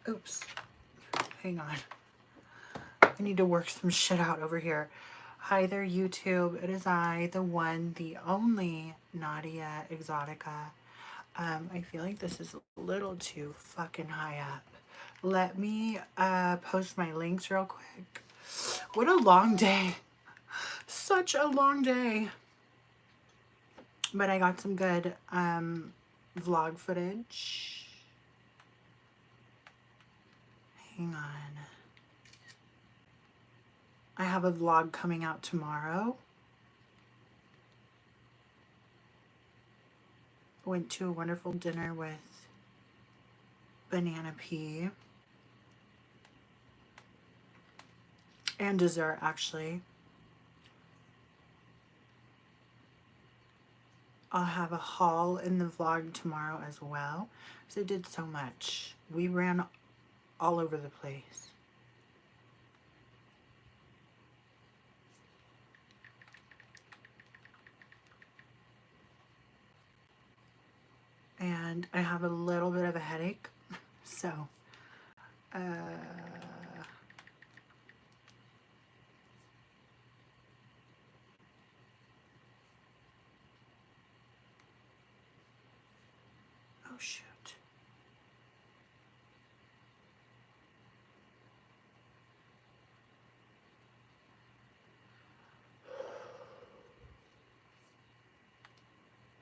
Oops. Hang on. I need to work some shit out over here. Hi there, YouTube. It is I, the one, the only Naudia Exotica. I feel like this is a little too fucking high up. Let me post my links real quick. What a long day. Such a long day. But I got some good vlog footage. Hang on. I have a vlog coming out tomorrow. Went to a wonderful dinner with Banana Pea. And dessert, actually. I'll have a haul in the vlog tomorrow as well. Because I did so much. We ran all over the place. And I have a little bit of a headache. So, oh shoot.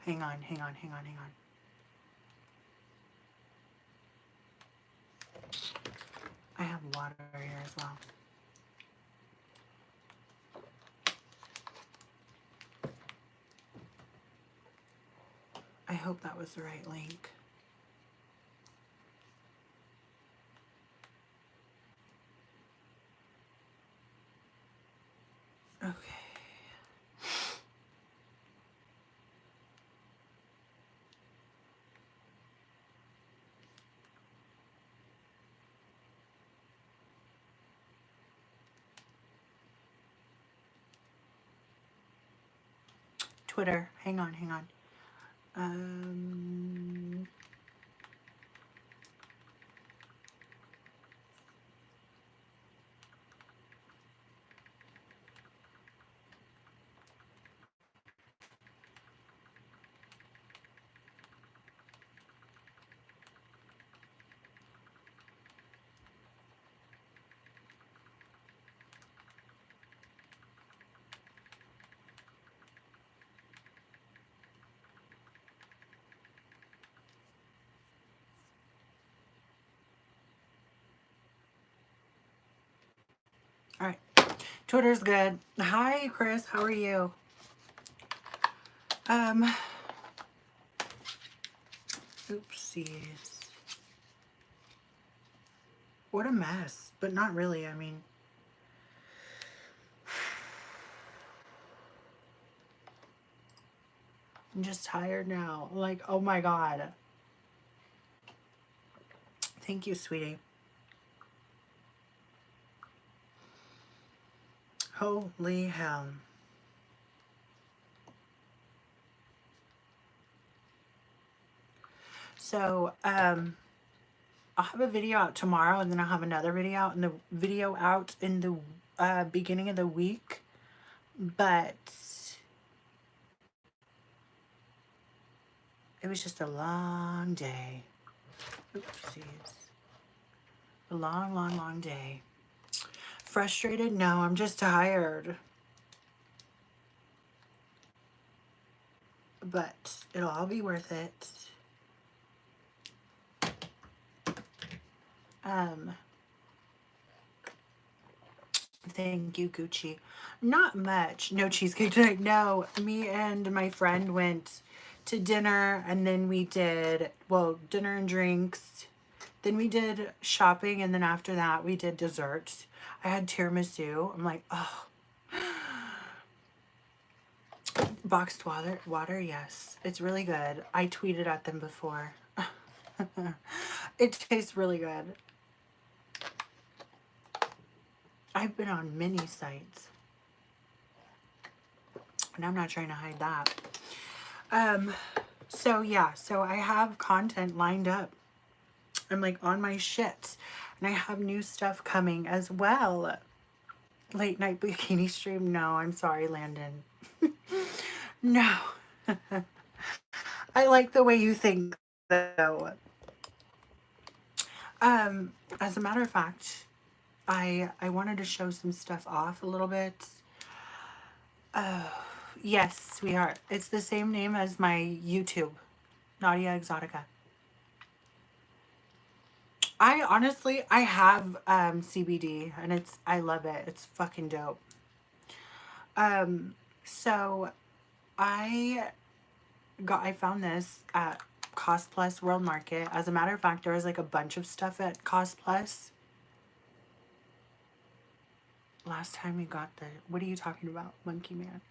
Hang on. I have water here as well. I hope that was the right link. Okay. Twitter. Hang on. All right. Twitter's good. Hi, Chris. How are you? Oopsies. What a mess. But not really. I mean, I'm just tired now. Like, oh my God. Thank you, sweetie. Holy hell. So, I'll have a video out tomorrow, and then I'll have another video out in the beginning of the week. But it was just a long day. Oopsies. A long day. Frustrated? No, I'm just tired. But it'll all be worth it. Thank you, Gucci. Not much. No cheesecake tonight. No, me and my friend went to dinner, and then we did, well, dinner and drinks. Then we did shopping, and then after that, we did desserts. I had tiramisu. I'm like, oh. Boxed water, yes. It's really good. I tweeted at them before. It tastes really good. I've been on many sites. And I'm not trying to hide that. So yeah, so I have content lined up. I'm like on my shit. And I have new stuff coming as well. Late night bikini stream. No, I'm sorry, Landon. No. I like the way you think, though. As a matter of fact, I wanted to show some stuff off a little bit. Yes, sweetheart. It's the same name as my YouTube, Naudia Exotica. I honestly, I have CBD and I love it. It's fucking dope. So I found this at Cost Plus World Market. As a matter of fact, there was like a bunch of stuff at Cost Plus. Last time we got the, what are you talking about, Monkey Man?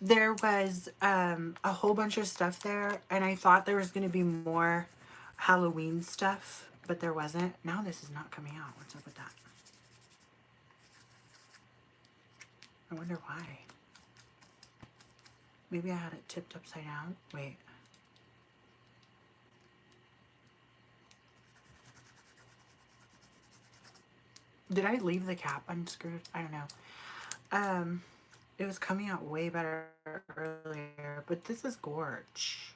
There was a whole bunch of stuff there, and I thought there was going to be more Halloween stuff, but there wasn't. Now this is not coming out. What's up with that? I wonder why. Maybe I had it tipped upside down. Wait. Did I leave the cap unscrewed? I don't know. It was coming out way better earlier, but this is gorge.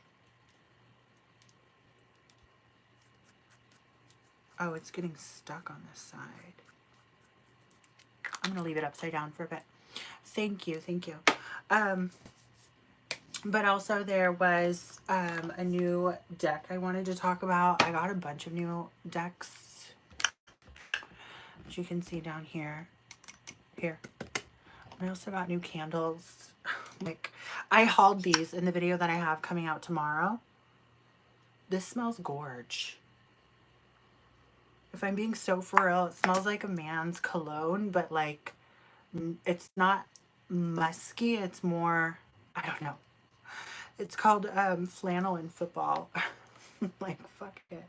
Oh, it's getting stuck on this side. I'm gonna leave it upside down for a bit. Thank you, thank you. But also there was a new deck I wanted to talk about. I got a bunch of new decks, as you can see down here. Here. I also got new candles. Like, I hauled these in the video that I have coming out tomorrow. This smells gorge. If I'm being so for real, it smells like a man's cologne, but like, it's not musky. It's more, I don't know. It's called Flannel and Football. Like, fuck it.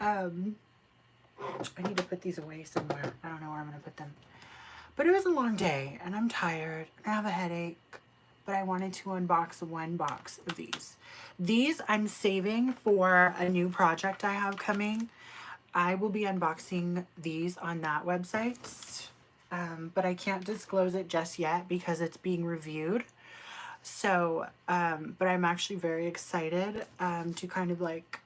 I need to put these away somewhere. I don't know where I'm going to put them. But it was a long day, and I'm tired. I have a headache, but I wanted to unbox one box of these. These I'm saving for a new project I have coming. I will be unboxing these on that website, but I can't disclose it just yet because it's being reviewed. So, but I'm actually very excited to kind of like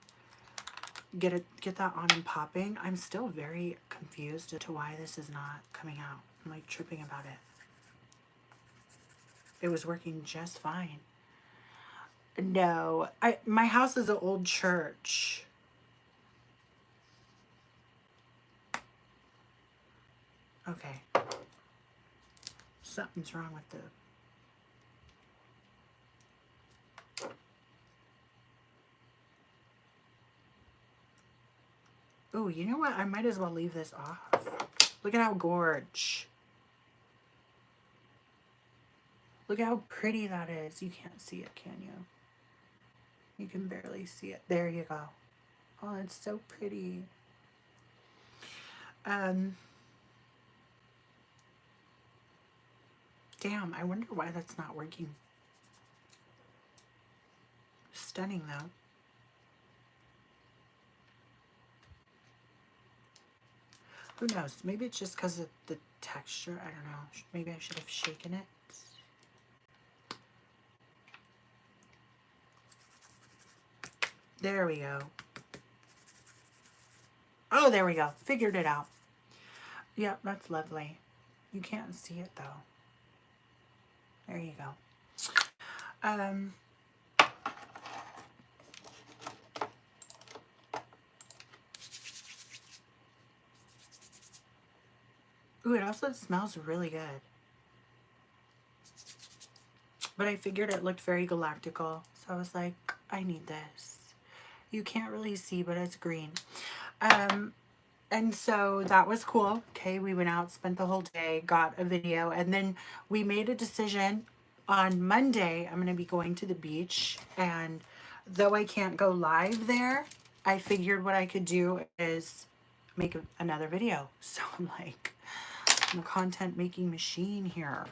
get that on and popping. I'm still very confused as to why this is not coming out. I'm like tripping about it. It was working just fine. No, my house is an old church. Okay. Something's wrong with the... Oh, you know what? I might as well leave this off. Look at how gorge. Look at how pretty that is. You can't see it, can you? You can barely see it. There you go. Oh, it's so pretty. Damn, I wonder why that's not working. Stunning, though. Who knows? Maybe it's just because of the texture. I don't know. Maybe I should have shaken it. There we go. Oh, there we go. Figured it out. Yep, that's lovely. You can't see it, though. There you go. Ooh, it also smells really good. But I figured it looked very galactical. So I was like, I need this. You can't really see, but it's green. And so that was cool. Okay, we went out, spent the whole day, got a video, and then we made a decision. On Monday, I'm going to be going to the beach, and though I can't go live there, I figured what I could do is make another video. So I'm like, I'm a content making machine here.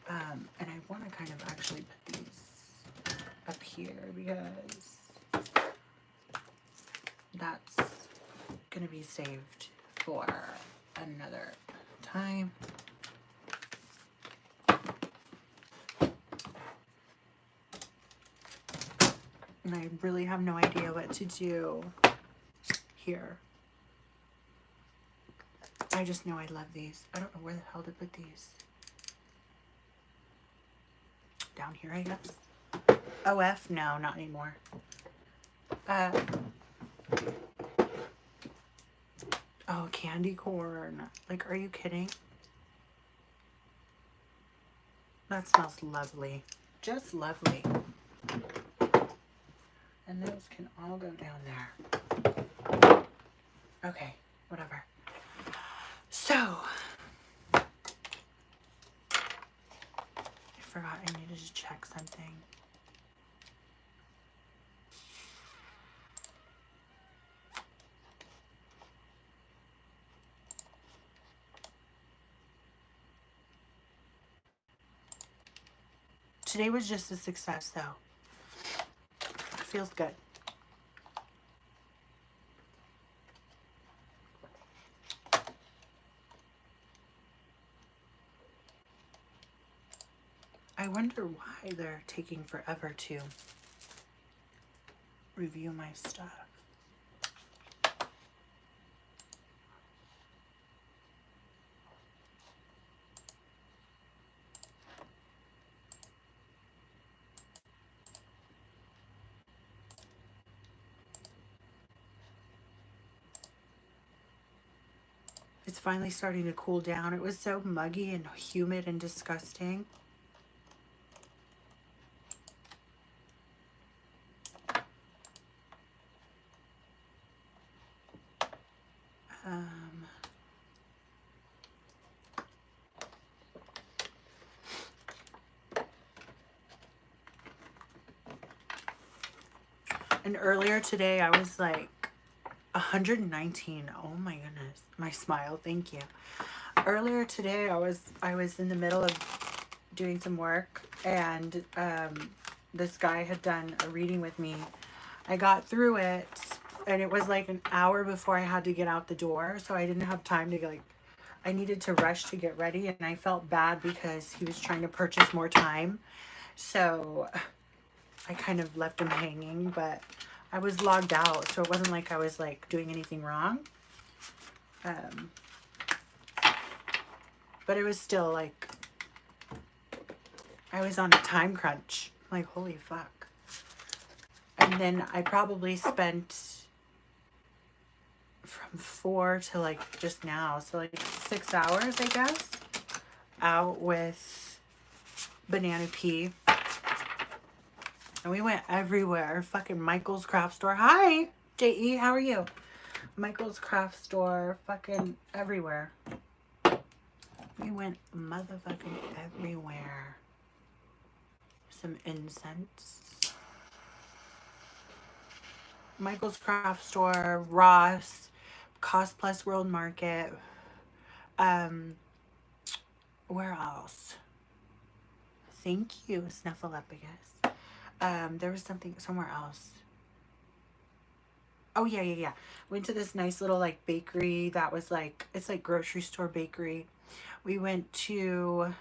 And I want to kind of actually put these up here because that's gonna be saved for another time. And I really have no idea what to do here. I just know I love these. I don't know where the hell to put these. Down here, I guess. OF? No, not anymore. Oh, candy corn. Like, are you kidding? That smells lovely. Just lovely. And those can all go down there. Okay, whatever. So, I forgot I needed to check something. Today was just a success, though. It feels good. I wonder why they're taking forever to review my stuff. It's finally starting to cool down. It was so muggy and humid and disgusting. And earlier today, I was like 119. Oh my goodness. My smile. Thank you. Earlier today, I was in the middle of doing some work, and this guy had done a reading with me. I got through it, and it was like an hour before I had to get out the door, so I didn't have time to, like, I needed to rush to get ready, and I felt bad because he was trying to purchase more time. So I kind of left him hanging, but I was logged out, so it wasn't like I was like doing anything wrong. But it was still like, I was on a time crunch. Like, holy fuck. And then I probably spent from 4 to like just now, so like 6 hours, I guess, out with Banana P. And we went everywhere. Fucking Michael's Craft Store. Hi, J.E. How are you? Michael's Craft Store. Fucking everywhere. We went motherfucking everywhere. Some incense. Michael's Craft Store. Ross. Cost Plus World Market. Where else? Thank you, Snuffleupagus. There was something somewhere else. Oh yeah. Went to this nice little like bakery that was like, it's like grocery store bakery. We went to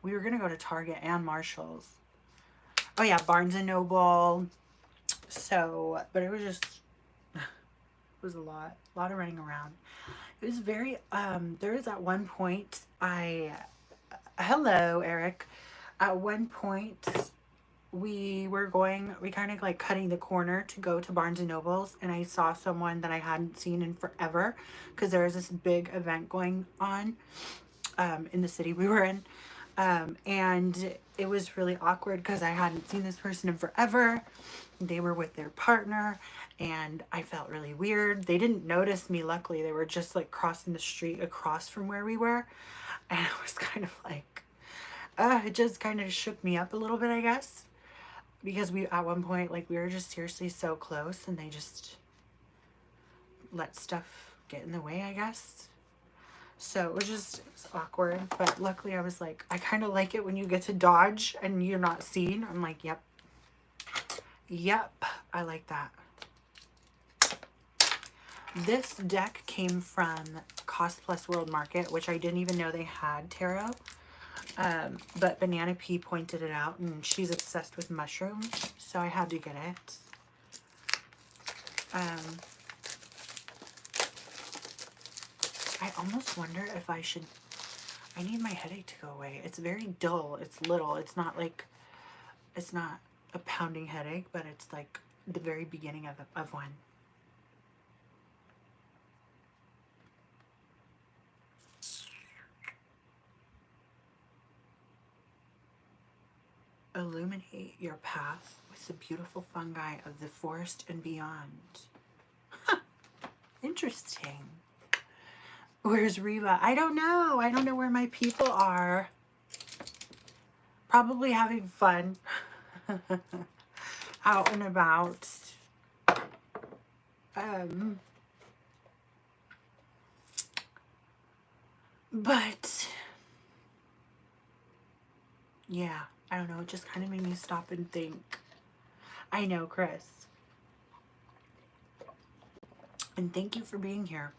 we were gonna go to Target and Marshall's. Oh yeah, Barnes and Noble. So, but it was just, it was a lot of running around. It was very there was at one point hello Eric. At one point we kind of like cutting the corner to go to Barnes and Noble's, and I saw someone that I hadn't seen in forever because there was this big event going on in the city we were in, and it was really awkward because I hadn't seen this person in forever. They were with their partner, and I felt really weird. They didn't notice me, luckily. They were just like crossing the street across from where we were, and I was kind of like, it just kind of shook me up a little bit, I guess, because we, at one point, like, we were just seriously so close, and they just let stuff get in the way, I guess. So it was awkward, but luckily I was like, I kind of like it when you get to dodge and you're not seen. I'm like, yep, I like that. This deck came from Cost Plus World Market, which I didn't even know they had tarot. But Banana P pointed it out, and she's obsessed with mushrooms, so I had to get it. I almost wonder if I should... I need my headache to go away. It's very dull. It's little. It's not like... It's not a pounding headache, but it's like the very beginning of one. Illuminate your path with the beautiful fungi of the forest and beyond. Interesting. Where's Reva? I don't know. I don't know where my people are. Probably having fun. Out and about. But yeah, I don't know. It just kind of made me stop and think. I know, Chris. And thank you for being here.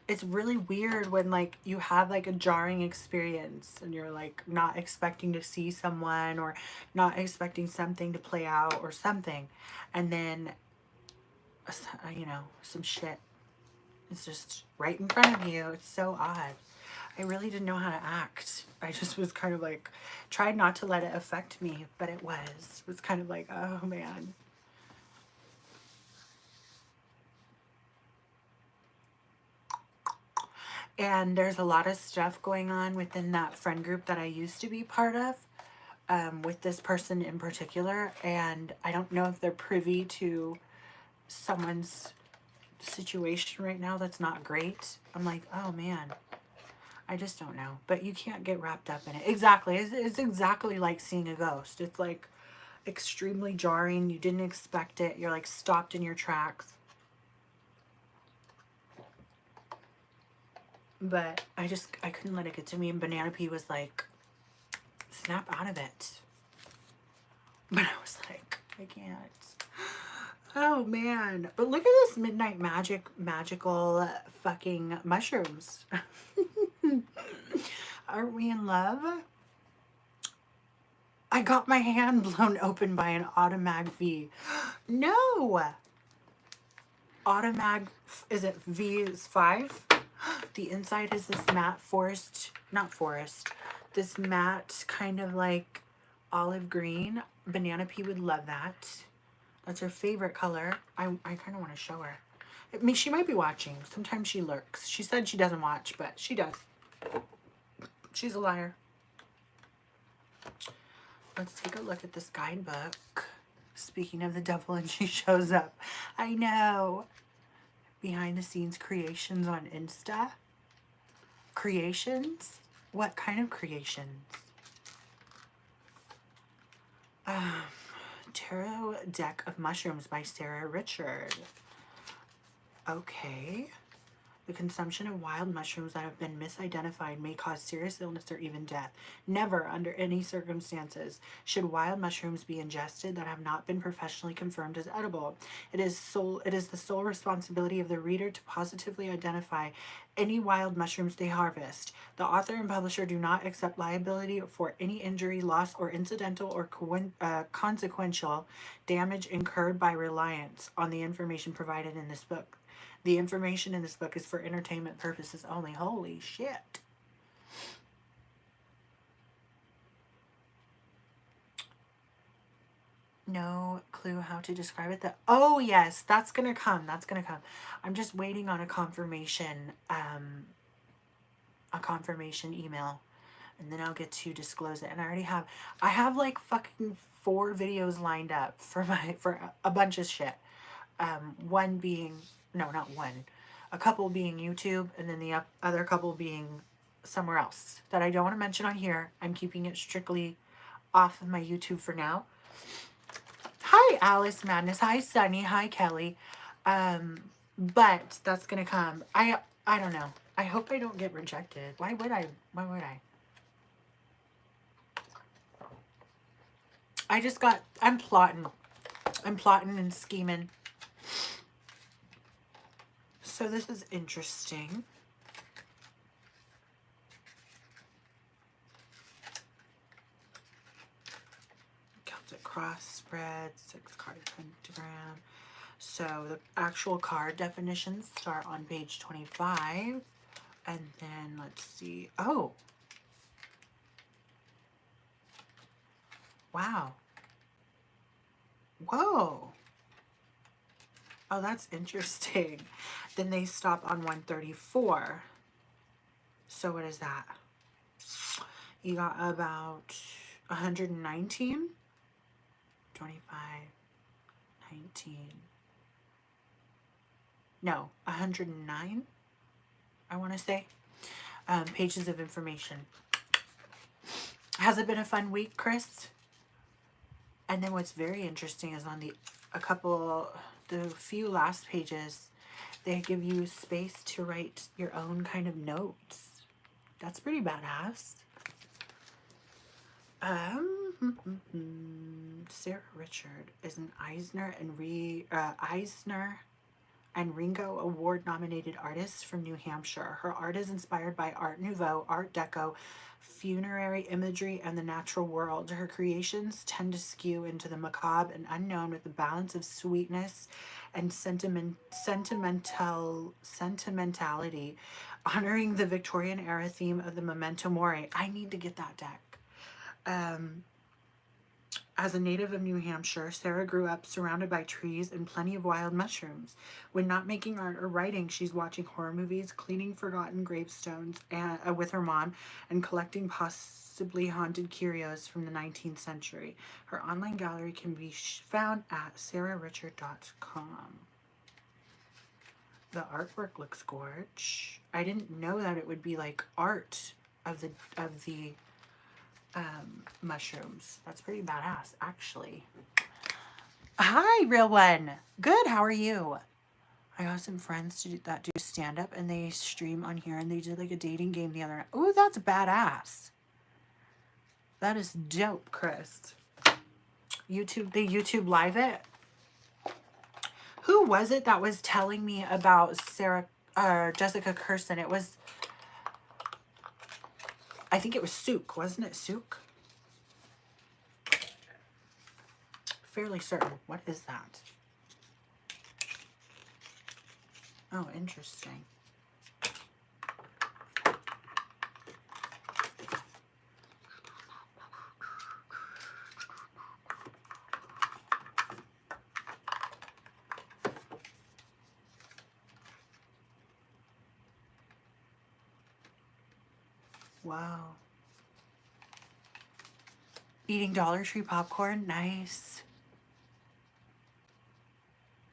It's really weird when like you have like a jarring experience and you're like not expecting to see someone or not expecting something to play out or something, and then you know, some shit is just right in front of you. It's so odd. I really didn't know how to act. I just was kind of like tried not to let it affect me, but it was kind of like, oh man. And there's a lot of stuff going on within that friend group that I used to be part of, with this person in particular. And I don't know if they're privy to someone's situation right now that's not great. I'm like, oh man, I just don't know. But you can't get wrapped up in it. Exactly. It's exactly like seeing a ghost. It's like extremely jarring. You didn't expect it. You're like stopped in your tracks. But I couldn't let it get to me. And Banana P was like, snap out of it. But I was like, I can't. Oh man. But look at this midnight magical fucking mushrooms. Aren't we in love? I got my hand blown open by an Automag V. No! Automag, is it V is 5? The inside is this matte this matte kind of like olive green. Banana P would love that. That's her favorite color. I kind of want to show her. I mean, she might be watching. Sometimes she lurks. She said she doesn't watch, but she does. She's a liar. Let's take a look at this guidebook. Speaking of the devil and she shows up. I know. Behind the scenes creations on Insta. Creations? What kind of creations? Tarot Deck of Mushrooms by Sarah Richard. Okay. The consumption of wild mushrooms that have been misidentified may cause serious illness or even death. Never, under any circumstances, should wild mushrooms be ingested that have not been professionally confirmed as edible. It is the sole responsibility of the reader to positively identify any wild mushrooms they harvest. The author and publisher do not accept liability for any injury, loss, or incidental or consequential damage incurred by reliance on the information provided in this book. The information in this book is for entertainment purposes only. Holy shit. No clue how to describe it. Oh, yes, that's going to come. That's going to come. I'm just waiting on a confirmation email. And then I'll get to disclose it. And I have like fucking 4 videos lined up for a bunch of shit. One being... No, not one. A couple being YouTube, and then the other couple being somewhere else that I don't want to mention on here. I'm keeping it strictly off of my YouTube for now. Hi, Alice Madness. Hi, Sunny. Hi, Kelly. But that's going to come. I don't know. I hope I don't get rejected. Why would I? Why would I? I just got, I'm plotting. I'm plotting and scheming. So this is interesting. Celtic cross spread, 6-card pentagram. So the actual card definitions start on page 25. And then let's see. Oh. Wow. Whoa. Oh, that's interesting. Then they stop on 134. So what is that? You got about 119? 25, 19. No, 109, I want to say. Pages of information. Has it been a fun week, Chris? And then what's very interesting is on the few last pages, they give you space to write your own kind of notes. That's pretty badass. Sarah Richard is an Eisner and Ringo Award-nominated artist from New Hampshire. Her art is inspired by Art Nouveau, Art Deco, funerary imagery, and the natural world. Her creations tend to skew into the macabre and unknown with a balance of sweetness and sentimentality, honoring the Victorian-era theme of the Memento Mori. I need to get that deck. As a native of New Hampshire, Sarah grew up surrounded by trees and plenty of wild mushrooms. When not making art or writing, she's watching horror movies, cleaning forgotten gravestones with her mom, and collecting possibly haunted curios from the 19th century. Her online gallery can be found at sarahrichard.com. The artwork looks gorge. I didn't know that it would be like art of the mushrooms. That's pretty badass, actually. Hi, real one. Good. How are you? I got some friends that do stand up, and they stream on here, and they did like a dating game the other night. Ooh, that's badass. That is dope, Chris. They YouTube live it. Who was it that was telling me about Jessica Kirsten? It was, I think it was Sook, wasn't it Sook? Fairly certain. What is that? Oh, interesting. Wow. Eating Dollar Tree popcorn? Nice.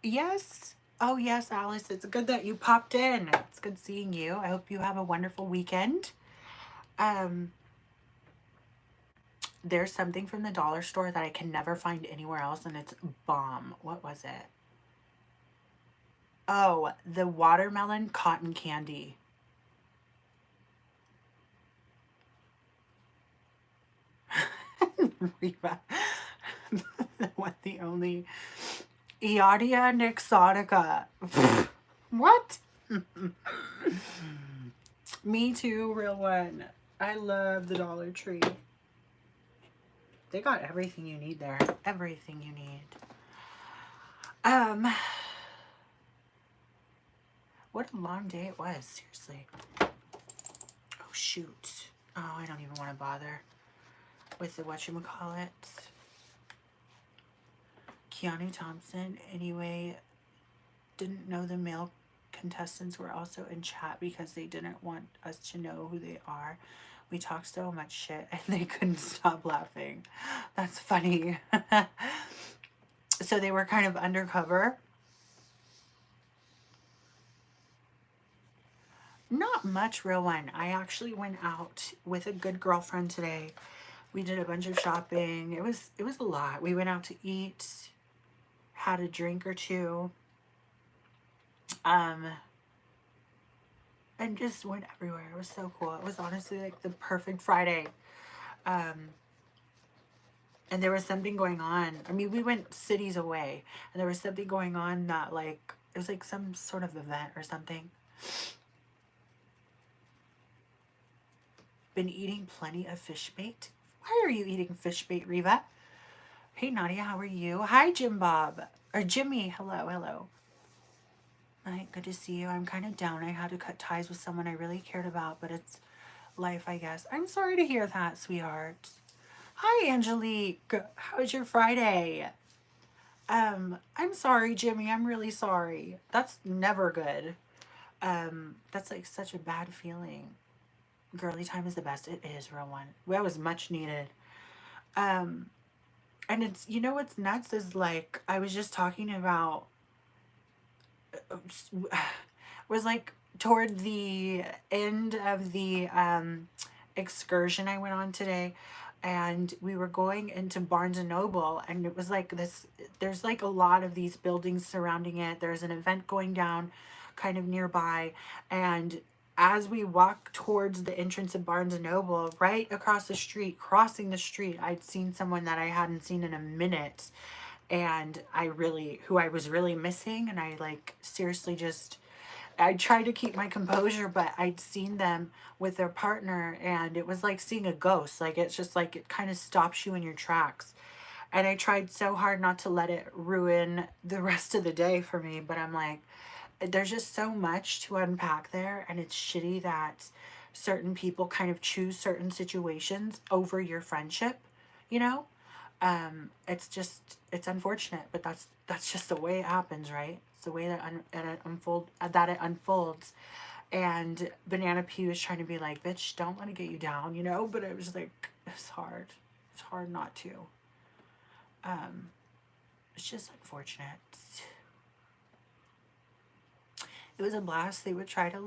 Yes. Oh, yes, Alice. It's good that you popped in. It's good seeing you. I hope you have a wonderful weekend. There's something from the dollar store that I can never find anywhere else, and it's bomb. What was it? Oh, the watermelon cotton candy. What, the only Naudia and Exotica. What? Me too, real one. I love the Dollar Tree. They got everything you need there. Everything you need. What a long day it was, seriously. Oh, shoot. Oh, I don't even want to bother with the whatchamacallit. Keanu Thompson, anyway, didn't know the male contestants were also in chat because they didn't want us to know who they are. We talked so much shit and they couldn't stop laughing. That's funny. So they were kind of undercover. Not much, real one. I actually went out with a good girlfriend today. We did a bunch of shopping. It was a lot. We went out to eat, had a drink or two. and just went everywhere. It was so cool. It was honestly like the perfect Friday. Um, and there was something going on. I mean, we went cities away, and there was something going on that like it was like some sort of event or something. Been eating plenty of fish bait. Why are you eating fish bait, Riva? Hey Nadia, how are you? Hi Jim Bob or Jimmy. Hello, hello. Hi, good to see you. I'm kind of down. I had to cut ties with someone I really cared about, but it's life, I guess. I'm sorry to hear that, sweetheart. Hi, Angelique. How's your Friday? I'm sorry, Jimmy. I'm really sorry. That's never good. That's like such a bad feeling. Girly time is the best. It is, real one. That was much needed. Um, and it's, you know what's nuts is like I was just talking about was like toward the end of the excursion I went on today, and we were going into Barnes and Noble, and it was like this, there's like a lot of these buildings surrounding it. There's an event going down kind of nearby, and as we walk towards the entrance of Barnes and Noble, right across the street, crossing the street, I'd seen someone that I hadn't seen in a minute, and who I was really missing, and I like seriously just I tried to keep my composure, but I'd seen them with their partner, and it was like seeing a ghost. Like it's just like it kind of stops you in your tracks. And I tried so hard not to let it ruin the rest of the day for me, but I'm like, there's just so much to unpack there, and it's shitty that certain people kind of choose certain situations over your friendship, you know? It's just it's unfortunate, but that's just the way it happens, right? It's the way that it unfolds. And Banana Pea was trying to be like, "Bitch, don't let it get you down," you know. But it was like it's hard. It's hard not to. Um, it's just unfortunate. It was a blast. They would try to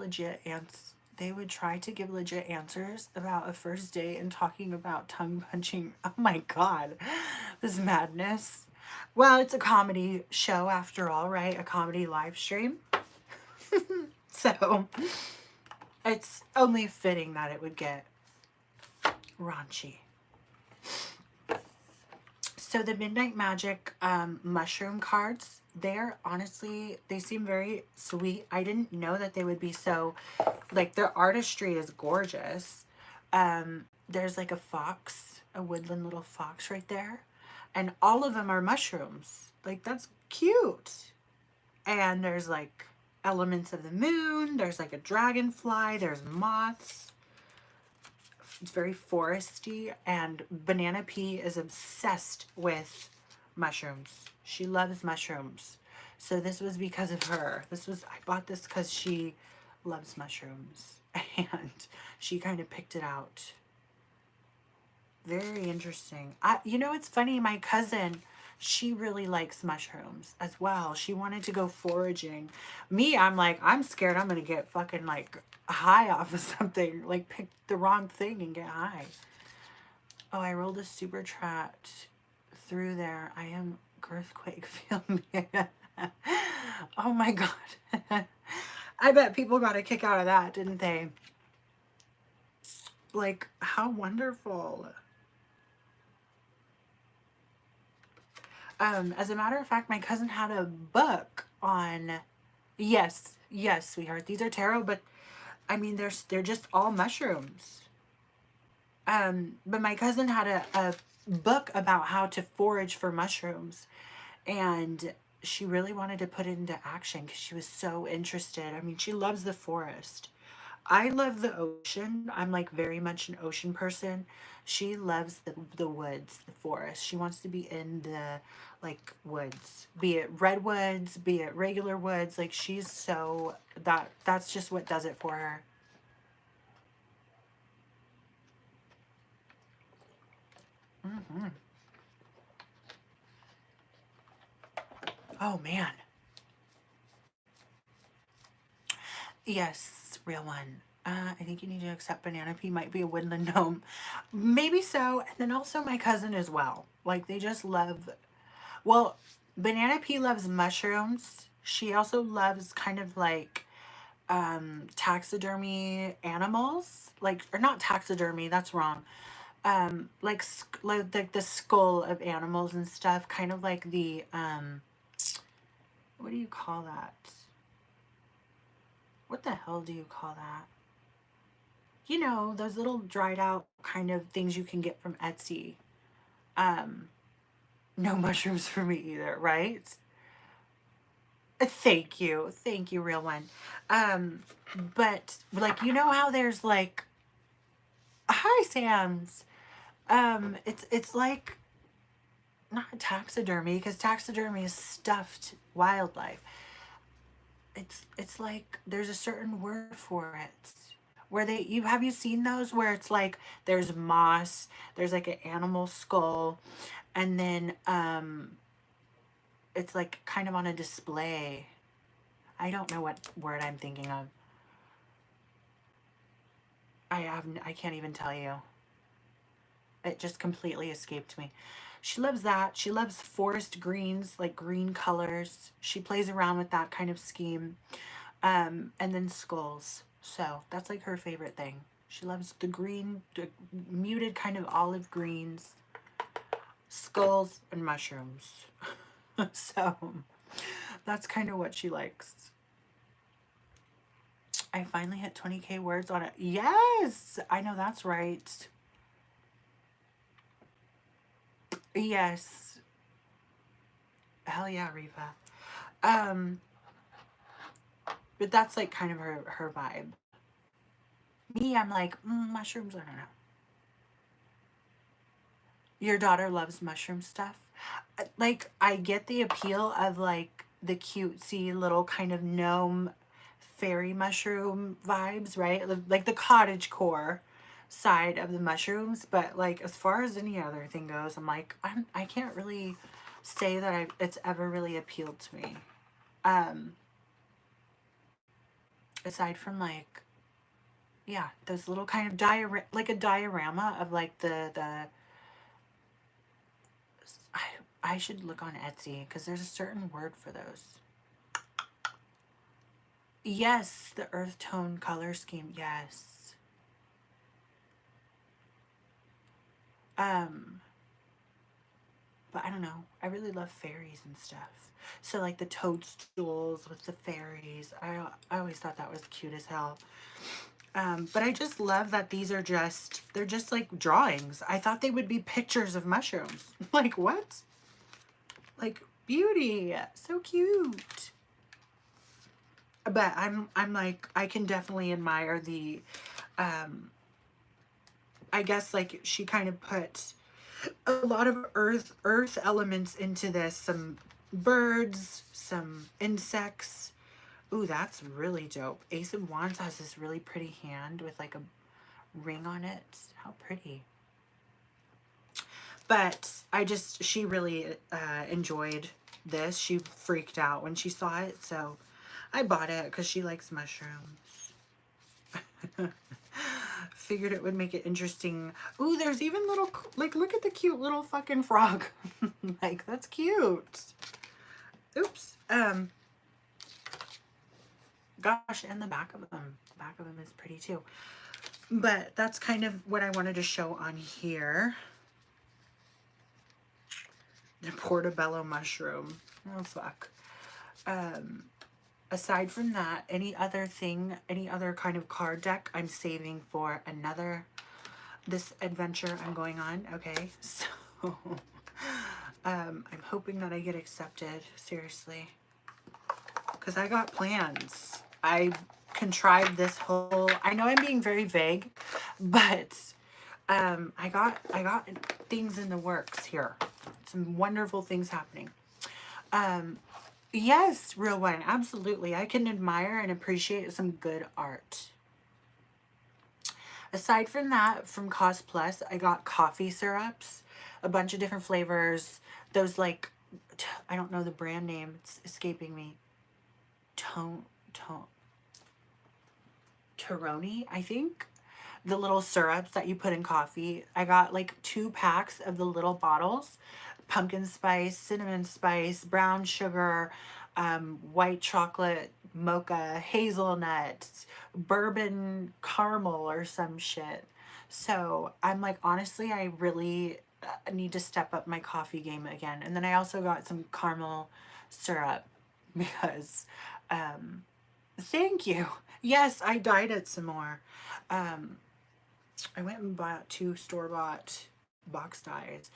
give legit answers about a first date and talking about tongue punching. Oh my god. This madness. Well, it's a comedy show after all, right? A comedy live stream. So it's only fitting that it would get raunchy. So the Midnight Magic mushroom cards, they seem very sweet. I didn't know that they would be so, like their artistry is gorgeous. There's like a fox, a woodland little fox right there. And all of them are mushrooms. Like that's cute. And there's like elements of the moon. There's like a dragonfly. There's moths. It's very foresty, and Banana Pea is obsessed with mushrooms. She loves mushrooms. So this was because of her. I bought this because she loves mushrooms, and she kind of picked it out. Very interesting. It's funny, my cousin, she really likes mushrooms as well. She wanted to go foraging. Me, I'm like, I'm scared I'm gonna get fucking like high off of something, like pick the wrong thing and get high. Oh, I rolled a super trap through there. I am earthquake filming. Oh my god. I bet people got a kick out of that, didn't they? Like, how wonderful. As a matter of fact, my cousin had a book on. Yes, yes, sweetheart. These are tarot, but I mean, they're just all mushrooms. But my cousin had a book about how to forage for mushrooms, and she really wanted to put it into action because she was so interested. I mean, she loves the forest. I love the ocean. I'm like very much an ocean person. She loves the woods, the forest. She wants to be in the like woods, be it redwoods, be it regular woods. Like she's so that's just what does it for her. Hmm. Oh man. Yes, real one. I think you need to accept Banana Pea might be a woodland gnome. Maybe so. And then also my cousin as well. Like they just love, well, Banana Pea loves mushrooms. She also loves kind of like taxidermy animals, like, or not taxidermy, that's wrong. Like, like the skull of animals and stuff, kind of like the, what do you call that? What the hell do you call that? You know, those little dried out kind of things you can get from Etsy. Um, no mushrooms for me either, right? Thank you, real one. Um, but like, you know how there's like, hi Sam's. It's like not taxidermy, because taxidermy is stuffed wildlife. It's like there's a certain word for it. Where have you seen those where it's like there's moss, there's like an animal skull, and then it's like kind of on a display. I don't know what word I'm thinking of. I can't even tell you. It just completely escaped me. She loves that. She loves forest greens, like green colors. She plays around with that kind of scheme. And then skulls. So that's like her favorite thing. She loves the green, the muted kind of olive greens, skulls, and mushrooms. So that's kind of what she likes. I finally hit 20K words on it. Yes, I know that's right. Yes. Hell yeah, Reva. Um, but that's like kind of her vibe. Me, I'm like, mushrooms, I don't know. Your daughter loves mushroom stuff. Like, I get the appeal of like the cutesy little kind of gnome fairy mushroom vibes, right? Like the cottage core side of the mushrooms, but like as far as any other thing goes, I'm like, I can't really say that it's ever really appealed to me. Um, aside from like, yeah, those little kind of like a diorama of like the I, I should look on Etsy because there's a certain word for those. Yes, the earth tone color scheme. Yes. Um, but I don't know. I really love fairies and stuff. So like the toadstools with the fairies. I always thought that was cute as hell. But I just love that they're just like drawings. I thought they would be pictures of mushrooms. Like what? Like beauty. So cute. But I'm like, I can definitely admire the I guess like she kind of put a lot of earth elements into this. Some birds, some insects. Ooh, that's really dope. Ace of Wands has this really pretty hand with like a ring on it. How pretty. But she really enjoyed this. She freaked out when she saw it. So I bought it because she likes mushrooms. Figured it would make it interesting. Ooh, there's even little, like, look at the cute little fucking frog. Like, that's cute. Oops. Gosh, and the back of them. The back of them is pretty too. But that's kind of what I wanted to show on here. The portobello mushroom. Oh, fuck. Aside from that, any other kind of card deck I'm saving for this adventure I'm going on. Okay, so I'm hoping that I get accepted, seriously, because I got plans. I contrived this whole, I know I'm being very vague, but I got things in the works here. Some wonderful things happening. Yes, real one, absolutely. I can admire and appreciate some good art. Aside from that, from Cost Plus, I got coffee syrups, a bunch of different flavors. Those like, I don't know the brand name, it's escaping me. Toroni, I think. The little syrups that you put in coffee. I got like 2 packs of the little bottles. Pumpkin spice, cinnamon spice, brown sugar, white chocolate mocha hazelnut bourbon caramel or some shit. So I'm like, honestly, I really need to step up my coffee game again. And then I also got some caramel syrup because thank you. Yes, I dyed it some more. Um, I went and bought 2 store-bought box dyes.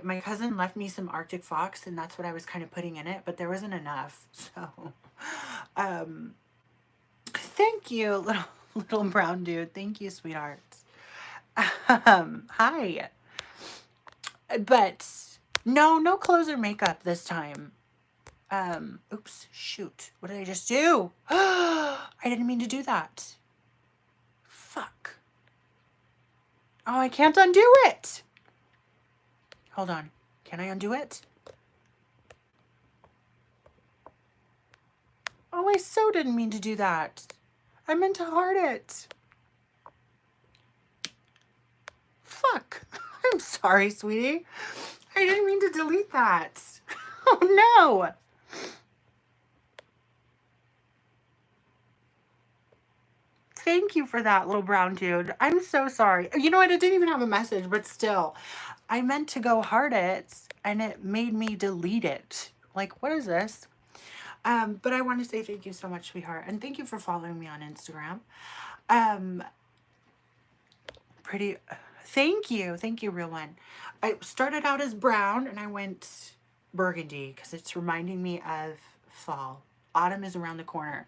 My cousin left me some Arctic Fox, and that's what I was kind of putting in it, but there wasn't enough. So, um, thank you, little brown dude. Thank you, sweethearts. Hi. But no clothes or makeup this time. Oops, shoot. What did I just do? I didn't mean to do that. Fuck. Oh, I can't undo it. Hold on. Can I undo it? Oh, I so didn't mean to do that. I meant to heart it. Fuck. I'm sorry, sweetie. I didn't mean to delete that. Oh, no. Thank you for that, little brown dude. I'm so sorry. You know what? It didn't even have a message, but still. I meant to go heart it, and it made me delete it. Like, what is this? But I want to say thank you so much, sweetheart. And thank you for following me on Instagram. Um, pretty, thank you. Thank you, real one. I started out as brown and I went burgundy because it's reminding me of fall. Autumn is around the corner.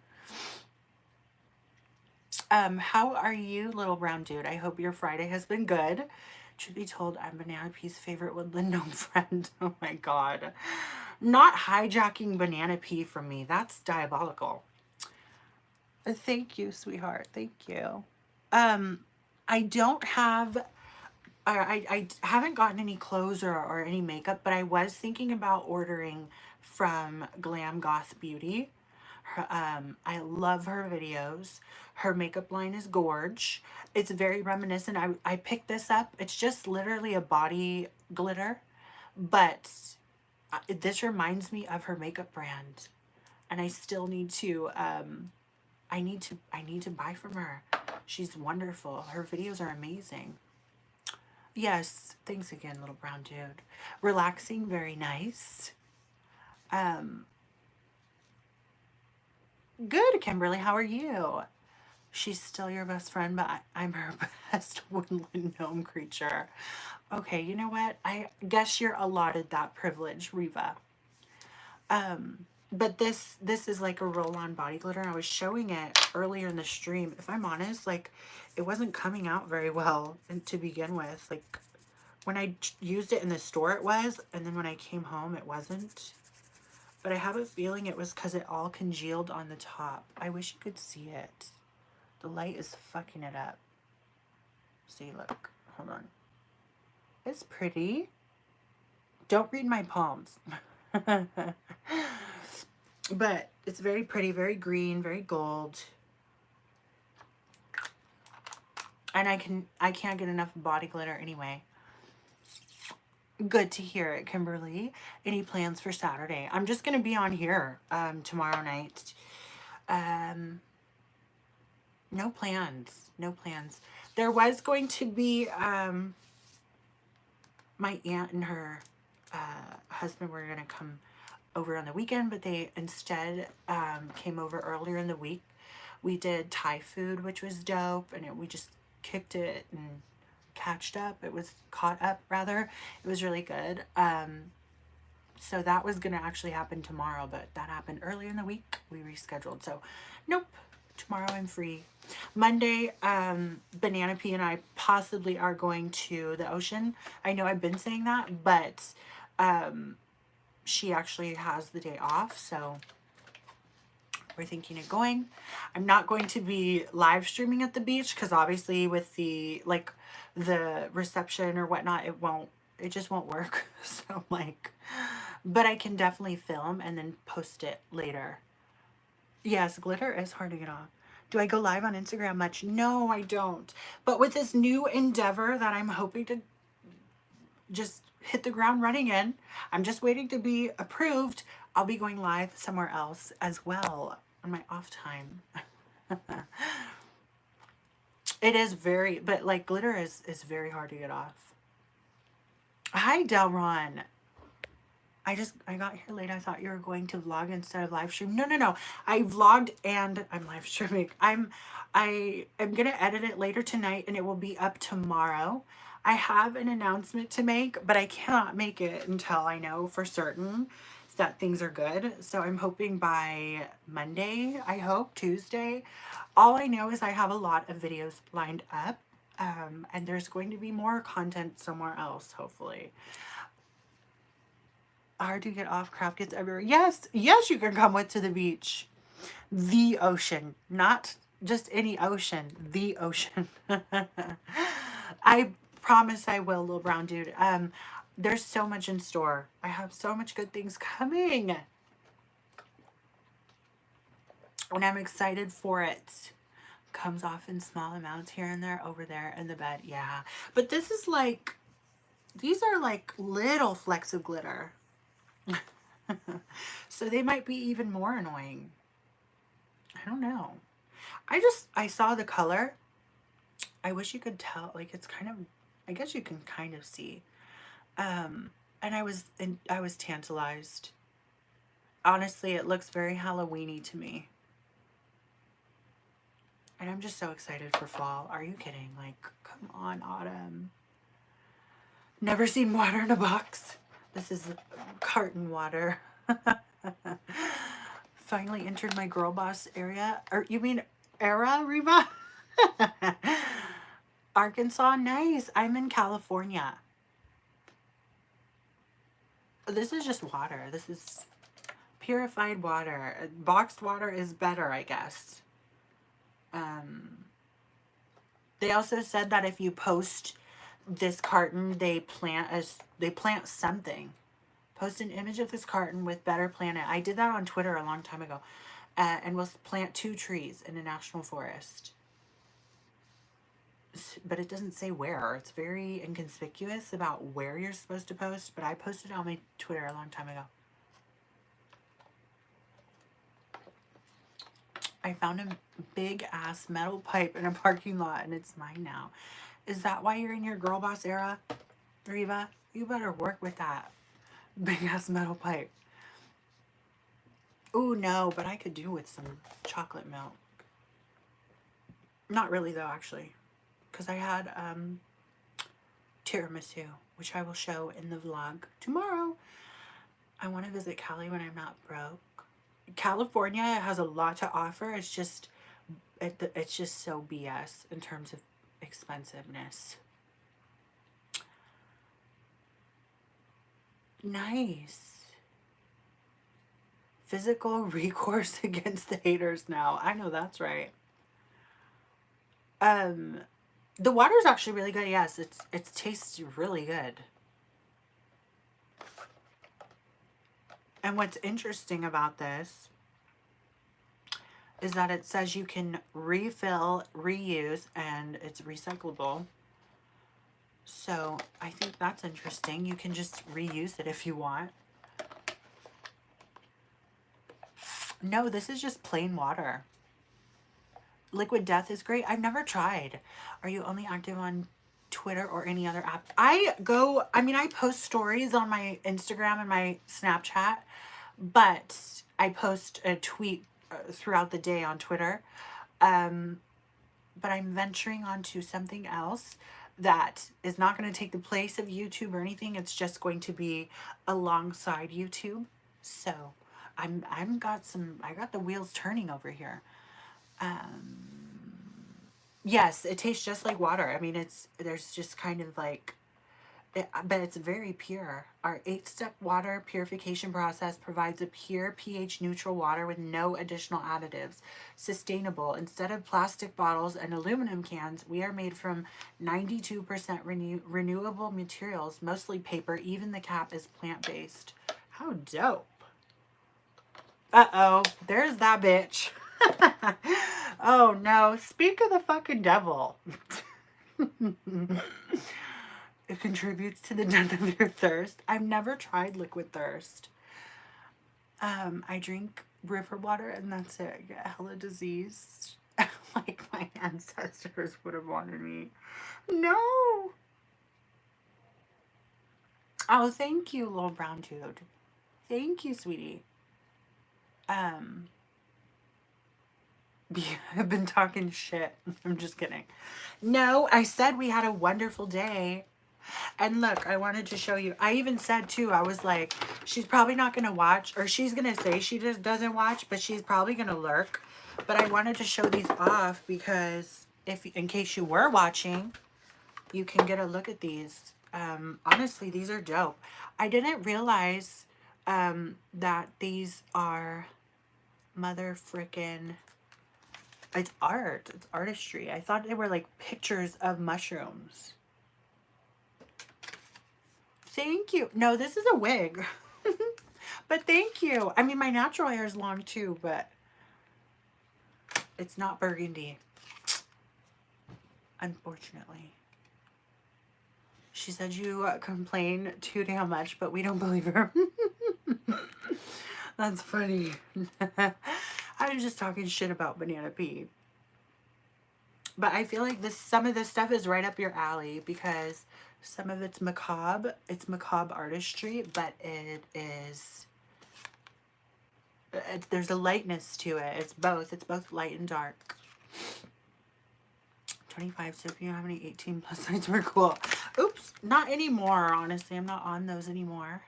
How are you, little brown dude? I hope your Friday has been good. Should be told, I'm Banana Pea's favorite woodland gnome friend. Oh my god. Not hijacking Banana Pea from me. That's diabolical. Thank you, sweetheart. Thank you. I don't have, I haven't gotten any clothes or any makeup, but I was thinking about ordering from Glam Goth Beauty. I love her videos. Her makeup line is gorge. It's very reminiscent. I picked this up. It's just literally a body glitter, but this reminds me of her makeup brand, and I still need to. I need to buy from her. She's wonderful. Her videos are amazing. Yes, thanks again, little brown dude. Relaxing, very nice. Um, Good, Kimberly. How are you? She's still your best friend, but I'm her best woodland gnome creature. Okay, you know what? I guess you're allotted that privilege, Riva. But this is like a roll-on body glitter. I was showing it earlier in the stream. If I'm honest, like it wasn't coming out very well to begin with. Like when I used it in the store, it was, and then when I came home, it wasn't. But I have a feeling it was because it all congealed on the top. I wish you could see it. The light is fucking it up. See, look. Hold on. It's pretty. Don't read my palms. But it's very pretty, very green, very gold. And I can't get enough body glitter anyway. Good to hear it, Kimberly. Any plans for Saturday? I'm just gonna be on here tomorrow night. No plans. No plans. There was going to be my aunt and her husband were gonna come over on the weekend, but they instead came over earlier in the week. We did Thai food, which was dope, and we just kicked it and catched up. It was caught up, rather. It was really good. So that was going to actually happen tomorrow, but that happened earlier in the week. We rescheduled. So, nope. Tomorrow I'm free. Monday, Banana Pea and I possibly are going to the ocean. I know I've been saying that, but she actually has the day off, so we're thinking of going. I'm not going to be live streaming at the beach because obviously with the reception or whatnot, it just won't work. So like, but I can definitely film and then post it later. Yes, glitter is hard to get off. Do I go live on Instagram much? No, I don't. But with this new endeavor that I'm hoping to just hit the ground running in. I'm just waiting to be approved. I'll be going live somewhere else as well on my off time. It is very, but like glitter is very hard to get off. Hi, Delron. I got here late. I thought you were going to vlog instead of live stream. No, no, no. I vlogged and I'm live streaming. I am gonna edit it later tonight and it will be up tomorrow. I have an announcement to make, but I cannot make it until I know for certain that things are good. So I'm hoping by Monday, I hope, Tuesday. All I know is I have a lot of videos lined up. And there's going to be more content somewhere else, hopefully. Hard to get off, craft gets everywhere. Yes, yes, you can come with to the beach. The ocean, not just any ocean, the ocean. I promise I will, little brown dude. There's so much in store. I have so much good things coming. And I'm excited for it. Comes off in small amounts here and there, over there in the bed. Yeah. But this is like, these are like little flecks of glitter. So they might be even more annoying. I don't know. I saw the color. I wish you could tell, like it's kind of, I guess you can kind of see. And I was tantalized. Honestly, it looks very Halloween-y to me. And I'm just so excited for fall. Are you kidding? Like, come on, autumn. Never seen water in a box. This is carton water. Finally entered my girl boss area. Or you mean era, Reba? Arkansas, nice. I'm in California. This is just water. This is purified water. Boxed water is better, I guess. They also said that if you post this carton, they plant something. Post an image of this carton with Better Planet. I did that on Twitter a long time ago. And we'll plant 2 trees in a national forest. But it doesn't say where. It's very inconspicuous about where you're supposed to post. But I posted it on my Twitter a long time ago. I found a big ass metal pipe in a parking lot and it's mine now. Is that why you're in your girl boss era, Reva? You better work with that big ass metal pipe. Ooh, no, but I could do with some chocolate milk. Not really though, actually. Because I had tiramisu, which I will show in the vlog tomorrow. I want to visit Cali when I'm not broke. California has a lot to offer. It's just so BS in terms of expensiveness. Nice. Physical recourse against the haters now. I know that's right. The water is actually really good. Yes, it tastes really good. And what's interesting about this is that it says you can refill, reuse, and it's recyclable. So I think that's interesting. You can just reuse it if you want. No, this is just plain water. Liquid Death is great. I've never tried. Are you only active on Twitter or any other app? I post stories on my Instagram and my Snapchat, but I post a tweet throughout the day on Twitter. But I'm venturing onto something else that is not going to take the place of YouTube or anything. It's just going to be alongside YouTube. So I got the wheels turning over here. Yes, it tastes just like water. I mean, there's just kind of like, but it's very pure. Our 8-step water purification process provides a pure pH neutral water with no additional additives. Sustainable. Instead of plastic bottles and aluminum cans, we are made from 92% renewable materials, mostly paper. Even the cap is plant-based. How dope. Uh-oh, there's that bitch. Oh no, speak of the fucking devil. It contributes to the death of your thirst. I've never tried liquid thirst. I drink river water and that's it. I get hella disease. Like my ancestors would have wanted me. No. Oh, thank you, little brown dude. Thank you, sweetie. Yeah, I've been talking shit. I'm just kidding. No, I said we had a wonderful day. And look, I wanted to show you. I even said too, I was like, she's probably not going to watch, or she's going to say she just doesn't watch, but she's probably going to lurk. But I wanted to show these off because if, in case you were watching, you can get a look at these. Honestly, these are dope. I didn't realize that these are mother frickin', it's art. It's artistry. I thought they were like pictures of mushrooms. Thank you. No, this is a wig. But thank you. I mean, my natural hair is long too, but it's not burgundy. Unfortunately. She said you complain too damn much, but we don't believe her. That's funny. I was just talking shit about Banana Pea. But I feel like some of this stuff is right up your alley because some of it's macabre. It's macabre artistry, but there's a lightness to it. It's both. It's both light and dark. 25, so if you know how many 18 plus sites were cool. Oops, not anymore, honestly. I'm not on those anymore.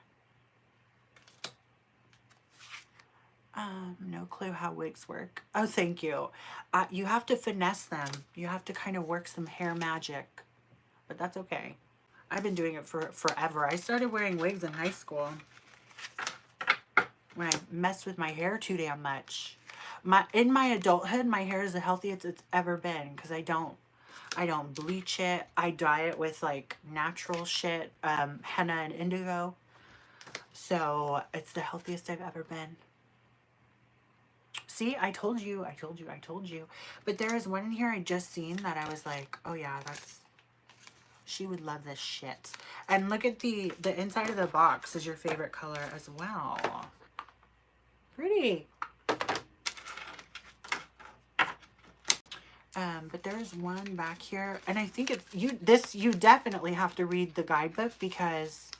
No clue how wigs work. Oh, thank you. You have to finesse them. You have to kind of work some hair magic. But that's okay. I've been doing it for forever. I started wearing wigs in high school when I messed with my hair too damn much. In my adulthood, my hair is the healthiest it's ever been because I don't bleach it. I dye it with like natural shit, henna and indigo. So it's the healthiest I've ever been. See, I told you. But there is one in here I just seen that I was like, oh yeah, she would love this shit. And look at the inside of the box is your favorite color as well. Pretty. But there is one back here, and I think it's you definitely have to read the guidebook because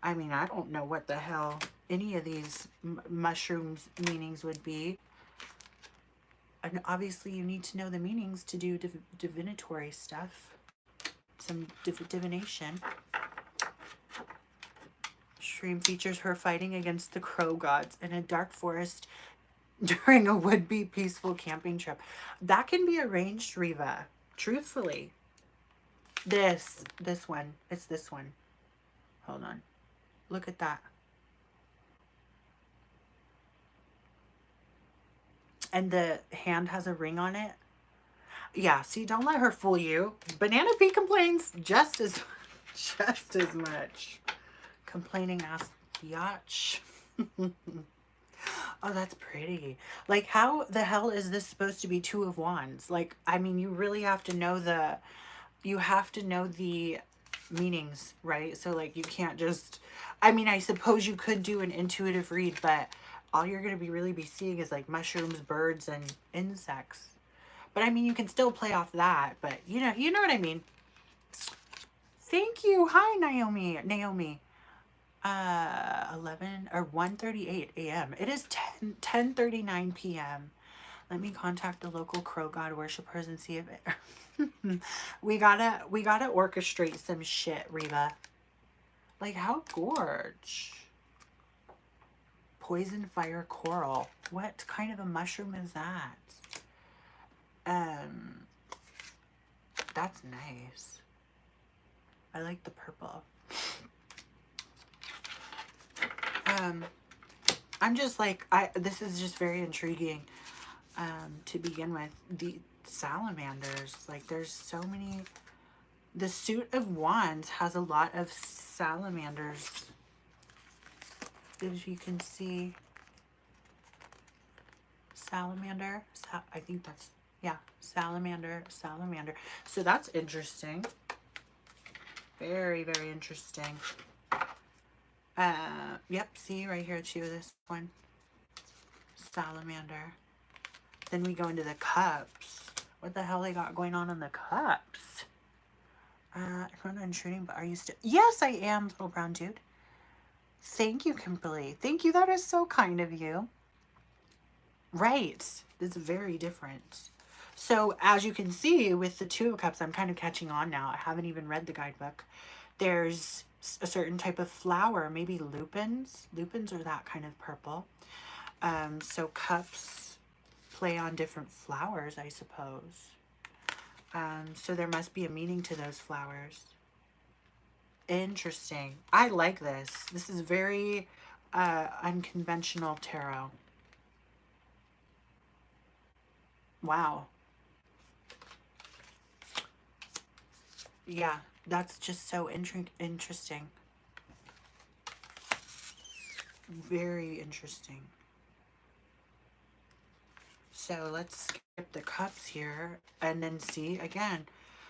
I mean, I don't know what the hell any of these mushrooms meanings would be. And obviously you need to know the meanings to do divinatory stuff. Some divination. Stream features her fighting against the crow gods in a dark forest during a would-be peaceful camping trip. That can be arranged, Riva. Truthfully. This one. It's this one. Hold on. Look at that. And the hand has a ring on it. Yeah, see, don't let her fool you. Banana Pea complains just as much. Complaining ass biatch. Oh, that's pretty. Like, how the hell is this supposed to be Two of Wands? Like, I mean, you really have to know the meanings, right? So, like, you can't just, I mean, I suppose you could do an intuitive read, but all you're going to really be seeing is, like, mushrooms, birds, and insects. But, I mean, you can still play off that, but, you know what I mean. Thank you. Hi, Naomi. 11 or 1:38 a.m. It is 10:39 p.m. Let me contact the local crow god worshippers and see if it we gotta orchestrate some shit, Reba. Like, how gorge. Poison fire coral. What kind of a mushroom is that? That's nice. I like the purple. I'm just like, this is just very intriguing to begin with. The salamanders, like, there's so many. The suit of wands has a lot of salamanders, as you can see. Salamander, I think that's, yeah, salamander. So that's interesting. Very, very interesting. Yep, see right here too, this one. Salamander. Then we go into the cups. What the hell they got going on in the cups? I'm not intruding, but are you still? Yes, I am, little brown dude. Thank you, Kimberly. Thank you. That is so kind of you. Right. It's very different. So as you can see with the Two of Cups, I'm kind of catching on now. I haven't even read the guidebook. There's a certain type of flower, maybe lupins. Lupins are that kind of purple. So cups play on different flowers, I suppose. So there must be a meaning to those flowers. Interesting. I like this. This is very unconventional tarot. Wow. Yeah, that's just so interesting. Very interesting. So let's skip the cups here and then see again.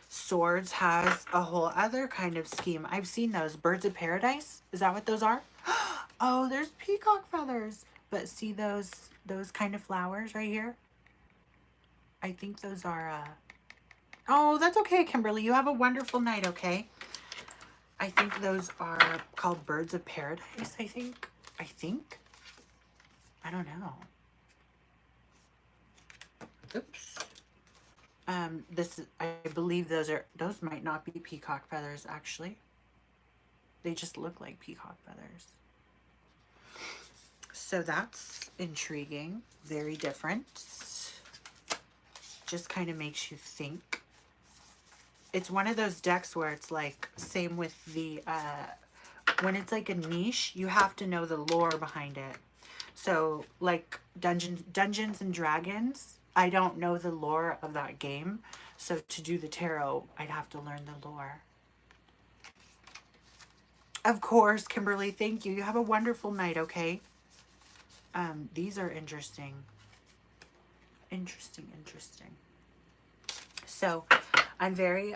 Swords has a whole other kind of scheme. I've seen those. Birds of paradise. Is that what those are? Oh, there's peacock feathers. But see those kind of flowers right here? I think those are oh, that's okay, Kimberly. You have a wonderful night, okay? I think those are called birds of paradise, I think. I don't know. Oops. I believe those might not be peacock feathers, actually. They just look like peacock feathers. So that's intriguing. Very different. Just kind of makes you think. It's one of those decks where it's like, same with the, when it's like a niche, you have to know the lore behind it. So like Dungeons and Dragons, I don't know the lore of that game. So to do the tarot, I'd have to learn the lore. Of course, Kimberly, thank you. You have a wonderful night, okay? These are interesting. Interesting. So I'm very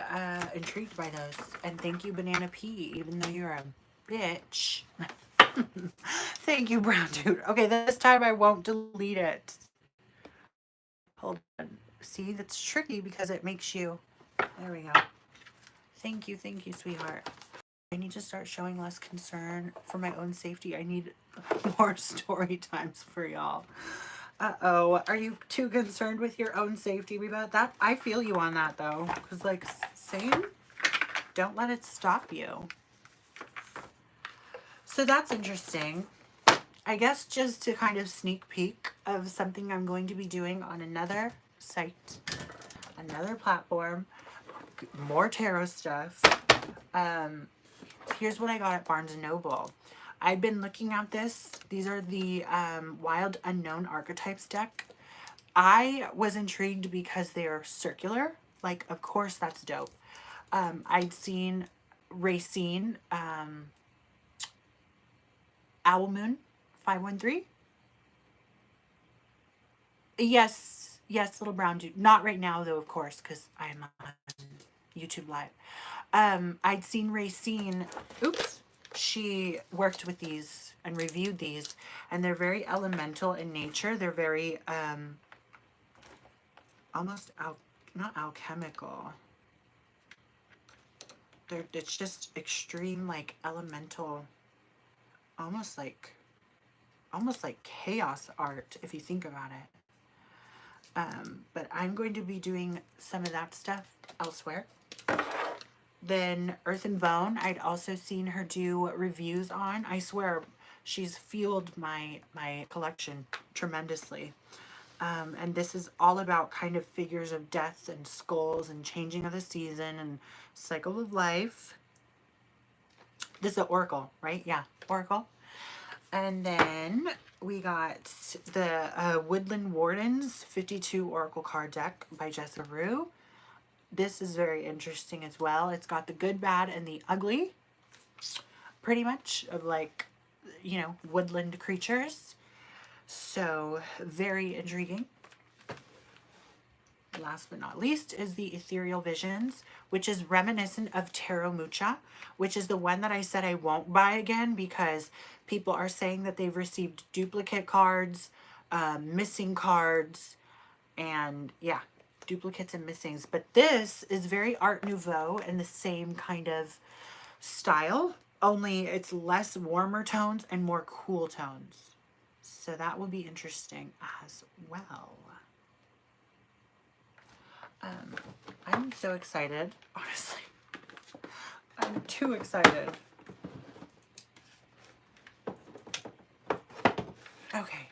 intrigued by those. And thank you, Banana P, even though you're a bitch. Thank you, Brown Dude. Okay, this time I won't delete it. Hold on. See, that's tricky because it makes you... There we go. Thank you, sweetheart. I need to start showing less concern for my own safety. I need more story times for y'all. Uh-oh. Are you too concerned with your own safety about that? I feel you on that, though. Because, like, same, don't let it stop you. So that's interesting. I guess just to kind of sneak peek of something I'm going to be doing on another site, another platform, more tarot stuff. Here's what I got at Barnes & Noble. I've been looking at this. These are the Wild Unknown Archetypes deck. I was intrigued because they are circular. Like, of course, that's dope. I'd seen Racine, Owl Moon 513. Yes, little brown dude. Not right now, though, of course, because I'm on YouTube Live. I'd seen Racine. Oops. She worked with these and reviewed these, and they're very elemental in nature. They're very almost not alchemical. It's just extreme, like elemental, almost like chaos art if you think about it. But I'm going to be doing some of that stuff elsewhere. Then Earth and Bone, I'd also seen her do reviews on. I swear, she's fueled my collection tremendously. And this is all about kind of figures of death and skulls and changing of the season and cycle of life. This is an Oracle, right? Yeah, Oracle. And then we got the Woodland Wardens 52 Oracle card deck by Jessica Rue. This is very interesting as well. It's got the good, bad, and the ugly, pretty much, of like, you know, woodland creatures. So, very intriguing. last but not least is the Ethereal Visions, which is reminiscent of Tarot Mucha, which is the one that I said I won't buy again because people are saying that they've received duplicate cards, missing cards, and yeah, duplicates and missings. But this is very Art Nouveau and the same kind of style, only it's less warmer tones and more cool tones. So that will be interesting as well. I'm so excited, honestly. I'm too excited. Okay.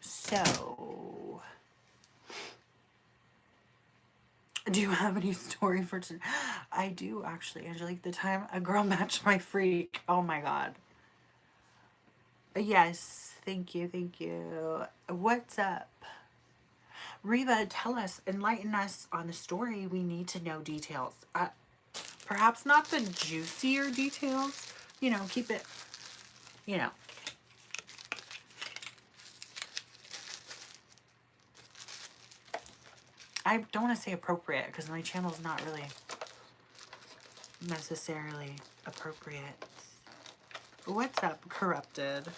So, do you have any story for today? I do, actually, Angelique. The time a girl matched my freak. Oh my god. Yes, thank you, thank you. What's up? Reva, tell us, enlighten us on the story. We need to know details. Perhaps not the juicier details. You know, keep it, you know. I don't want to say appropriate because my channel is not really necessarily appropriate. What's up, Corrupted?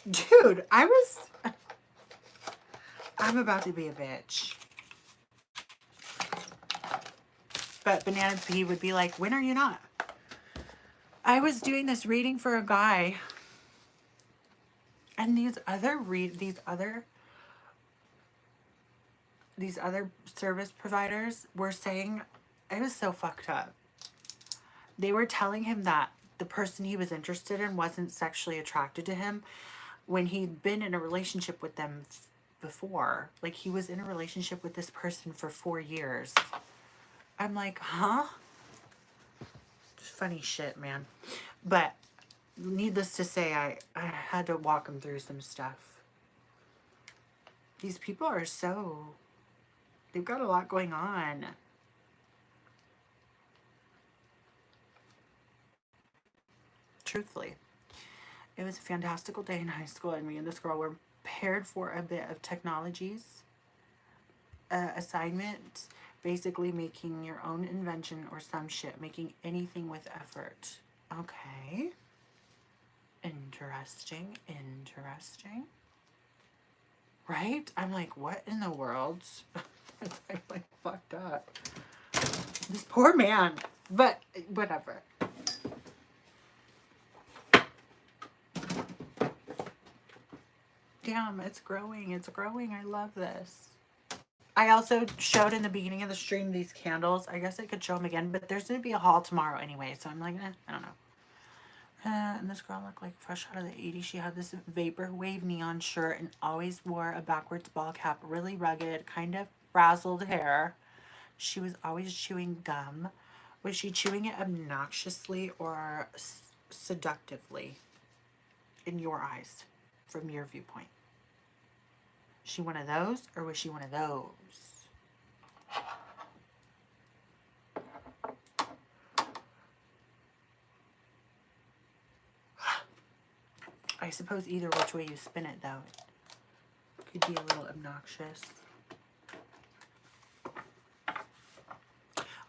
Dude, I'm about to be a bitch. But Banana P would be like, when are you not? I was doing this reading for a guy, and these other service providers were saying, it was so fucked up. They were telling him that the person he was interested in wasn't sexually attracted to him when he'd been in a relationship with them before. Like, he was in a relationship with this person for 4 years. I'm like, huh? Funny shit, man. But needless to say, I had to walk him through some stuff. These people are they've got a lot going on. Truthfully. It was a fantastical day in high school, and me and this girl were paired for a bit of technologies assignment, basically making your own invention or some shit, making anything with effort. Okay. Interesting. Right? I'm like, what in the world? I'm like fucked up. This poor man. But whatever. Damn, it's growing. I love this. I also showed in the beginning of the stream these candles. I guess I could show them again, but there's going to be a haul tomorrow anyway, so I'm like, I don't know. And this girl looked like fresh out of the 80s. She had this vaporwave neon shirt and always wore a backwards ball cap, really rugged, kind of frazzled hair. She was always chewing gum. Was she chewing it obnoxiously or seductively in your eyes, from your viewpoint? She one of those, or was she one of those? I suppose either which way you spin it, though, it could be a little obnoxious.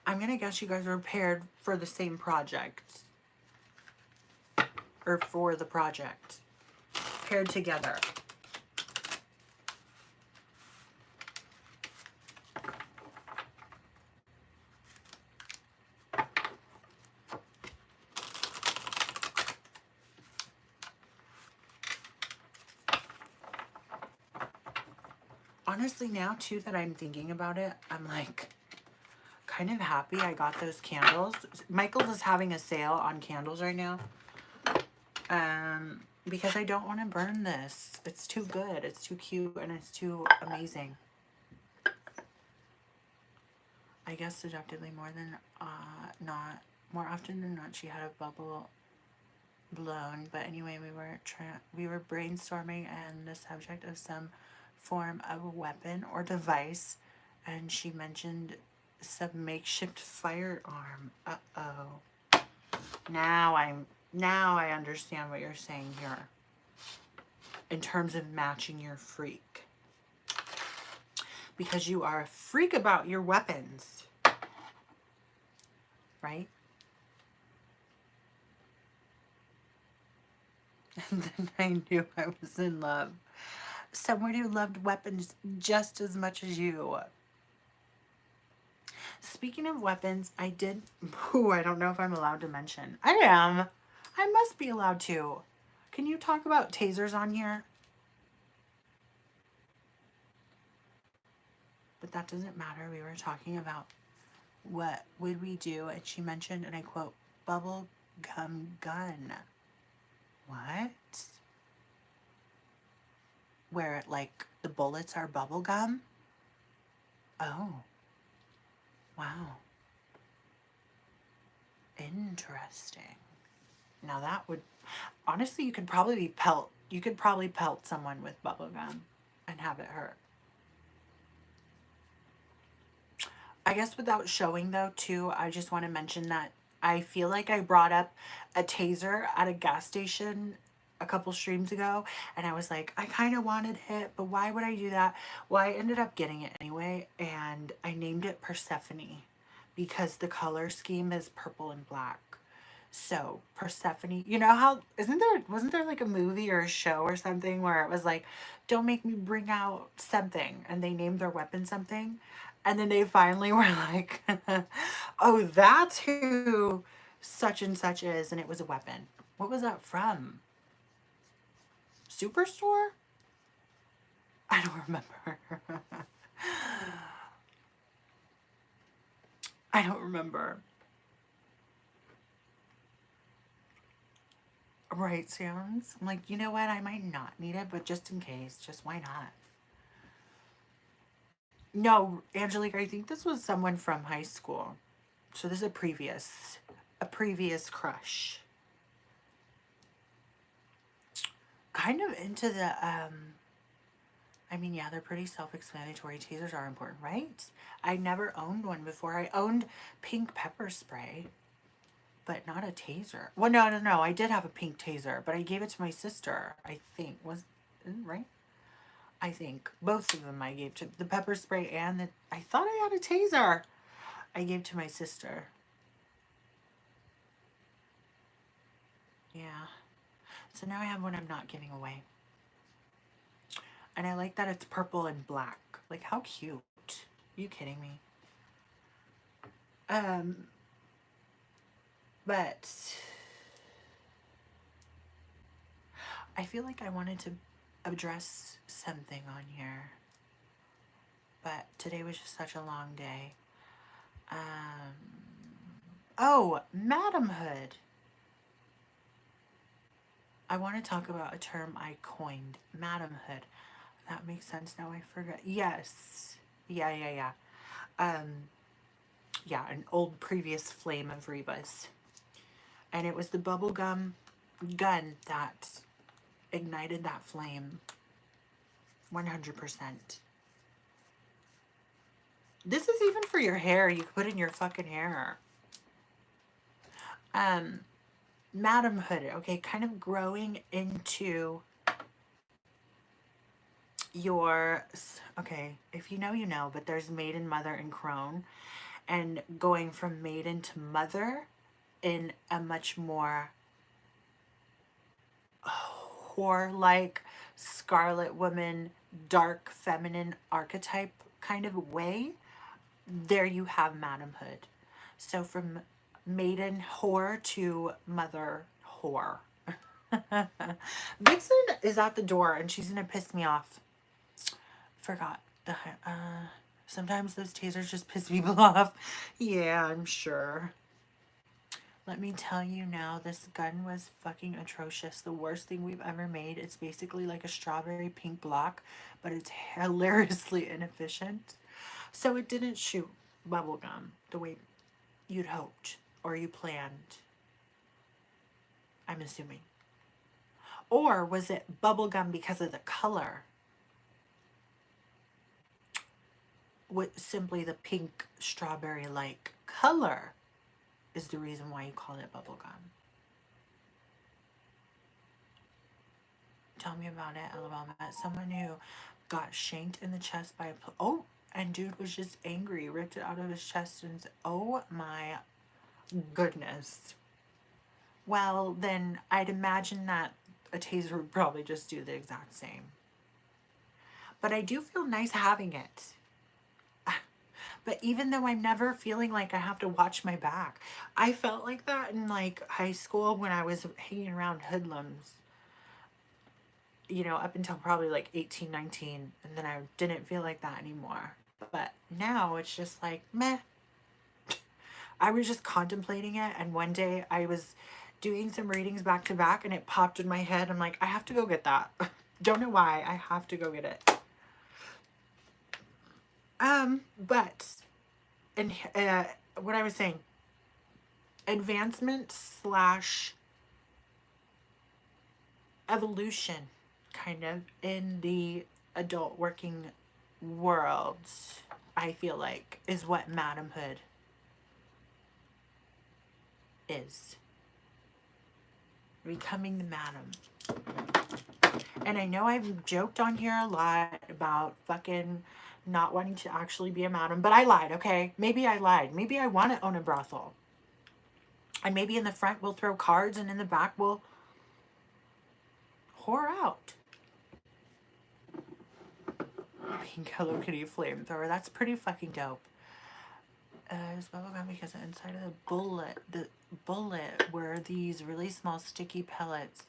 I'm going to guess you guys are paired for the same project. Or for the project. Paired together. Honestly, now too that I'm thinking about it, I'm like kind of happy I got those candles. Michael's is having a sale on candles right now. Because I don't want to burn this. It's too good. It's too cute and it's too amazing. I guess seductively more often than not she had a bubble blown. But anyway, we were brainstorming and the subject of some form of a weapon or device, and she mentioned some makeshift firearm. Uh-oh. Now I understand what you're saying here. In terms of matching your freak. Because you are a freak about your weapons. Right? And then I knew I was in love. Someone who loved weapons just as much as you. Speaking of weapons, I did... Ooh, I don't know if I'm allowed to mention. I am. I must be allowed to. Can you talk about tasers on here? But that doesn't matter. We were talking about what would we do, and she mentioned, and I quote, bubble gum gun. What? Where, like, the bullets are bubble gum? Oh. Wow. Interesting. Now that would... Honestly, you could probably pelt someone with bubble gum and have it hurt. I guess without showing, though, too, I just want to mention that I feel like I brought up a taser at a gas station a couple streams ago, and I was like, I kind of wanted it, but why would I do that? Well, I ended up getting it anyway, and I named it Persephone because the color scheme is purple and black. So Persephone, you know how wasn't there like a movie or a show or something where it was like, don't make me bring out something, and they named their weapon something, and then they finally were like, oh, that's who such and such is, and it was a weapon. What was that from? Superstore? I don't remember. I don't remember. Right, sounds. I'm like, you know what? I might not need it, but just in case, just why not? No, Angelique, I think this was someone from high school. So this is a previous crush. Kind of into the, I mean, yeah, they're pretty self-explanatory. Tasers are important, right? I never owned one before. I owned pink pepper spray, but not a taser. Well, no. I did have a pink taser, but I gave it to my sister, I think. Right? I think. Both of them I gave to, the pepper spray and the, I thought I had a taser. I gave to my sister. Yeah. So now I have one I'm not giving away. And I like that it's purple and black. Like, how cute. Are you kidding me? But I feel like I wanted to address something on here. But today was just such a long day. Oh, Madamehood. I want to talk about a term I coined, Madamehood. That makes sense now. I forgot. Yes. Yeah. Yeah, an old previous flame of Reba's. And it was the bubblegum gun that ignited that flame. 100%. This is even for your hair. You can put in your fucking hair. Madamehood, okay, kind of growing into your, okay, if you know, you know, but there's maiden, mother, and crone, and going from maiden to mother in a much more whore-like, Scarlet Woman, dark feminine archetype kind of way. There you have Madamehood. So from maiden whore to mother whore. Vixen is at the door and she's gonna piss me off. Forgot the sometimes those tasers just piss people off. Yeah, I'm sure. Let me tell you now, this gun was fucking atrocious. The worst thing we've ever made. It's basically like a strawberry pink block, but it's hilariously inefficient. So it didn't shoot bubblegum the way you'd hoped or you planned. I'm assuming. Or was it bubblegum because of the color? with simply the pink strawberry-like color is the reason why you call it bubblegum. Tell me about it, Alabama. Someone who got shanked in the chest by a oh, and dude was just angry, ripped it out of his chest, and said, "Oh my goodness." Well, then I'd imagine that a taser would probably just do the exact same. But I do feel nice having it. But even though I'm never feeling like I have to watch my back, I felt like that in like high school when I was hanging around hoodlums, you know, up until probably like 18, 19, and then I didn't feel like that anymore. But now it's just like, meh. I was just contemplating it, and one day I was doing some readings back to back, and it popped in my head. I'm like, I have to go get that. Don't know why. I have to go get it. But, and what I was saying, advancement slash evolution, kind of, in the adult working world, I feel like, is what Madamehood is. Becoming the madam. And I know I've joked on here a lot about fucking not wanting to actually be a madam, but I lied, okay? Maybe I lied. Maybe I want to own a brothel. And maybe in the front we'll throw cards and in the back we'll whore out. Pink Hello Kitty flamethrower. That's pretty fucking dope. It's bubblegum because the inside of the bullet were these really small sticky pellets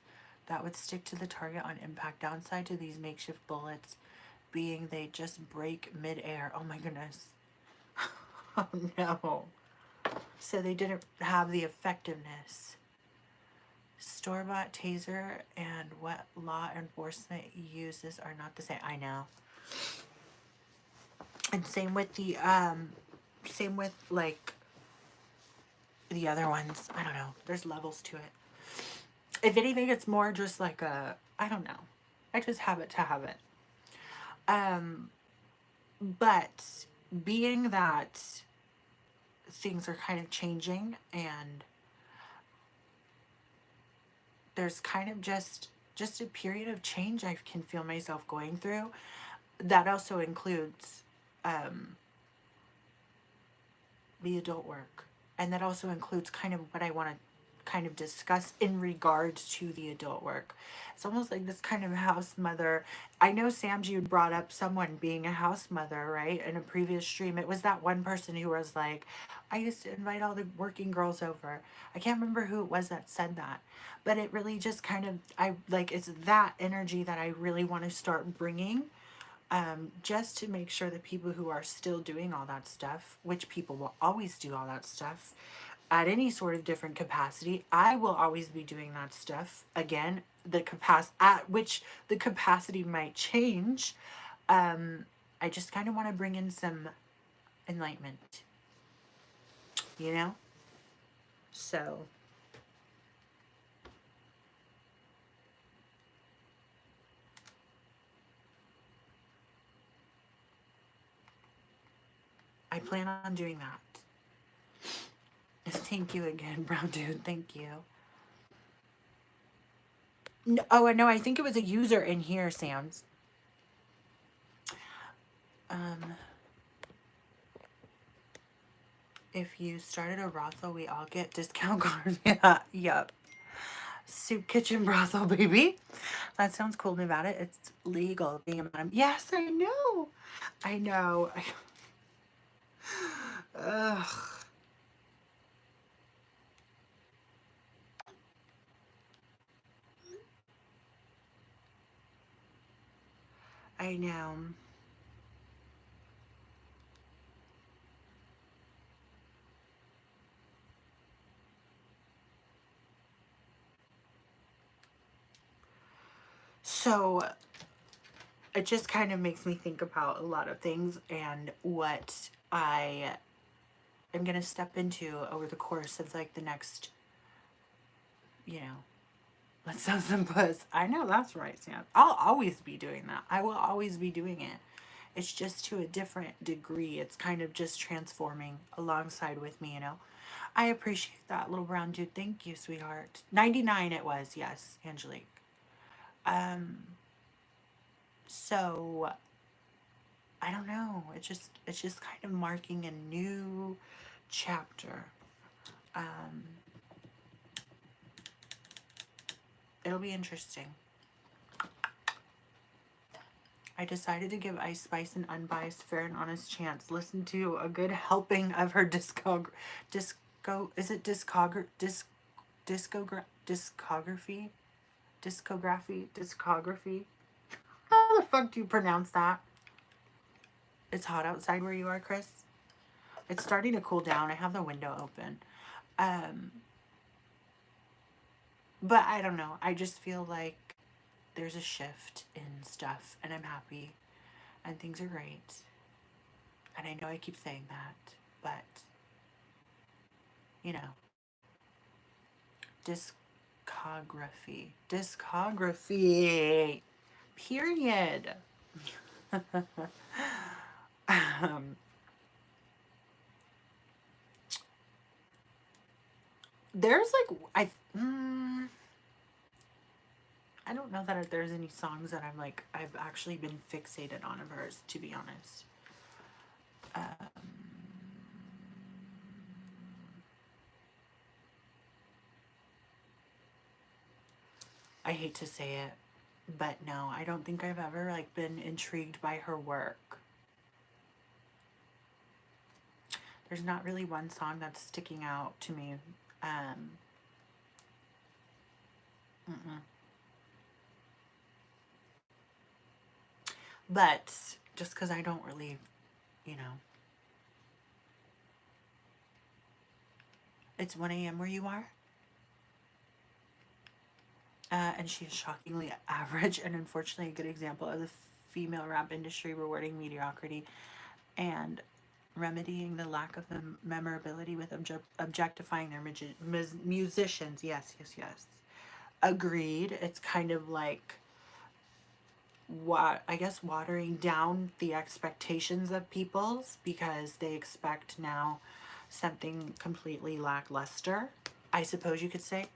that would stick to the target on impact. Downside to these makeshift bullets being they just break mid-air. Oh my goodness. Oh no. So they didn't have the effectiveness. Store-bought taser and what law enforcement uses are not the same. I know. And same with the same with like the other ones. I don't know. There's levels to it. If anything, it's more just like a, I don't know. I just have it to have it. But being that things are kind of changing and there's kind of just a period of change I can feel myself going through, that also includes the adult work. And that also includes kind of what I want to kind of discuss in regards to the adult work. It's almost like this kind of house mother. I know Samji had brought up someone being a house mother, right? In a previous stream. It was that one person who was like, I used to invite all the working girls over. I can't remember who it was that said that. But it really just kind of, I like, it's that energy that I really want to start bringing. Just to make sure that people who are still doing all that stuff, which people will always do all that stuff at any sort of different capacity, I will always be doing that stuff. Again, the capacity at which the capacity might change. I just kind of want to bring in some enlightenment, you know? So I plan on doing that. Thank you again, Brown Dude. Thank you. No, oh, no, I think it was a user in here, Sam's. If you started a brothel, we all get discount cards. Yeah, yep. Soup kitchen brothel, baby. That sounds cool, Nevada. It's legal being a madam. Yes, I know. I know. Ugh. I know. So it just kind of makes me think about a lot of things and what I am going to step into over the course of like the next, you know, let's have some puss. I know that's right, Sam. I'll always be doing that. I will always be doing it. It's just to a different degree. It's kind of just transforming alongside with me, you know. I appreciate that, little brown dude. Thank you, sweetheart. 99 it was, yes, Angelique. Um, so I don't know. It's just kind of marking a new chapter. Um, it'll be interesting. I decided to give Ice Spice an unbiased, fair, and honest chance. Listen to a good helping of her is it discography? Discography? How the fuck do you pronounce that? It's hot outside where you are, Chris. It's starting to cool down. I have the window open. Um, but I don't know. I just feel like there's a shift in stuff, and I'm happy, and things are great. And I know I keep saying that, but you know, discography, period. um, there's like I don't know that there's any songs that I've actually been fixated on of hers, to be honest. Um, I hate to say it, but no, I don't think I've ever like been intrigued by her work. There's not really one song that's sticking out to me. Mm-mm. But just because I don't really, you know, it's 1 a.m. where you are. And she is shockingly average and unfortunately a good example of the female rap industry rewarding mediocrity and remedying the lack of memorability with objectifying their musicians. Yes, yes, yes. Agreed. It's kind of like what I guess watering down the expectations of people's because they expect now something completely lackluster, I suppose you could say.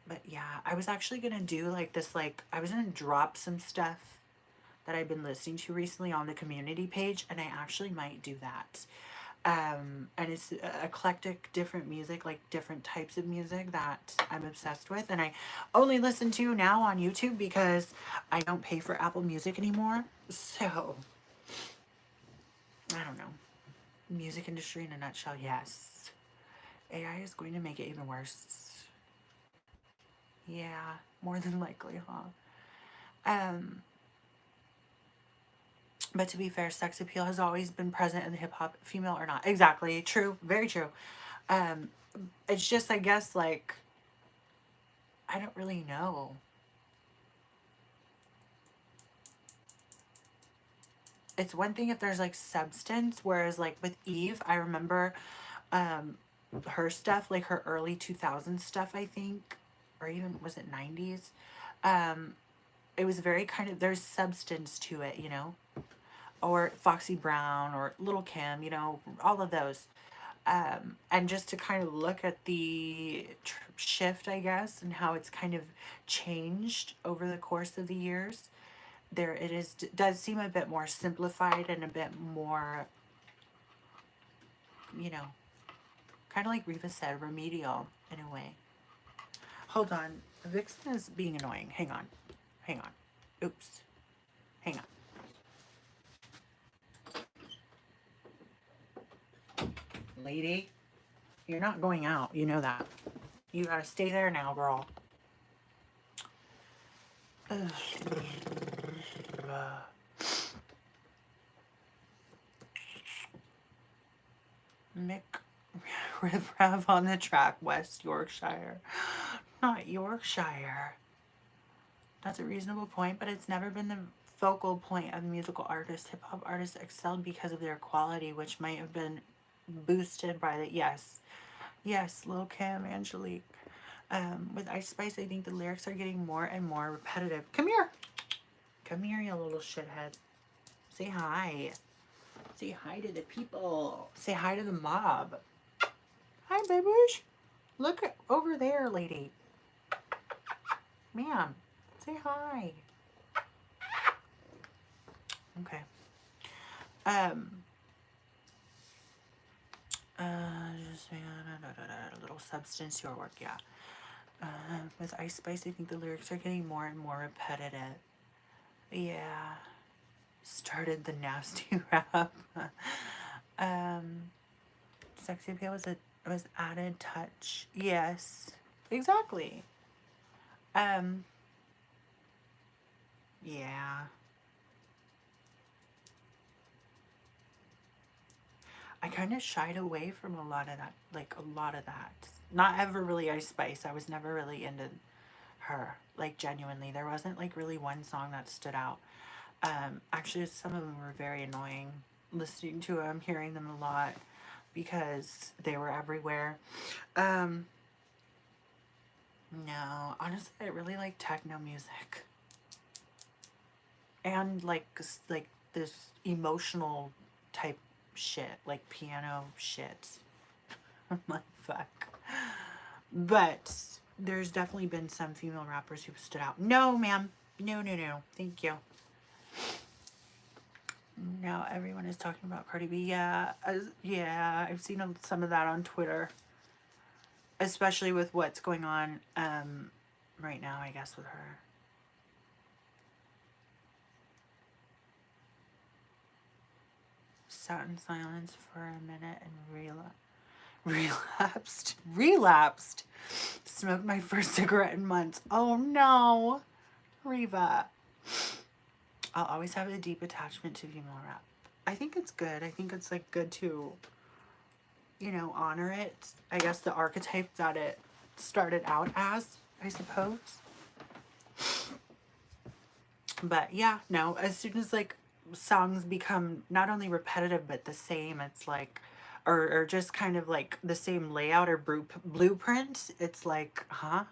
But yeah, I was actually gonna do like this, like I was gonna drop some stuff that I've been listening to recently on the community page, and I actually might do that. And it's eclectic, different music, like different types of music that I'm obsessed with, and I only listen to now on YouTube because I don't pay for Apple Music anymore. So I don't know. Music industry in a nutshell, yes. AI is going to make it even worse. Yeah, more than likely, huh? Um, but to be fair, sex appeal has always been present in the hip hop, female or not. Exactly, true, very true. Um, it's just, I guess, like, I don't really know. It's one thing if there's like substance, whereas like with Eve, I remember um, her stuff, like her early 2000s stuff, I think, or even was it 90s? Um, it was very kind of, there's substance to it, you know? Or Foxy Brown or Little Kim, you know, all of those. And just to kind of look at the shift, I guess, and how it's kind of changed over the course of the years, there it is, does seem a bit more simplified and a bit more, you know, kind of like Riva said, remedial in a way. Hold on, Vixen is being annoying. Hang on, hang on. Oops, hang on. Lady, you're not going out. You know that. You gotta stay there now, girl. Mick Riv Rav on the track, West Yorkshire. Not Yorkshire. That's a reasonable point, but it's never been the focal point of musical artists. Hip hop artists excelled because of their quality, which might have been boosted by the yes, yes, Lil Kim, Angelique. With Ice Spice, I think the lyrics are getting more and more repetitive. Come here. Come here, you little shithead. Say hi. Say hi to the people. Say hi to the mob. Hi, babies. Look over there, lady. Ma'am, say hi. Okay. Just a little substance to your work, yeah. With Ice Spice, I think the lyrics are getting more and more repetitive. Yeah. Started the nasty rap. Sexy appeal was added touch. Yes. Exactly. Yeah. I kind of shied away from a lot of that, like a lot of that. Not ever really Ice Spice. I was never really into her, like genuinely. There wasn't like really one song that stood out. Actually, some of them were very annoying. Listening to them, hearing them a lot because they were everywhere. Um, no, honestly, I really like techno music and like this emotional type shit, like piano shit. I'm like, fuck. But there's definitely been some female rappers who stood out. No, ma'am. No, no, no. Thank you. Now everyone is talking about Cardi B. Yeah, yeah, I've seen some of that on Twitter, especially with what's going on right now, I guess, with her. Sat in silence for a minute and relapsed. Smoked my first cigarette in months. Oh no, Reva. I'll always have a deep attachment to female rap. I think it's good. I think it's like good to, you know, honor it. I guess the archetype that it started out as, I suppose. But yeah, no, as soon as like songs become not only repetitive but the same, it's like, or just kind of like the same layout or blueprint, it's like, huh?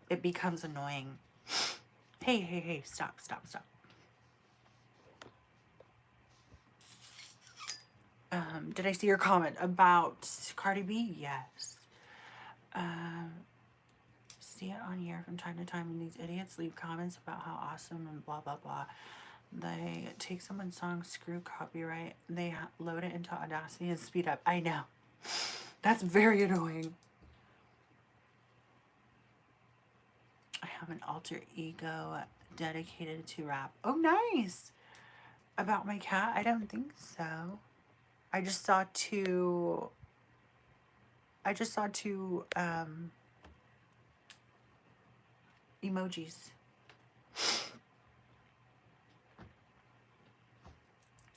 It becomes annoying. Hey, hey, hey, stop, stop, stop. Did I see your comment about Cardi B? Yes. See it on here from time to time, and these idiots leave comments about how awesome and blah blah blah. They take someone's song, screw copyright, they load it into Audacity and speed up. I know. That's very annoying. I have an alter ego dedicated to rap. Oh, nice. About my cat? I don't think so. I just saw two emojis.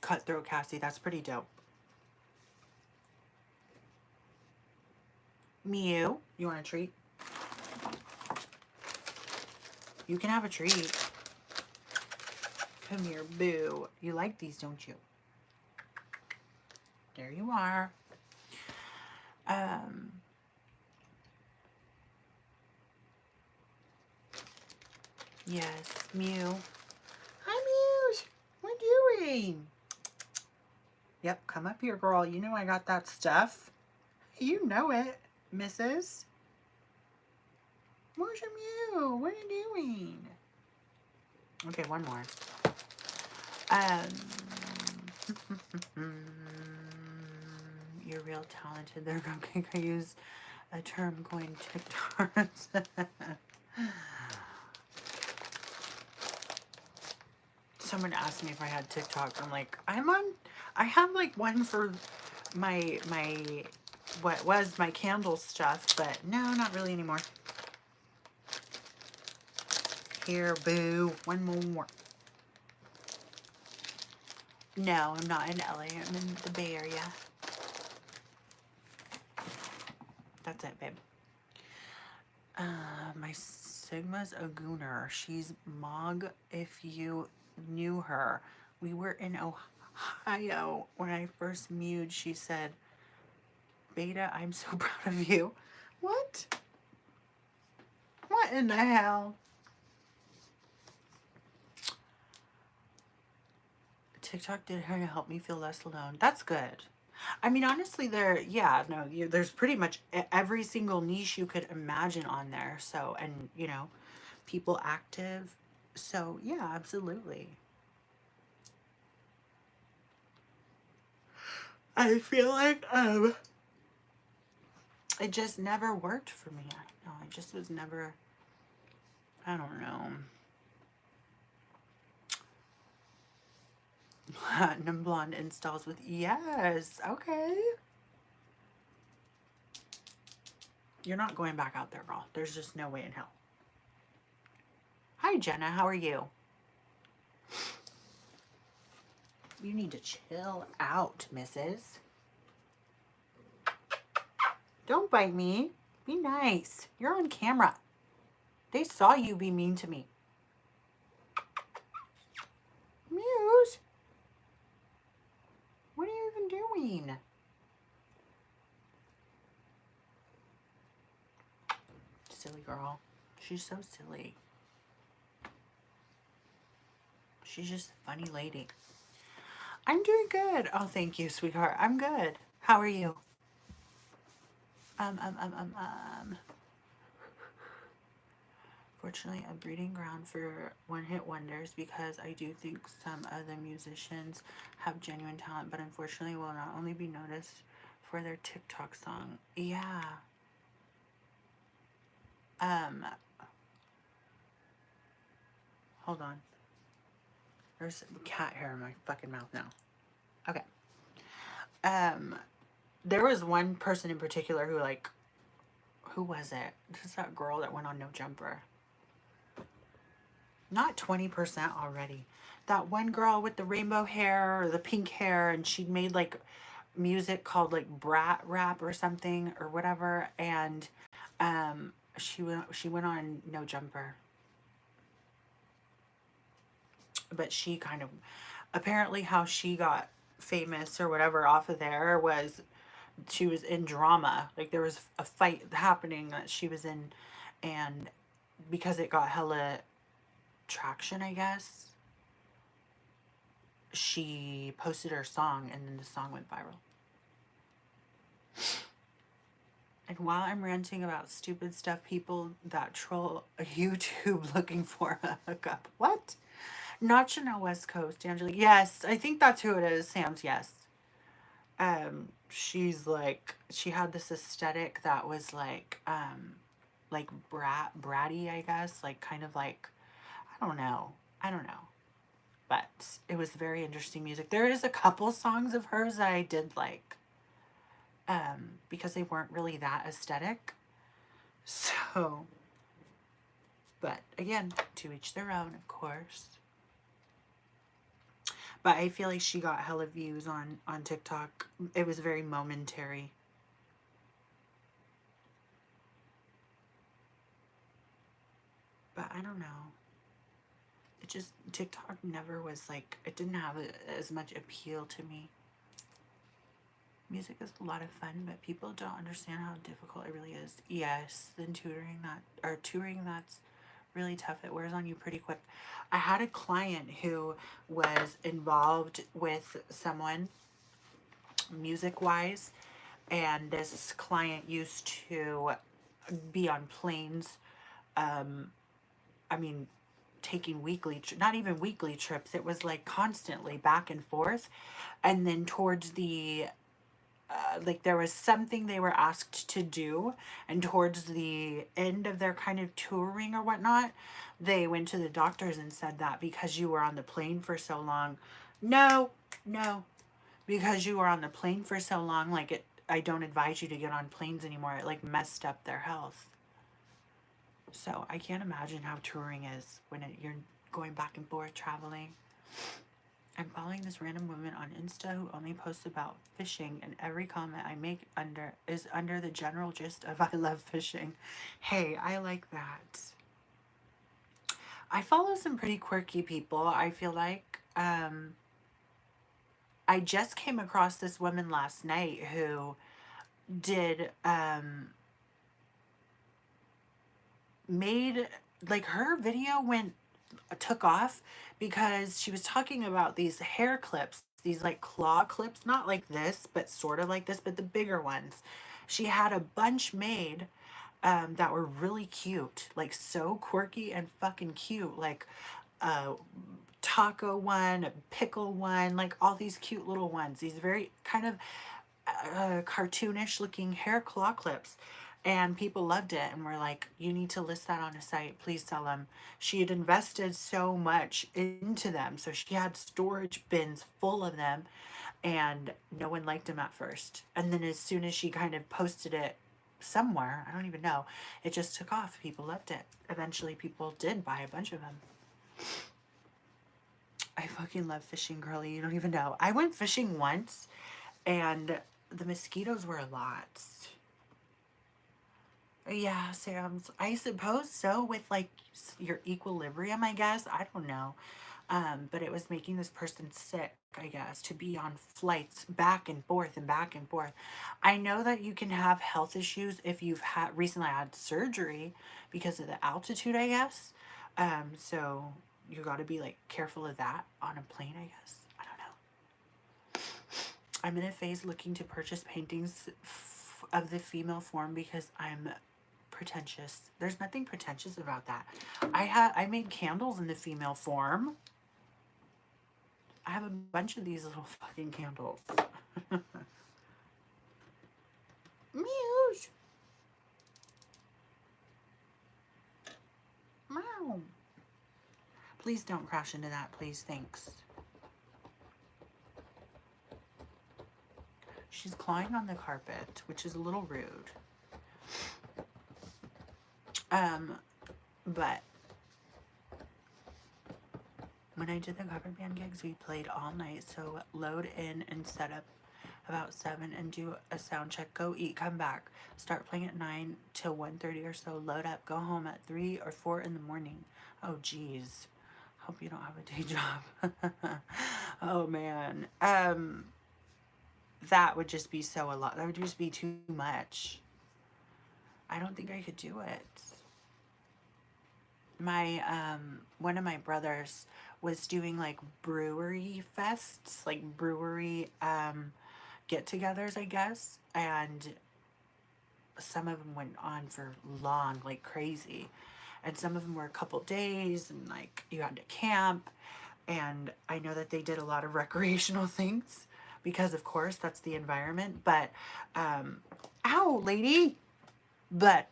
Cutthroat Cassie, that's pretty dope. Mew, you want a treat? You can have a treat. Come here, boo. You like these, don't you? There you are. Yes, Mew. Hi, Mew. What are you doing? Yep, come up here, girl. You know I got that stuff. You know it, missus. Where's your Mew? What are you doing? Okay, one more. You're real talented. They're going to use a term going TikToks. Someone asked me if I had TikTok. I'm like, I have like one for my what was my candle stuff, but no, not really anymore. Here, boo, one more. No, I'm not in LA. I'm in the Bay Area. That's it, babe. My Sigma's a gooner. She's Mog if you knew her. We were in Ohio when I first mewed. She said, Beta, I'm so proud of you. What? What in the hell? TikTok did help me feel less alone. That's good. I mean, honestly, there's pretty much every single niche you could imagine on there. So, and people active. So, yeah, absolutely. I feel like it just never worked for me. I don't know. I just was never, I don't know. Platinum blonde installs with, yes, okay. You're not going back out there, girl. There's just no way in hell. Hi, Jenna. How are you? You need to chill out, missus. Don't bite me. Be nice. You're on camera. They saw you be mean to me. Muse. What are you even doing? Silly girl. She's so silly. She's just a funny lady. I'm doing good. Oh, thank you, sweetheart. I'm good. How are you? Fortunately, a breeding ground for one-hit wonders, because I do think some of the musicians have genuine talent, but unfortunately will not only be noticed for their TikTok song. Yeah. Hold on. There's cat hair in my fucking mouth now. Okay. There was one person in particular who was it? This is that girl that went on No Jumper. Not 20% already. That one girl with the rainbow hair or the pink hair, and she'd made like music called like Brat Rap or something or whatever, and she went on No Jumper. But she kind of, apparently how she got famous or whatever off of there was she was in drama. Like there was a fight happening that she was in, and because it got hella traction, I guess, she posted her song and then the song went viral. And while I'm ranting about stupid stuff, people that troll YouTube looking for a hookup. What? Not Chanel West Coast, Angelique. Yes, I think that's who it is. Sam's, yes. She's like, she had this aesthetic that was like bratty, I guess. Like kind of like, I don't know. But it was very interesting music. There is a couple songs of hers that I did like. Because they weren't really that aesthetic. So, but again, to each their own, of course. But I feel like she got hella views on TikTok. It was very momentary. But I don't know. It just, TikTok never was like, it didn't have as much appeal to me. Music is a lot of fun, but people don't understand how difficult it really is. Yes, then touring that's really tough. It wears on you pretty quick. I had a client who was involved with someone music-wise, and this client used to be on planes. I mean, taking not even weekly trips. It was like constantly back and forth. And then towards the like there was something they were asked to do, and towards the end of their kind of touring or whatnot, they went to the doctors and said that because you were on the plane for so long, no, because you were on the plane for so long, like I don't advise you to get on planes anymore. It like messed up their health. So I can't imagine how touring is when you're going back and forth traveling. I'm following this random woman on Insta who only posts about fishing, and every comment I make is under the general gist of I love fishing. Hey, I like that. I follow some pretty quirky people, I feel like. I just came across this woman last night who did made, like, her video took off because she was talking about these hair clips, these like claw clips, not like this, but sort of like this, but the bigger ones. She had a bunch made that were really cute, like so quirky and fucking cute, like a taco one, a pickle one, like all these cute little ones, these very kind of cartoonish looking hair claw clips. And people loved it and were like, you need to list that on a site, please sell them. She had invested so much into them, so she had storage bins full of them, and no one liked them at first. And then as soon as she kind of posted it somewhere, I don't even know, it just took off. People loved it. Eventually people did buy a bunch of them. I fucking love fishing, girly. You don't even know. I went fishing once and the mosquitoes were a lot. Yeah, Sam's. I suppose so, with like your equilibrium, I guess. I don't know. But it was making this person sick, I guess, to be on flights back and forth and back and forth. I know that you can have health issues if you've had recently had surgery because of the altitude, I guess. So you got to be like careful of that on a plane, I guess. I don't know. I'm in a phase looking to purchase paintings of the female form because I'm pretentious. There's nothing pretentious about that. I made candles in the female form. I have a bunch of these little fucking candles. Meows. Meow. Please don't crash into that, please. Thanks. She's clawing on the carpet, which is a little rude. But when I did the cover band gigs, we played all night. So load in and set up about 7 and do a sound check. Go eat, come back. Start playing at 9 till 1:30 or so. Load up, go home at 3 or 4 in the morning. Oh, geez. Hope you don't have a day job. Oh, man. That would just be so a lot. That would just be too much. I don't think I could do it. My one of my brothers was doing like brewery fests, like brewery get-togethers, I guess, and some of them went on for long, like crazy, and some of them were a couple days, and like you had to camp. And I know that they did a lot of recreational things because of course that's the environment, but ow, lady. But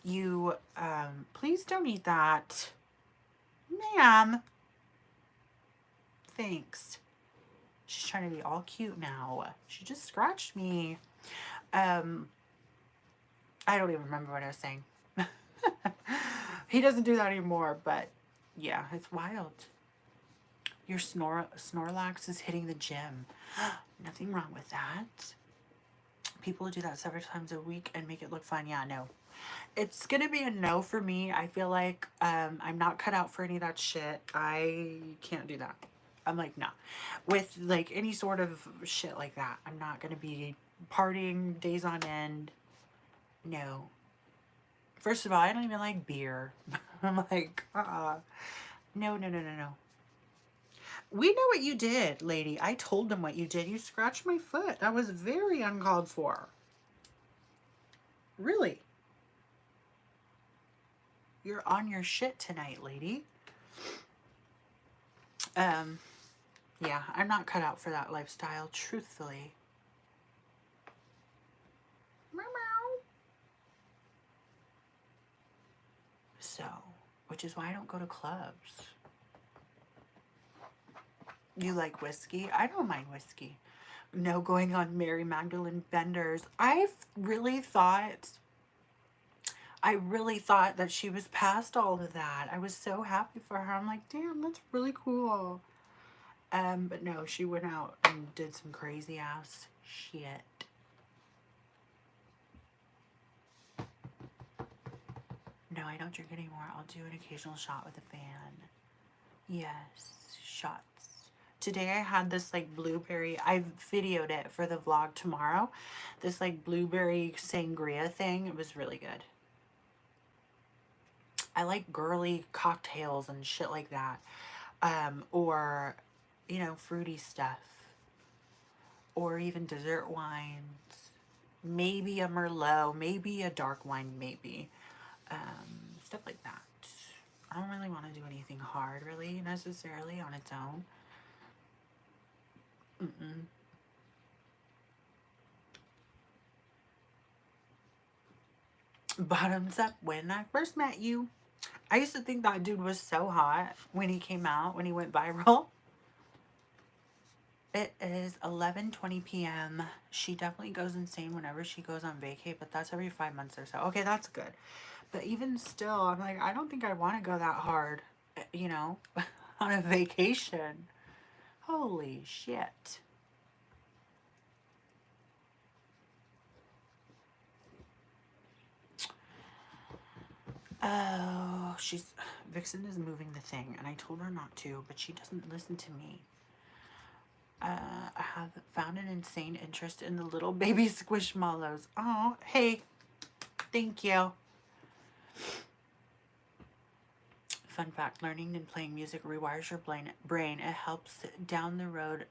you please don't eat that, ma'am. Thanks. She's trying to be all cute now. She just scratched me. I don't even remember what I was saying. He doesn't do that anymore, but yeah, it's wild. Your Snorlax is hitting the gym. Nothing wrong with that. People who do that several times a week and make it look fun. Yeah, no. It's gonna be a no for me. I feel like I'm not cut out for any of that shit. I can't do that. I'm like, no. With like any sort of shit like that, I'm not gonna be partying days on end. No. First of all, I don't even like beer. I'm like, no, no, no, no, no. We know what you did, lady. I told them what you did. You scratched my foot. That was very uncalled for. Really. You're on your shit tonight, lady. Yeah, I'm not cut out for that lifestyle, truthfully. Meow, meow. So, which is why I don't go to clubs. You like whiskey? I don't mind whiskey. No going on Mary Magdalene benders. I really thought that she was past all of that. I was so happy for her. I'm like, damn, that's really cool. But no, she went out and did some crazy ass shit. No, I don't drink anymore. I'll do an occasional shot with a fan. Yes, shots. Today I had this like blueberry, I videoed it for the vlog tomorrow. This like blueberry sangria thing. It was really good. I like girly cocktails and shit like that. Or, you know, fruity stuff. Or even dessert wines. Maybe a Merlot, maybe a dark wine, maybe. Stuff like that. I don't really want to do anything hard, really, necessarily, on its own. Bottoms up, when I first met you, I used to think that dude was so hot when he came out, when he went viral. It is 11:20 p.m. She definitely goes insane whenever she goes on vacay, but that's every 5 months or so. Okay, that's good. But even still, I'm like, I don't think I want to go that hard, you know, on a vacation. Holy shit. Oh, Vixen is moving the thing, and I told her not to, but she doesn't listen to me. I have found an insane interest in the little baby squishmallows. Oh, hey, thank you. Fun fact, learning and playing music rewires your brain. It helps down the road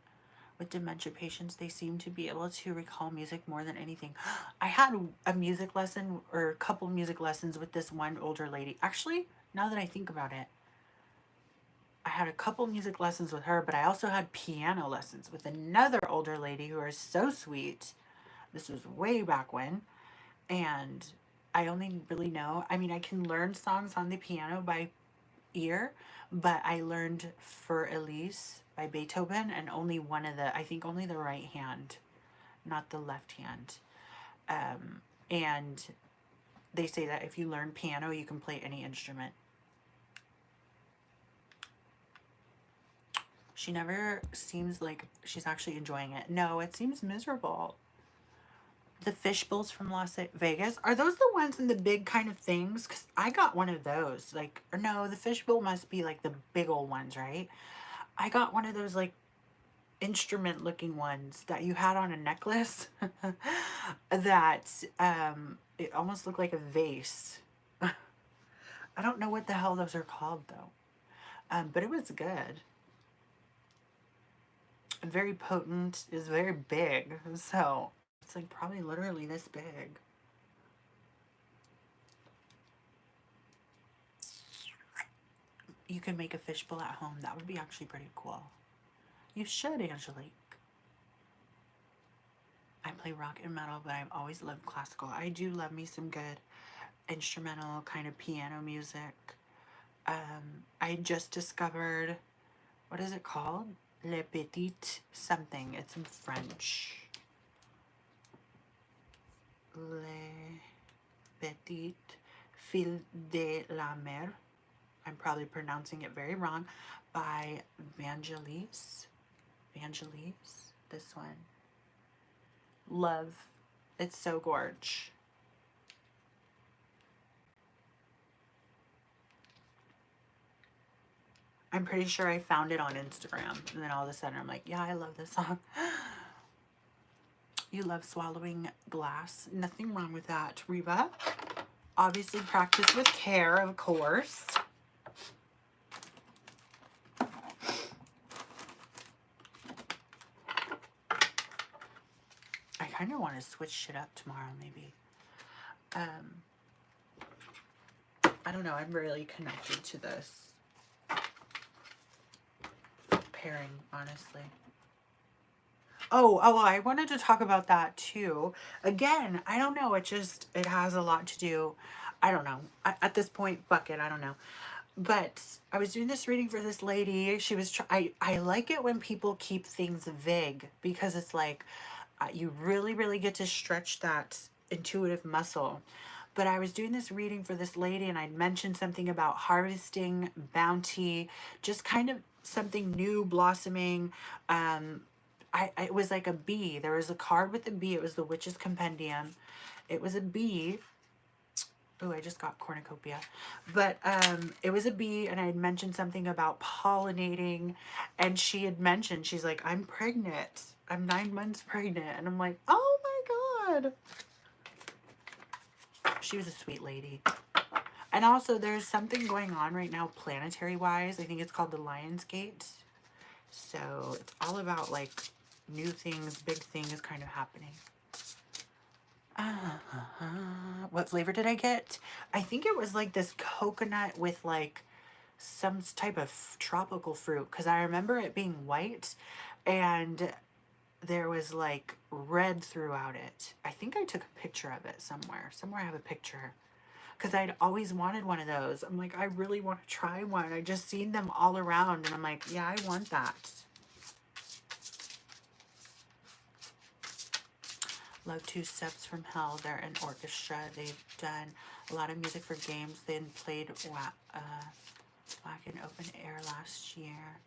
with dementia patients. They seem to be able to recall music more than anything. I had a music lesson, or a couple music lessons with this one older lady. Actually, now that I think about it, I had a couple music lessons with her, but I also had piano lessons with another older lady who is so sweet. This was way back when. And I only really know, I mean, I can learn songs on the piano by ear, but I learned For Elise by Beethoven, and only one of the, I think only the right hand, not the left hand. And they say that if you learn piano, you can play any instrument. She never seems like she's actually enjoying it. No, it seems miserable. The fish bowls from Las Vegas, are those the ones in the big kind of things? Because I got one of those. Like, or no, the fish bowl must be like the big old ones, right? I got one of those like instrument looking ones that you had on a necklace that it almost looked like a vase. I don't know what the hell those are called though. But it was good. Very potent, is very big. So it's like probably literally this big. You can make a fishbowl at home. That would be actually pretty cool. You should, Angelique. I play rock and metal, but I've always loved classical. I do love me some good instrumental kind of piano music. I just discovered, what is it called? Le Petit something. It's in French. Le Petit Fil de la Mer. I'm probably pronouncing it very wrong. By Vangelis. Vangelis. This one. Love. It's so gorge. I'm pretty sure I found it on Instagram. And then all of a sudden I'm like, yeah, I love this song. You love swallowing glass. Nothing wrong with that, Reba. Obviously practice with care, of course. I kind of want to switch shit up tomorrow, maybe. I don't know. I'm really connected to this pairing, honestly. Oh, I wanted to talk about that too. Again, I don't know. It has a lot to do. I don't know. At this point, fuck it. I don't know. But I was doing this reading for this lady. She was, I like it when people keep things vague, because it's like, you really, really get to stretch that intuitive muscle. But I was doing this reading for this lady, and I'd mentioned something about harvesting, bounty, just kind of something new blossoming. It was like a bee. There was a card with a bee. It was the Witch's Compendium. It was a bee. Oh, I just got cornucopia. But it was a bee, and I had mentioned something about pollinating, and she had mentioned, she's like, I'm pregnant. I'm 9 months pregnant. And I'm like, oh my God. She was a sweet lady. And also, there's something going on right now, planetary-wise. I think it's called the Lionsgate. So it's all about like new things, big things kind of happening. What flavor did I get? I think it was like this coconut with like some type of tropical fruit, because I remember it being white and there was like red throughout it. I think I took a picture of it somewhere. Somewhere I have a picture. Because I'd always wanted one of those. I'm like, I really want to try one. I just seen them all around and I'm like, yeah, I want that. Love Two Steps from Hell. They're an orchestra. They've done a lot of music for games. They played Black in Open Air last year,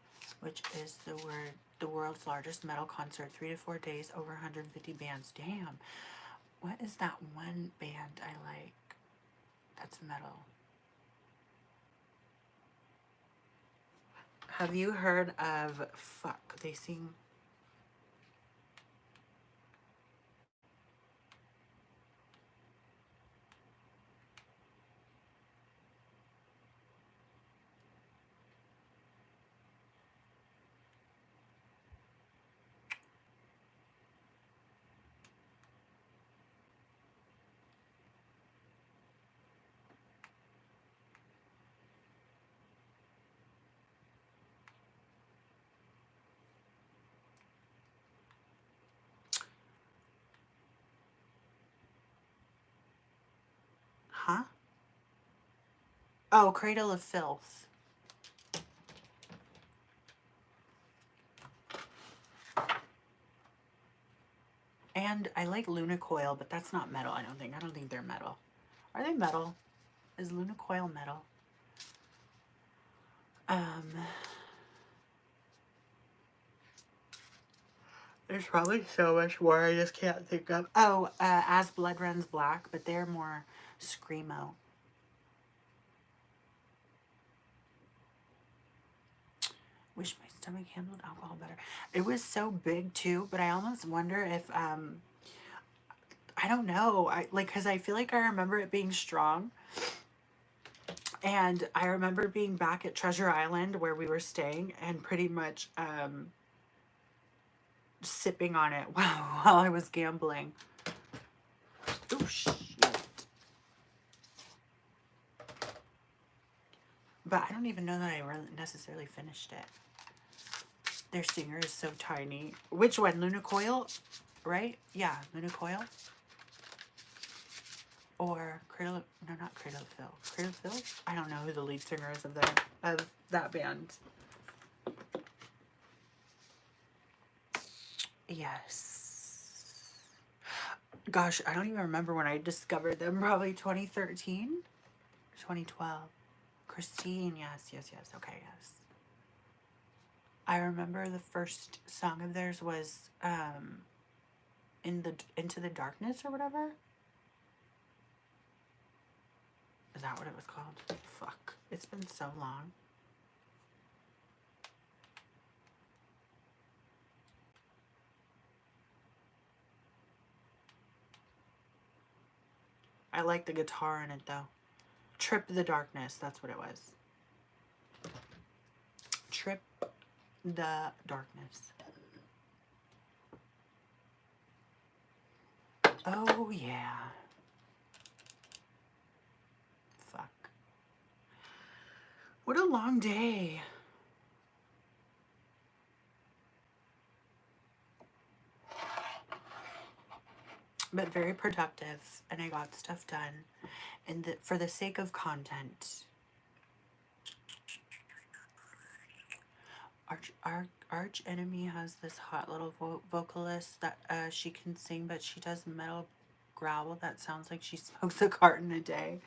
which is the world's largest metal concert. 3 to 4 days, over 150 bands. Damn. What is that one band I like that's metal? Have you heard of, fuck, they sing... Huh? Oh, Cradle of Filth. And I like Lunacoil, but that's not metal, I don't think. I don't think they're metal. Are they metal? Is Lunacoil metal? There's probably so much more I just can't think of. Oh, As Blood Runs Black, but they're more screamo. Wish my stomach handled alcohol better. It was so big too, but I almost wonder if I don't know. Cause I feel like I remember it being strong. And I remember being back at Treasure Island where we were staying and pretty much sipping on it while I was gambling. Oh shit. But I don't even know that I really necessarily finished it. Their singer is so tiny. Which one? Lunacoil? Right? Yeah, Lunacoil. Or Cradle... No, not Cradle of Filth. Cradle of Filth? I don't know who the lead singer is of that band. Yes. Gosh, I don't even remember when I discovered them. Probably 2013? 2012. Christine, yes. Okay, yes. I remember the first song of theirs was Into the Darkness or whatever. Is that what it was called? Fuck. It's been so long. I like the guitar in it though. Trip the Darkness, that's what it was. Trip the Darkness. Oh yeah. Fuck. What a long day. But very productive, and I got stuff done. And for the sake of content. Arch Enemy has this hot little vocalist that she can sing, but she does metal growl that sounds like she smokes a carton a day.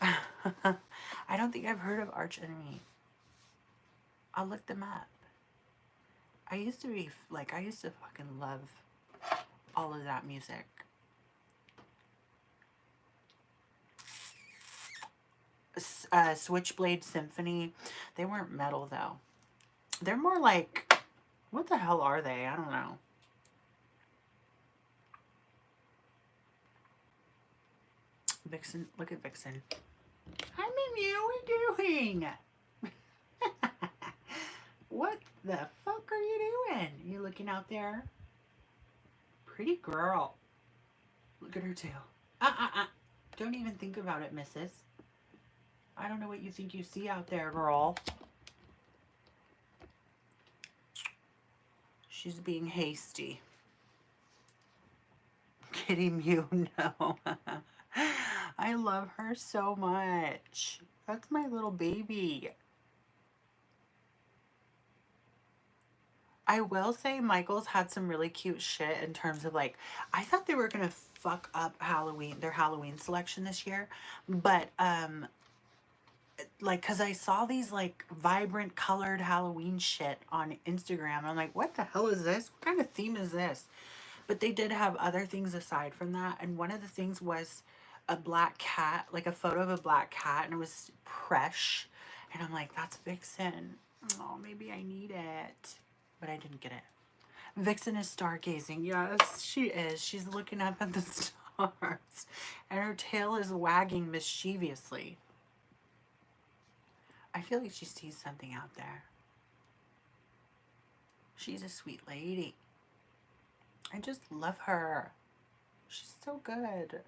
I don't think I've heard of Arch Enemy. I'll look them up. I used to fucking love all of that music. Switchblade Symphony. They weren't metal though. They're more like, what the hell are they? I don't know. Vixen, look at Vixen. Hi, Mew, what are you doing? What the fuck are you doing? You looking out there? Pretty girl. Look at her tail. Don't even think about it, missus. I don't know what you think you see out there, girl. She's being hasty. Kitty Mew, no. I love her so much. That's my little baby. I will say Michael's had some really cute shit in terms of like, I thought they were gonna fuck up Halloween, their Halloween selection this year, but like, cause I saw these like vibrant colored Halloween shit on Instagram. I'm like, what the hell is this? What kind of theme is this? But they did have other things aside from that, and one of the things was a black cat, like a photo of a black cat, and it was Presh, and I'm like, that's Vixen. Oh, maybe I need it, but I didn't get it. Vixen is stargazing. Yes, she is. She's looking up at the stars, and her tail is wagging mischievously. I feel like she sees something out there. She's a sweet lady. I just love her. She's so good.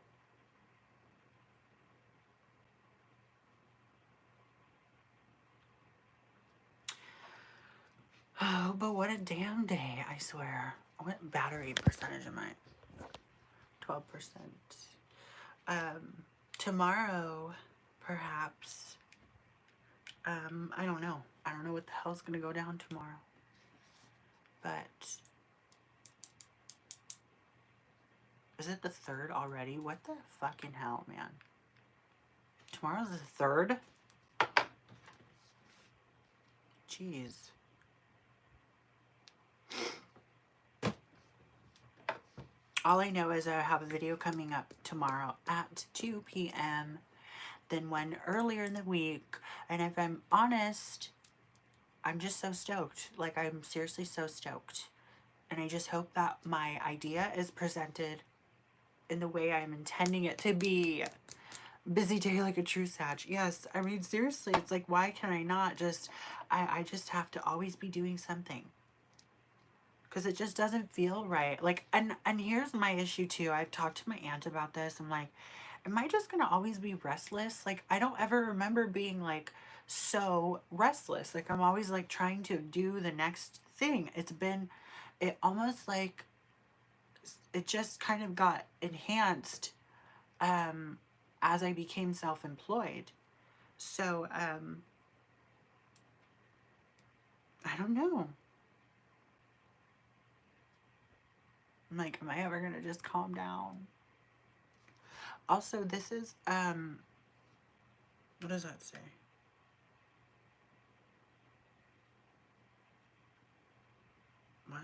Oh, but what a damn day, I swear. What battery percentage am I? 12%. Tomorrow, perhaps. I don't know. I don't know what the hell's gonna go down tomorrow. But is it the 3rd already? What the fucking hell, man? Tomorrow's the 3rd? Jeez. All I know is I have a video coming up tomorrow at 2 p.m. than one earlier in the week. And if I'm honest, I'm just so stoked. Like, I'm seriously so stoked. And I just hope that my idea is presented in the way I'm intending it to be. Busy day like a true Sag. Yes, I mean, seriously, it's like, why can I not just, I just have to always be doing something. Because it just doesn't feel right. Like, and here's my issue too. I've talked to my aunt about this. I'm like, am I just gonna always be restless? Like, I don't ever remember being like so restless. Like, I'm always like trying to do the next thing. It almost like it just kind of got enhanced as I became self-employed. So I don't know. I'm like, am I ever gonna just calm down? Also, this is what does that say? What?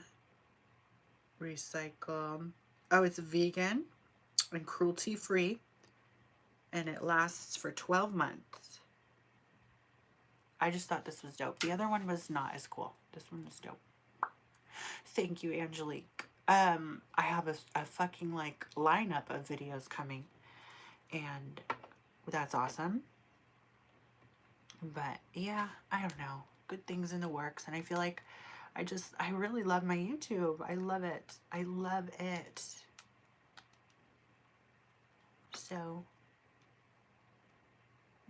Recycle. Oh, it's vegan and cruelty free, and it lasts for 12 months. I just thought this was dope. The other one was not as cool. This one was dope. Thank you, Angelique. I have a fucking like lineup of videos coming, and that's awesome. But yeah, I don't know. Good things in the works, and I feel like I really love my YouTube. I love it. I love it. So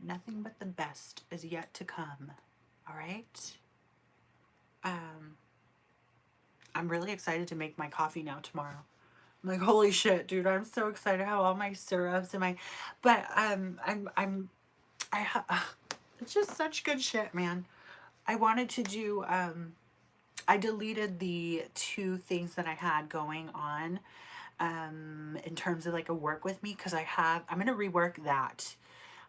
nothing but the best is yet to come. All right. I'm really excited to make my coffee now tomorrow. I'm like, holy shit, dude! I'm so excited how all my syrups and but it's just such good shit, man. I wanted to do I deleted the 2 things that I had going on in terms of like a work with me, because I'm gonna rework that.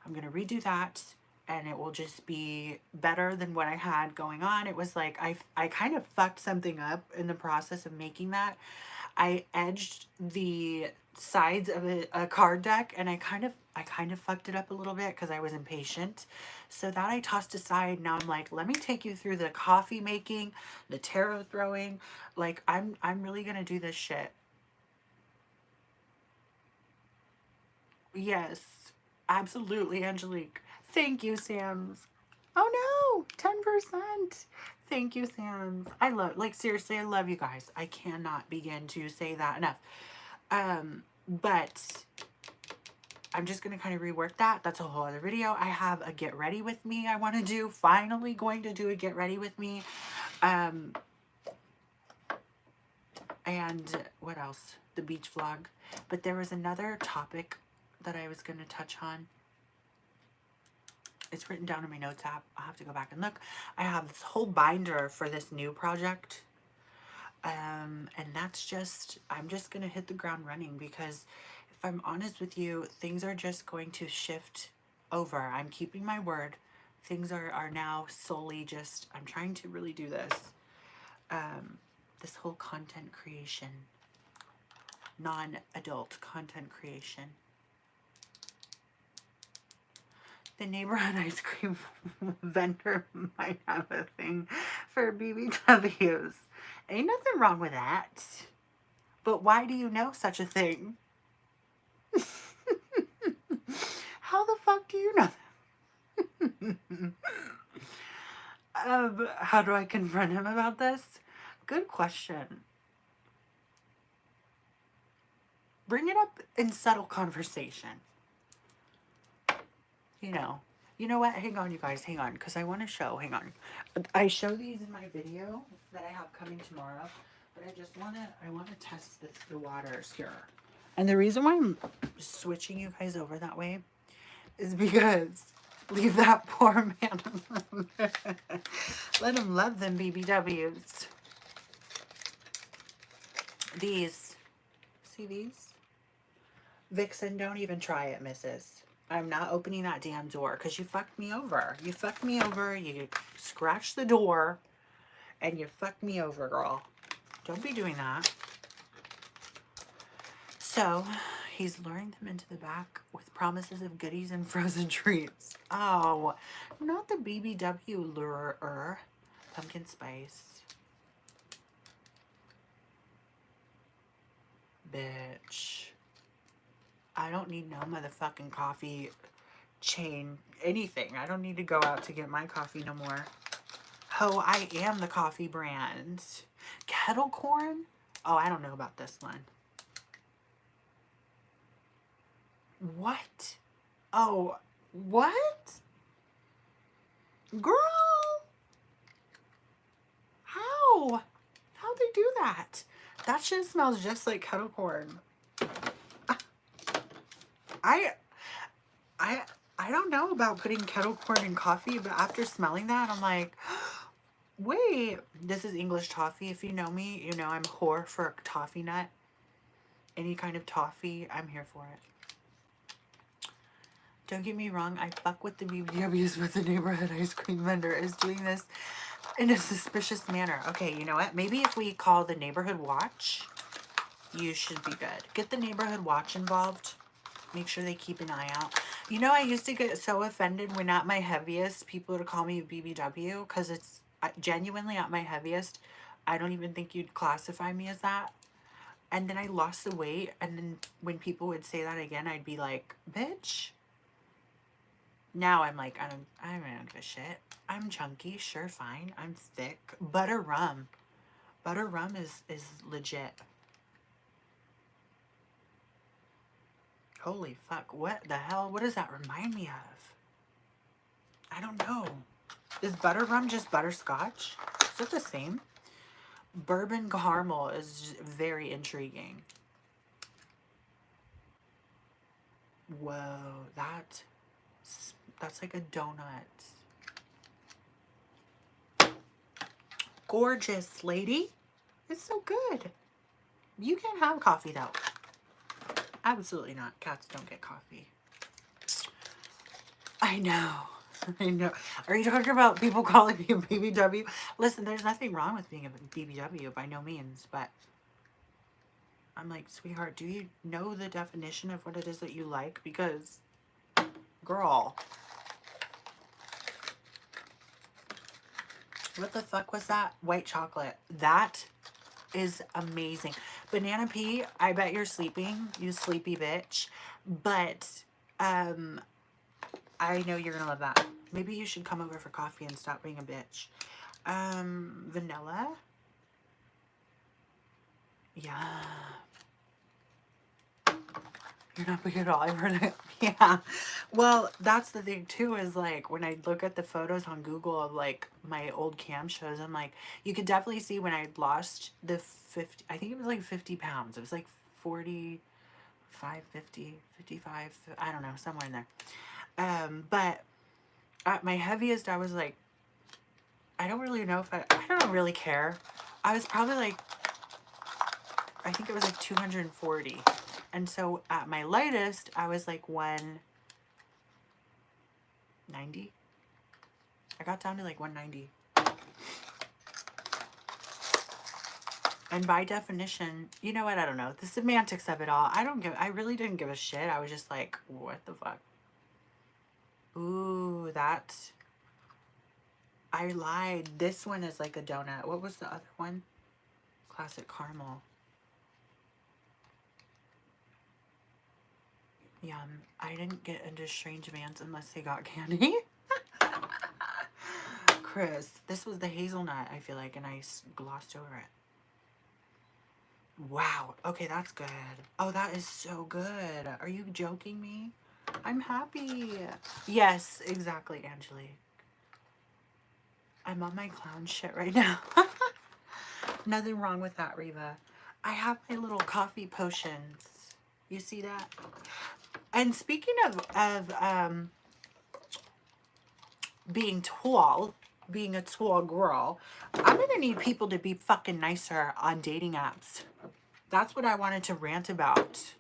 I'm gonna redo that, and it will just be better than what I had going on. It was like I kind of fucked something up in the process of making that. I edged the sides of a card deck, and I kind of fucked it up a little bit because I was impatient. So that I tossed aside. Now I'm like, let me take you through the coffee making, the tarot throwing. Like, I'm really gonna do this shit. Yes. Absolutely, Angelique. Thank you, Sam's. Oh no, 10%. Thank you, Sam's. I love, like, seriously, I love you guys. I cannot begin to say that enough. But I'm just going to kind of rework that. That's a whole other video. I have a get ready with me I want to do. Finally going to do a get ready with me. And what else? The beach vlog. But there was another topic that I was going to touch on. It's written down in my notes app. I'll have to go back and look. I have this whole binder for this new project. And that's just, I'm just going to hit the ground running because if I'm honest with you, things are just going to shift over. I'm keeping my word. Things are now solely just, I'm trying to really do this. This whole content creation, non-adult content creation. The neighborhood ice cream vendor might have a thing for BBWs. Ain't nothing wrong with that. But why do you know such a thing? How the fuck do you know that? How do I confront him about this? Good question. Bring it up in subtle conversation. You know what? Hang on, you guys. Hang on, because I want to show. Hang on. I show these in my video that I have coming tomorrow, but I want to test the waters here. And the reason why I'm switching you guys over that way is because leave that poor man alone. Let him love them BBWs. These. See these? Vixen, don't even try it, missus. I'm not opening that damn door because you fucked me over. You fucked me over. You scratched the door and you fucked me over, girl. Don't be doing that. So he's luring them into the back with promises of goodies and frozen treats. Oh, not the BBW lurer. Pumpkin spice. Bitch. I don't need no motherfucking coffee chain, anything. I don't need to go out to get my coffee no more. Oh, I am the coffee brand. Kettle corn? Oh, I don't know about this one. What? Oh, what? Girl! How? How'd they do that? That shit smells just like kettle corn. I don't know about putting kettle corn in coffee, but after smelling that, I'm like, wait, this is English toffee. If you know me, you know I'm a whore for a toffee nut. Any kind of toffee, I'm here for it. Don't get me wrong, I fuck with the BBWs, but the neighborhood ice cream vendor is doing this in a suspicious manner. Okay, you know what? Maybe if we call the neighborhood watch, you should be good. Get the neighborhood watch involved. Make sure they keep an eye out. You know, I used to get so offended when at my heaviest, people would call me BBW because it's genuinely at my heaviest. I don't even think you'd classify me as that. And then I lost the weight. And then when people would say that again, I'd be like, bitch. Now I'm like, I don't give a shit. I'm chunky, sure, fine. I'm thick. Butter rum. Butter rum is legit. Holy fuck, what the hell? What does that remind me of? I don't know. Is butter rum just butterscotch? Is it the same? Bourbon caramel is very intriguing. Whoa, that's like a donut. Gorgeous, lady. It's so good. You can't have coffee though. Absolutely not. Cats don't get coffee. I know. I know. Are you talking about people calling me a BBW? Listen, there's nothing wrong with being a BBW by no means, but I'm like, sweetheart, do you know the definition of what it is that you like? Because, girl, what the fuck was that? White chocolate. That is amazing. Banana pea, I bet you're sleeping, you sleepy bitch. But I know you're gonna love that. Maybe you should come over for coffee and stop being a bitch. Vanilla. Yeah. You're not big at all. I've heard it. Yeah. Well, that's the thing too, is like when I look at the photos on Google of like my old cam shows, I'm like, you could definitely see when I lost the 50, I think it was like 50 pounds. It was like 45, 50, 55, I don't know, somewhere in there. But at my heaviest, I was like, I don't really know if I don't really care. I was probably like, I think it was like 240. And so at my lightest, I was like 190. I got down to like 190. And by definition, you know what? I don't know. The semantics of it all. I really didn't give a shit. I was just like, what the fuck? Ooh, I lied. This one is like a donut. What was the other one? Classic caramel. Yum. I didn't get into strange vans unless they got candy. Chris, this was the hazelnut, I feel like, and I glossed over it. Wow. Okay, that's good. Oh, that is so good. Are you joking me? I'm happy. Yes, exactly, Angelique. I'm on my clown shit right now. Nothing wrong with that, Reva. I have my little coffee potions. You see that? And speaking of being tall, being a tall girl, I'm gonna need people to be fucking nicer on dating apps. That's what I wanted to rant about.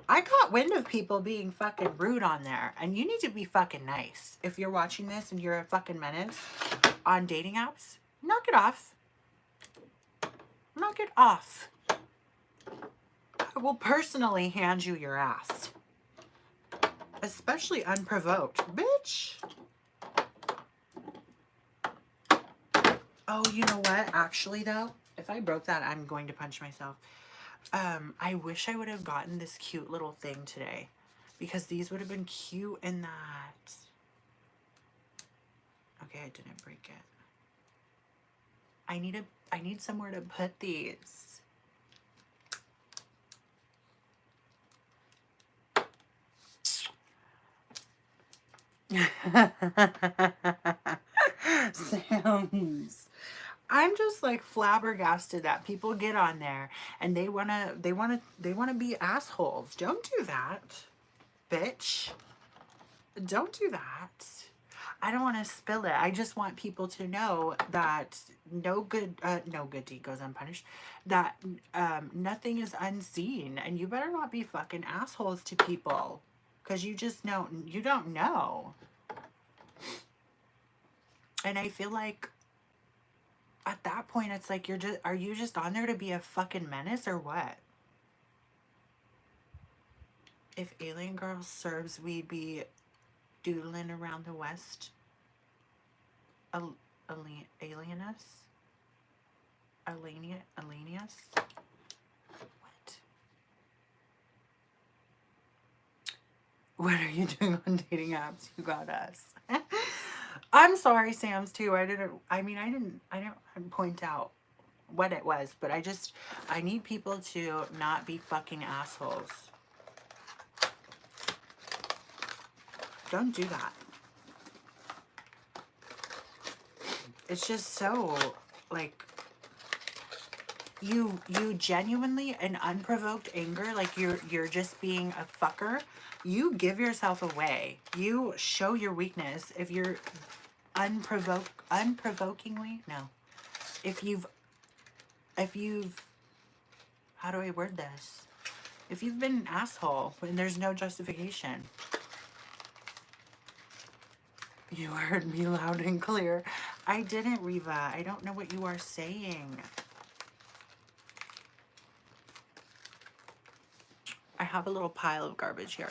I caught wind of people being fucking rude on there, and you need to be fucking nice. If you're watching this and you're a fucking menace on dating apps, knock it off. Knock it off. I will personally hand you your ass. Especially unprovoked. Bitch. Oh, you know what? Actually, though, if I broke that, I'm going to punch myself. I wish I would have gotten this cute little thing today, because these would have been cute in that. Okay, I didn't break it. I need somewhere to put these. Sounds. I'm just like flabbergasted that people get on there and they wanna be assholes. Don't do that, bitch. Don't do that. I don't want to spill it. I just want people to know that no good deed goes unpunished. That nothing is unseen, and you better not be fucking assholes to people, because you don't know. And I feel like at that point, it's like are you just on there to be a fucking menace or what? If Alien Girl serves, we'd be doodling around the West. Alienus? Alenius? What? What are you doing on dating apps? You got us. I'm sorry, Sam's too. I didn't point out what it was, but I need people to not be fucking assholes. Don't do that. It's just so, like, you genuinely, in unprovoked anger, like you're just being a fucker. You give yourself away. You show your weakness if you're unprovokingly, no. If you've, how do I word this? If you've been an asshole and there's no justification. You heard me loud and clear. I didn't, Reva. I don't know what you are saying. I have a little pile of garbage here.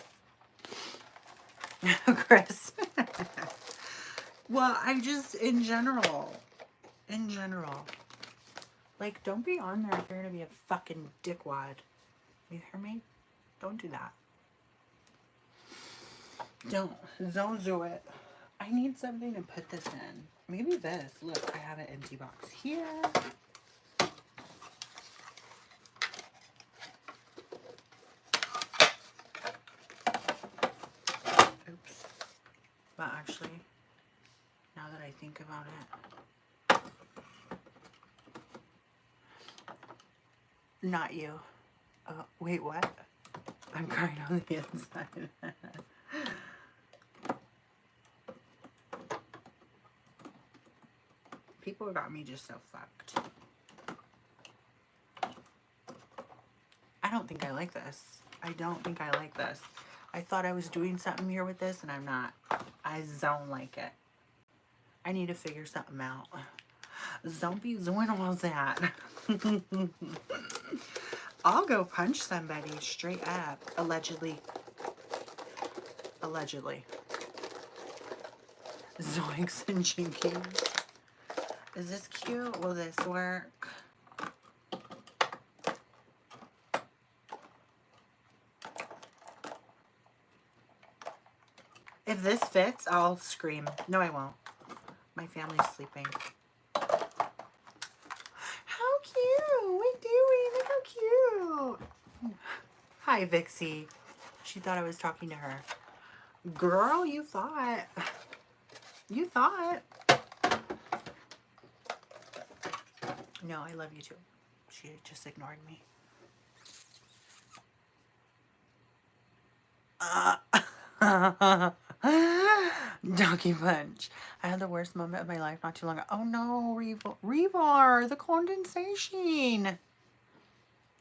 Chris. Well, I just, in general, like, don't be on there if you're gonna be a fucking dickwad. You hear me? Don't do that. Don't do it. I need something to put this in. Maybe this. Look, I have an empty box here. Oops. But actually, now that I think about it, not you. Wait, what? I'm crying on the inside. People got me just so fucked. I don't think I like this. I don't think I like this. I thought I was doing something here with this, and I'm not. I don't like it. I need to figure something out. Don't be doing all that. I'll go punch somebody straight up. Allegedly. Allegedly. Zoinks and jinkies. Is this cute? Will this work? If this fits, I'll scream. No, I won't. My family's sleeping. How cute! What doing? Look how cute! Hi, Vixie. She thought I was talking to her. Girl, you thought. You thought. No, I love you too. She just ignored me. Donkey punch. I had the worst moment of my life not too long ago. Oh no, Revar, the condensation.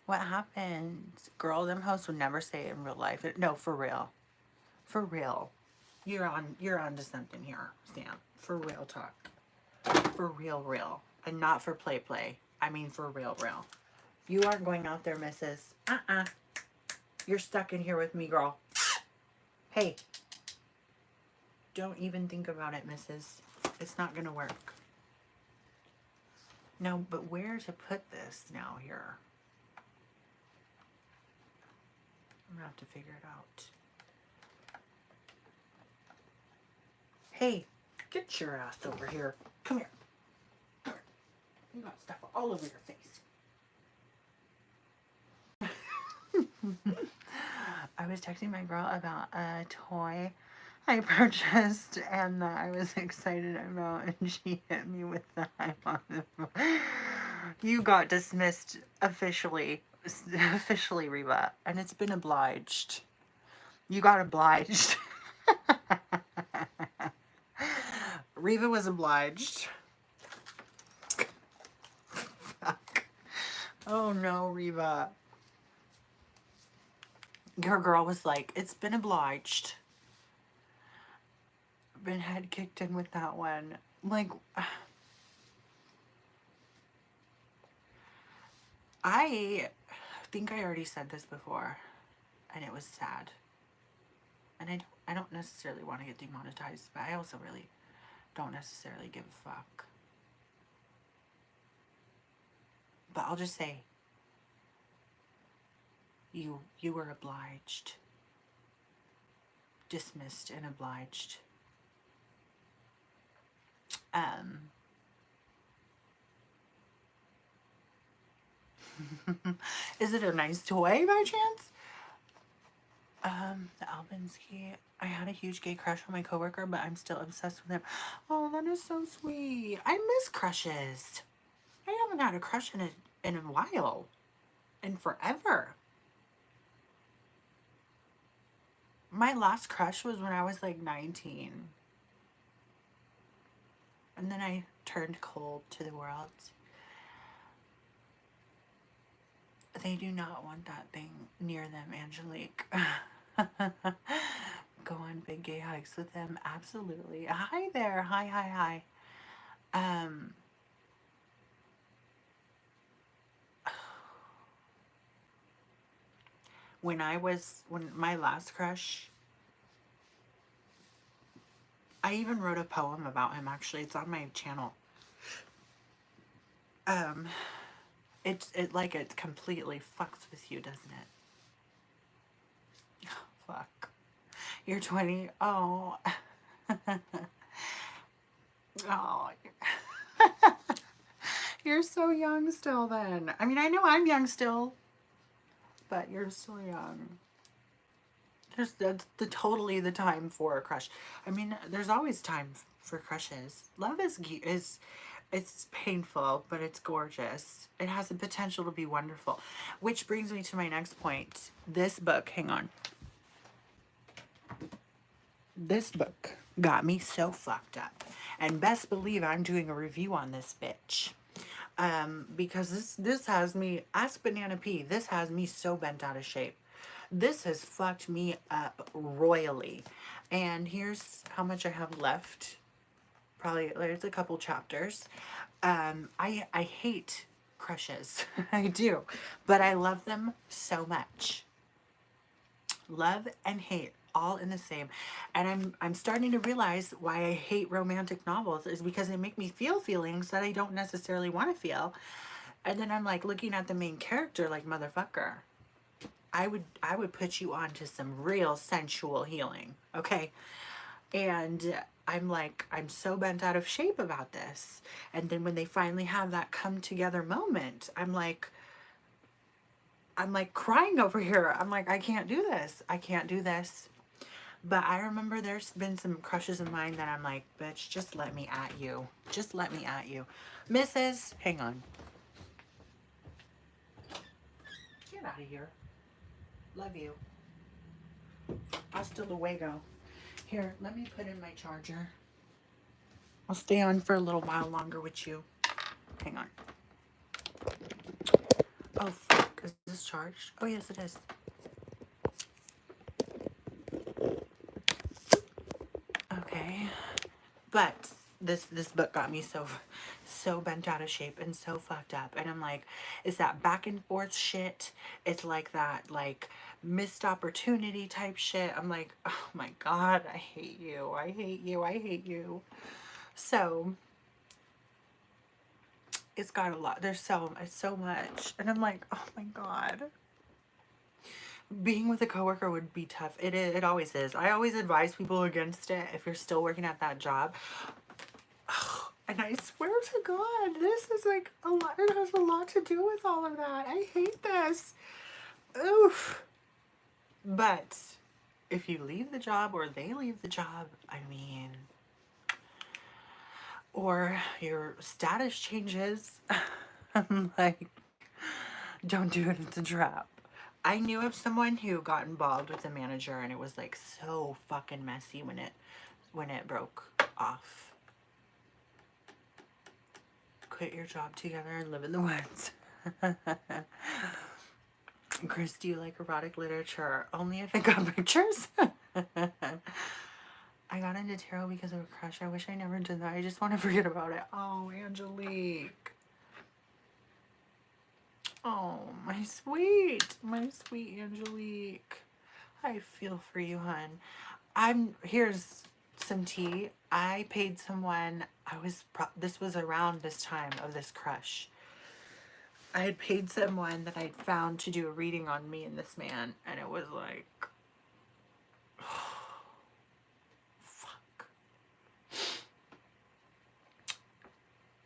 What happened? Girl, them hosts would never say it in real life. No, for real. For real. You're on to something here, Sam. For real talk. For real. And not for play. I mean for real. You aren't going out there, missus. You're stuck in here with me, girl. Hey. Don't even think about it, missus. It's not gonna work. No, but where to put this now here? I'm gonna have to figure it out. Hey, get your ass over here. Come here. You got stuff all over your face. I was texting my girl about a toy I purchased and that I was excited about, and she hit me with the I'm on the phone. You got dismissed officially, Reba, and it's been obliged. You got obliged. Reva was obliged. Fuck. Oh no, Reva. Your girl was like, it's been obliged. Been head kicked in with that one. Like, I think I already said this before, and it was sad. And I don't necessarily want to get demonetized, but I also really don't necessarily give a fuck. But I'll just say, you were obliged. Dismissed and obliged. Is it a nice toy by chance? The Albinsky. I had a huge gay crush on my coworker, but I'm still obsessed with him. Oh, that is so sweet. I miss crushes. I haven't had a crush in a while. And forever. My last crush was when I was like 19. And then I turned cold to the world. They do not want that thing near them, Angelique. Go on big gay hikes with them. Absolutely. Hi there. Hi. When my last crush, I even wrote a poem about him, actually. It's on my channel. It completely fucks with you, doesn't it? Fuck. You're 20. Oh. Oh. You're so young still then. I mean, I know I'm young still, but you're still young. That's totally the time for a crush. I mean, there's always time for crushes. Love is it's painful, but it's gorgeous. It has the potential to be wonderful. Which brings me to my next point. This book, hang on. This book got me so fucked up. And best believe I'm doing a review on this bitch. Because this has me, ask Banana P, this has me so bent out of shape. This has fucked me up royally. And here's how much I have left. Probably, there's a couple chapters. I hate crushes. I do. But I love them so much. Love and hate all in the same. And I'm starting to realize why I hate romantic novels is because they make me feel feelings that I don't necessarily want to feel. And then I'm like looking at the main character like, motherfucker, I would put you on to some real sensual healing, okay? And I'm like, I'm so bent out of shape about this. And then when they finally have that come together moment, I'm like crying over here. I'm like, I can't do this. I can't do this. But I remember there's been some crushes of mine that I'm like, bitch, just let me at you. Just let me at you. Mrs. Hang on. Get out of here. Love you. Hasta luego. Here, let me put in my charger. I'll stay on for a little while longer with you. Hang on. Oh, fuck. Is this charged? Oh, yes, it is. Okay. But this book got me so bent out of shape and so fucked up. And I'm like, it's that back and forth shit. It's like that, like, missed opportunity type shit. I'm like, oh my God, I hate you. I hate you. I hate you. So it's got a lot. There's so much. And I'm like, oh my God. Being with a coworker would be tough. It always is. I always advise people against it if you're still working at that job. And I swear to God, this is like a lot. It has a lot to do with all of that. I hate this. Oof. But if you leave the job or they leave the job, I mean, or your status changes, I'm like, don't do it. It's a trap. I knew of someone who got involved with a manager and it was like so fucking messy when it broke off. Quit your job together and live in the woods. Chris, do you like erotic literature? Only if it got pictures? I got into tarot because of a crush. I wish I never did that. I just want to forget about it. Oh, Angelique. Oh, my sweet Angelique. I feel for you, hun. Here's some tea. I paid someone, this was around this time of this crush. I had paid someone that I'd found to do a reading on me and this man, and it was like, fuck.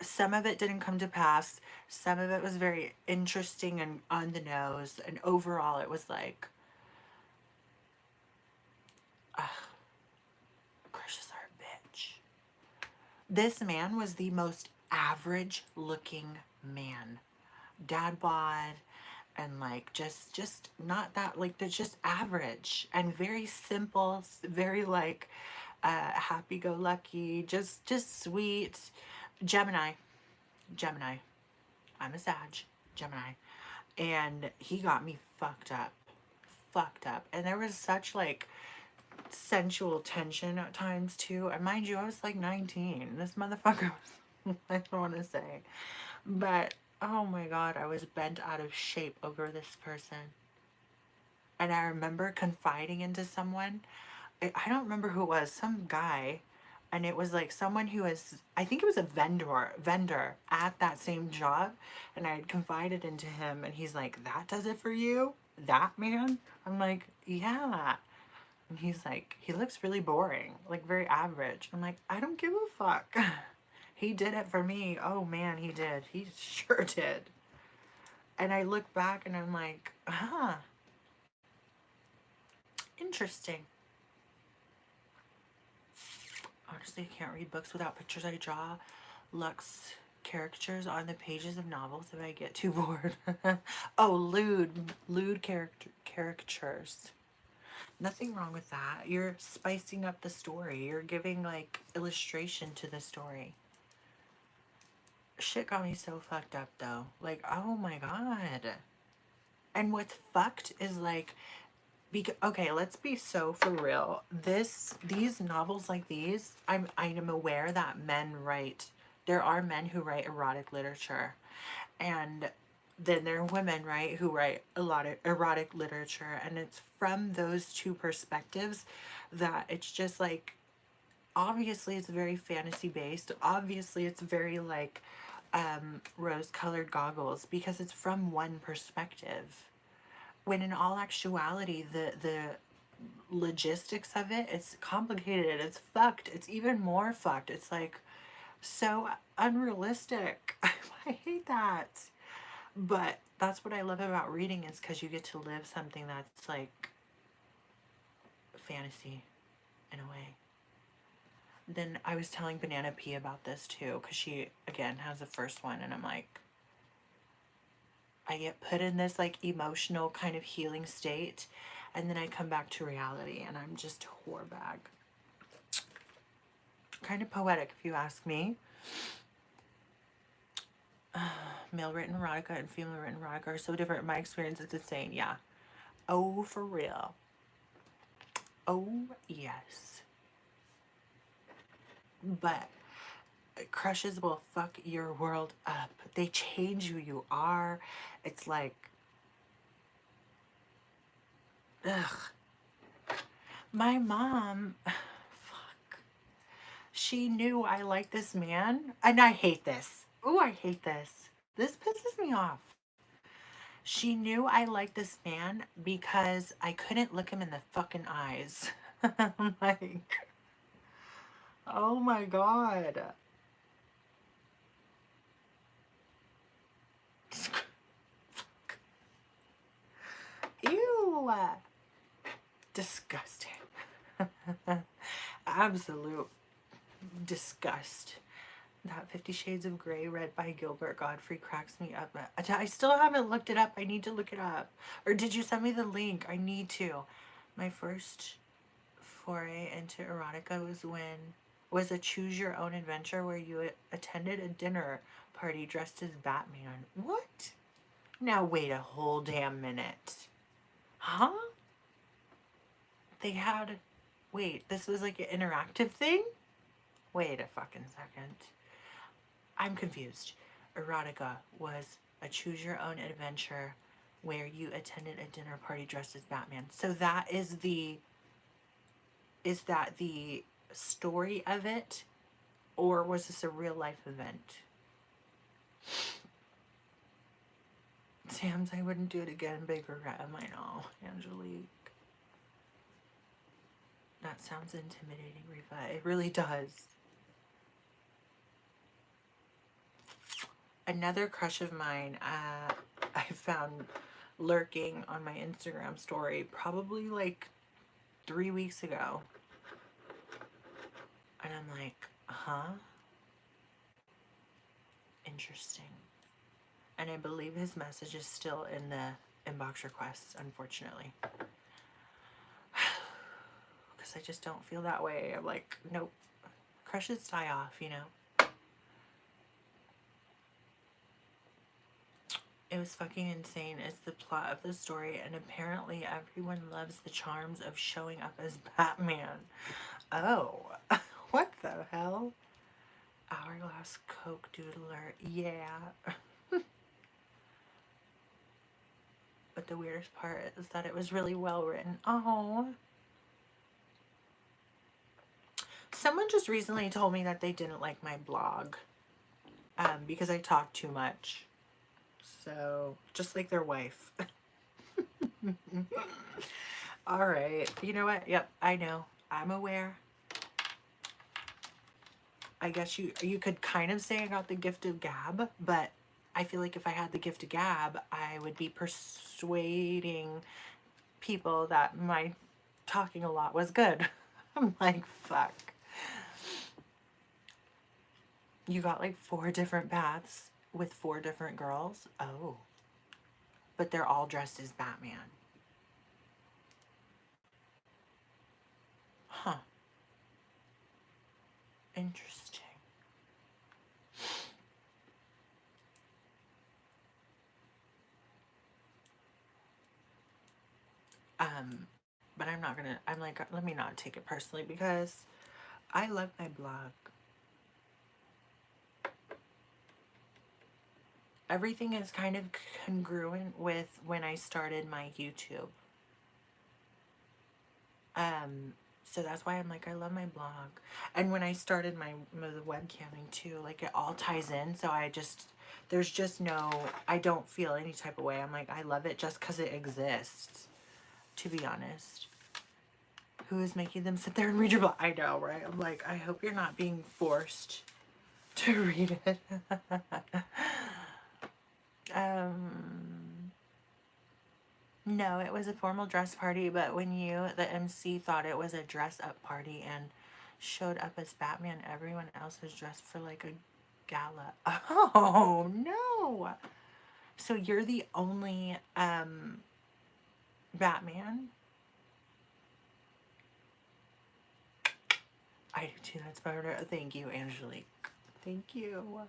Some of it didn't come to pass. Some of it was very interesting and on the nose, and overall it was like, crushes are a bitch. This man was the most average looking man. Dad bod and like just not that, like, they're just average and very simple, very like happy-go-lucky, just sweet. Gemini. I'm a Sag. Gemini. And he got me fucked up. And there was such like sensual tension at times too. And mind you, I was like 19. This motherfucker was, I don't want to say. But oh my God, I was bent out of shape over this person. And I remember confiding into someone. I don't remember who it was, some guy. And it was like someone who was, I think it was a vendor at that same job. And I had confided into him and he's like, that does it for you? That man? I'm like, yeah, And he's like, he looks really boring, like very average. I'm like, I don't give a fuck. He did it for me. Oh man, he did. He sure did. And I look back and I'm like, huh, interesting. Honestly, I can't read books without pictures. I draw Lux caricatures on the pages of novels if I get too bored. Oh, lewd caricatures. Nothing wrong with that. You're spicing up the story. You're giving like illustration to the story. Shit got me so fucked up though. Like, oh my god. And what's fucked is like, okay, let's be so for real. These novels like these, I'm aware that men write. There are men who write erotic literature, and then there are women, right, who write a lot of erotic literature, and it's from those two perspectives that it's just like, obviously it's very fantasy based. Obviously it's very like rose colored goggles because it's from one perspective. When in all actuality, the logistics of it, it's complicated, it's fucked, it's even more fucked. It's like so unrealistic. I hate that. But that's what I love about reading, is because you get to live something that's like fantasy in a way. Then I was telling Banana P about this too, because she again has the first one, and I'm like, I get put in this like emotional kind of healing state, and then I come back to reality and I'm just a whore bag. Kind of poetic if you ask me. Male written erotica and female written erotica are so different. My experience is insane. Yeah. Oh, for real. Oh, yes. But crushes will fuck your world up. They change who you are. It's like, ugh. My mom, fuck. She knew I liked this man, and I hate this. Ooh, I hate this. This pisses me off. She knew I liked this man because I couldn't look him in the fucking eyes. I'm like, oh my god. Ew. Disgusting. Absolute disgust. That 50 Shades of Grey read by Gilbert Godfrey cracks me up. I still haven't looked it up. I need to look it up. Or did you send me the link? I need to. My first foray into erotica was a choose your own adventure where you attended a dinner party dressed as Batman. What? Now wait a whole damn minute. Huh? They had, wait, this was like an interactive thing? Wait a fucking second. I'm confused. Erotica was a choose your own adventure where you attended a dinner party dressed as Batman. So that is that the story of it, or was this a real life event? Sam's, I wouldn't do it again. Big regret. I know, Angelique. That sounds intimidating, Riva. It really does. Another crush of mine, I found lurking on my Instagram story probably like 3 weeks ago. And I'm like, huh? Interesting. And I believe his message is still in the inbox requests, unfortunately. Because I just don't feel that way. I'm like, nope. Crushes die off, you know? It was fucking insane. It's the plot of the story, and apparently everyone loves the charms of showing up as Batman. Oh, what the hell? Hourglass Coke Doodler, yeah. But the weirdest part is that it was really well written. Oh. Someone just recently told me that they didn't like my blog because I talk too much. So, just like their wife. All right. You know what? Yep, I know. I'm aware. I guess you could kind of say I got the gift of gab, but I feel like if I had the gift of gab, I would be persuading people that my talking a lot was good. I'm like, fuck. You got like 4 different baths with 4 different girls? Oh. But they're all dressed as Batman. Huh. Interesting. But I'm not gonna, I'm like, let me not take it personally because I love my blog. Everything is kind of congruent with when I started my YouTube. Um, so that's why I'm like, I love my blog. And when I started the webcamming too, like it all ties in. So I just, there's just no, I don't feel any type of way. I'm like, I love it just because it exists, to be honest. Who is making them sit there and read your blog? I know, right? I'm like, I hope you're not being forced to read it. um, no, it was a formal dress party, but when you, the MC, thought it was a dress up party and showed up as Batman, everyone else was dressed for like a gala. Oh, no. So you're the only Batman? I do too. That's better. Thank you, Angelique. Thank you.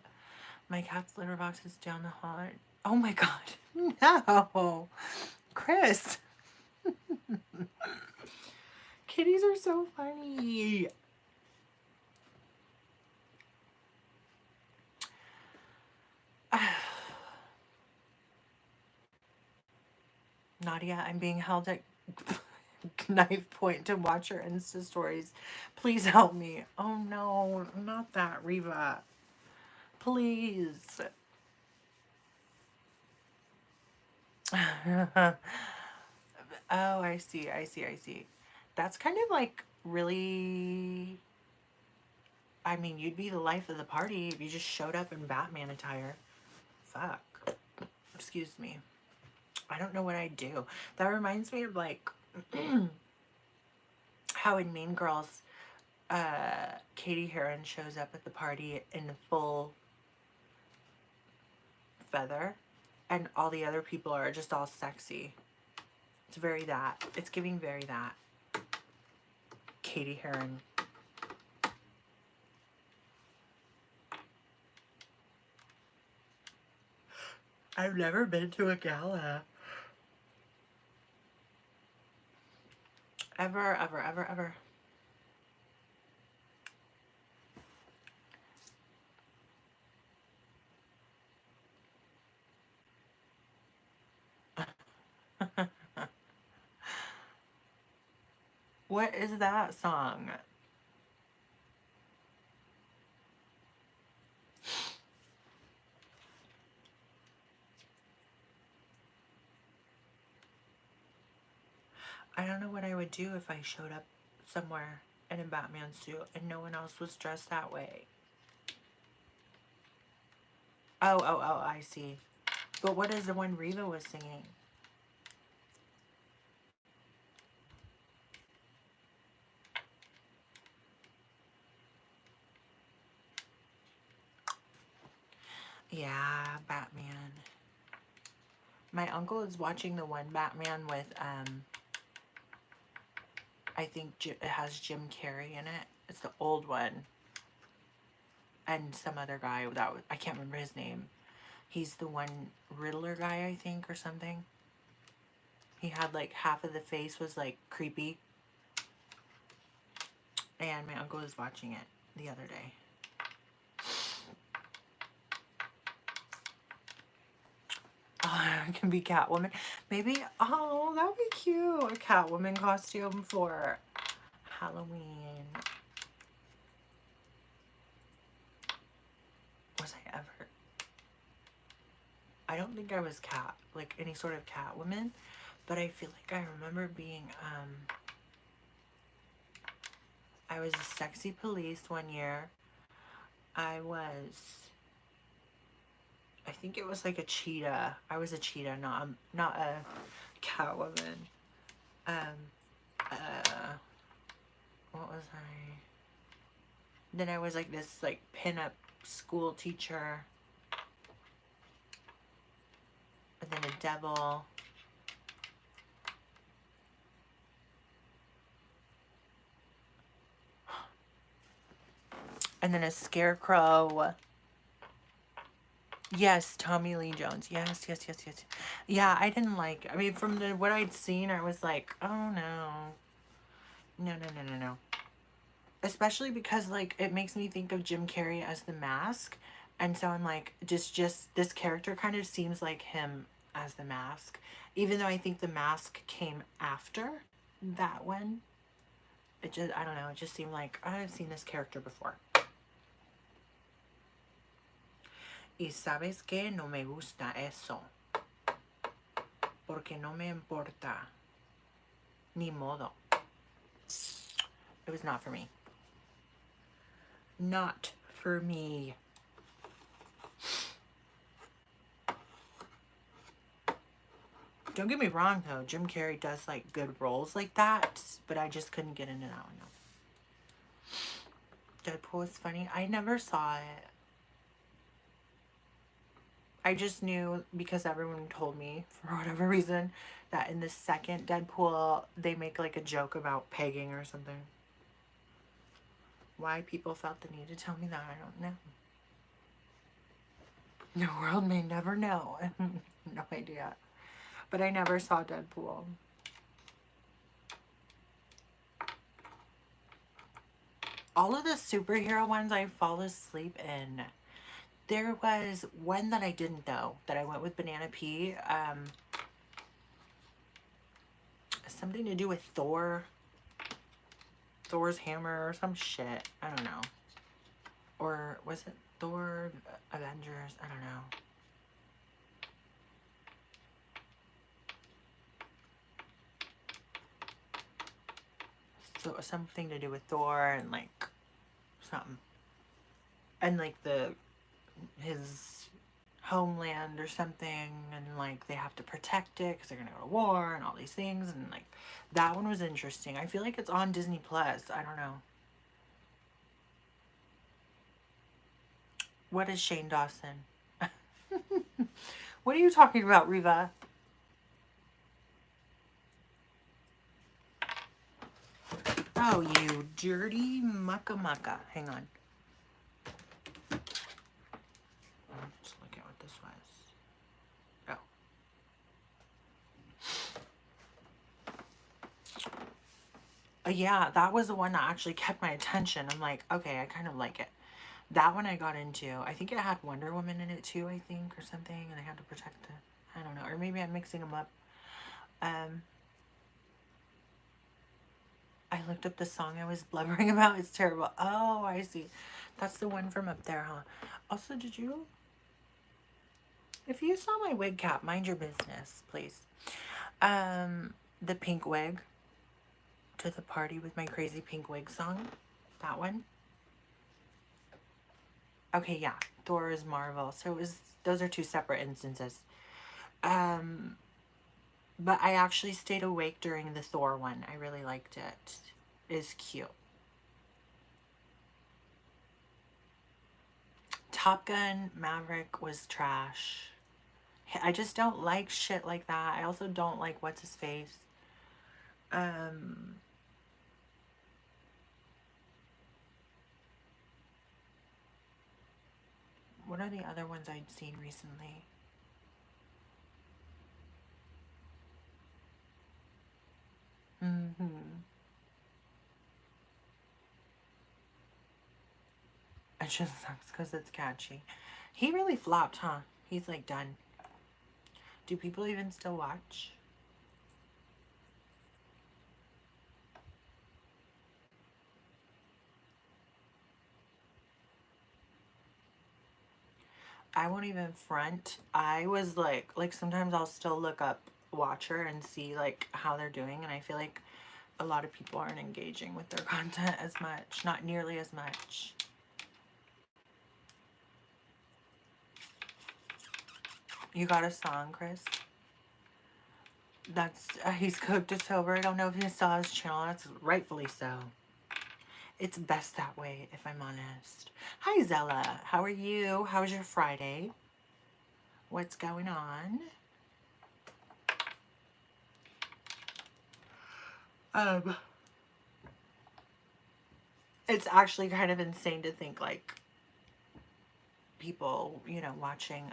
My cat's litter box is down the hall. Oh my god. No. Chris. Kitties are so funny. Naudia, I'm being held at knife point to watch your Insta stories. Please help me. Oh no, not that, Reva. Please. Oh, I see, I see, I see. That's kind of like really. I mean, you'd be the life of the party if you just showed up in Batman attire. Fuck. Excuse me. I don't know what I'd do. That reminds me of like how in Mean Girls, Katie Heron shows up at the party in full feather and all the other people are just all sexy. It's very that. It's giving very that. Katie Heron. I've never been to a gala. Ever, ever, ever, ever. What is that song? I don't know what I would do if I showed up somewhere in a Batman suit and no one else was dressed that way. Oh, oh, oh, I see. But what is the one Reva was singing? Yeah, Batman. My uncle is watching the one Batman with, I think it has Jim Carrey in it. It's the old one. And some other guy that I can't remember his name. He's the one Riddler guy, I think, or something. He had like half of the face was like creepy. And my uncle was watching it the other day. Oh, it can be Catwoman. Maybe, oh, that would be cute. A Catwoman costume for Halloween. Was I ever? I don't think I was like any sort of Catwoman, But I feel like I remember being, I was a sexy police one year. I was, I think it was like a cheetah. I was a cheetah, not a Catwoman. Um, what was I? Then I was like this like pinup school teacher. And then a devil. And then a scarecrow. Yes, Tommy Lee Jones. Yes, yes, yes, yes. Yeah, I didn't like, I mean, from what I'd seen, I was like, oh no. No, no, no, no, no. Especially because, like, it makes me think of Jim Carrey as the Mask. And so I'm like, just this character kind of seems like him as the Mask. Even though I think the Mask came after that one. It just, I don't know, it just seemed like I've seen this character before. Y sabes que no me gusta eso. Porque no me importa. Ni modo. It was not for me. Not for me. Don't get me wrong though, Jim Carrey does like good roles like that, but I just couldn't get into that one. No. Deadpool was funny. I never saw it. I just knew because everyone told me for whatever reason that in the second Deadpool they make like a joke about pegging or something. Why people felt the need to tell me that, I don't know. The world may never know. No idea. But I never saw Deadpool. All of the superhero ones I fall asleep in. There was one that I didn't know that I went with Banana P. Something to do with Thor. Thor's hammer or some shit. I don't know. Or was it Thor Avengers? I don't know. So it was something to do with Thor and like something. And like his homeland or something, and like they have to protect it because they're gonna go to war and all these things, and like that one was interesting. I feel like it's on Disney Plus. I don't know. What is Shane Dawson? What are you talking about, Riva? Oh, you dirty mucka mucka. Hang on. Let's look at what this was. Oh. Yeah, that was the one that actually kept my attention. I'm like, okay, I kind of like it. That one I got into. I think it had Wonder Woman in it too, I think, or something, and they had to protect it. I don't know, or maybe I'm mixing them up. I looked up the song I was blubbering about. It's terrible. Oh, I see. That's the one from up there, huh? Also, did you... If you saw my wig cap, mind your business, please. The pink wig. To the party with my crazy pink wig song. That one. Okay, yeah. Thor is Marvel. So it was... Those are two separate instances. But I actually stayed awake during the Thor one. I really liked it. It's cute. Top Gun Maverick was trash. I just don't like shit like that. I also don't like what's his face. What are the other ones I'd seen recently? It just sucks because it's catchy. He really flopped, huh? He's like done. Do people even still watch? I won't even front. I was like sometimes I'll still look up watch her and see like how they're doing, and I feel like a lot of people aren't engaging with their content as much, not nearly as much. You got a song, Chris? That's he's cooked to sober. I don't know if he saw his channel. That's rightfully so. It's best that way, if I'm honest. Hi, Zella. How are you? How was your Friday? What's going on? It's actually kind of insane to think like people, you know, watching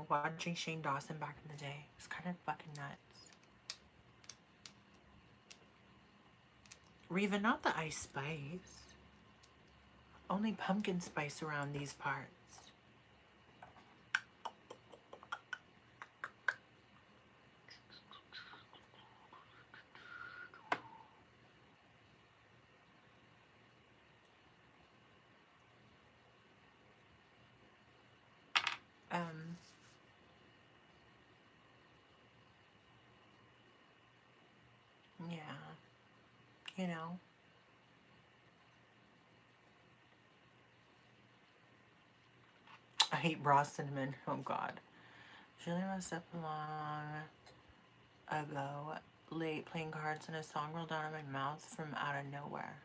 watching Shane Dawson back in the day. It's kind of fucking nuts. Reva, not the ice spice. Only pumpkin spice around these parts. Yeah, you know. I hate raw cinnamon. Oh God. Julie messed up long ago. Late playing cards and a song rolled out of my mouth from out of nowhere.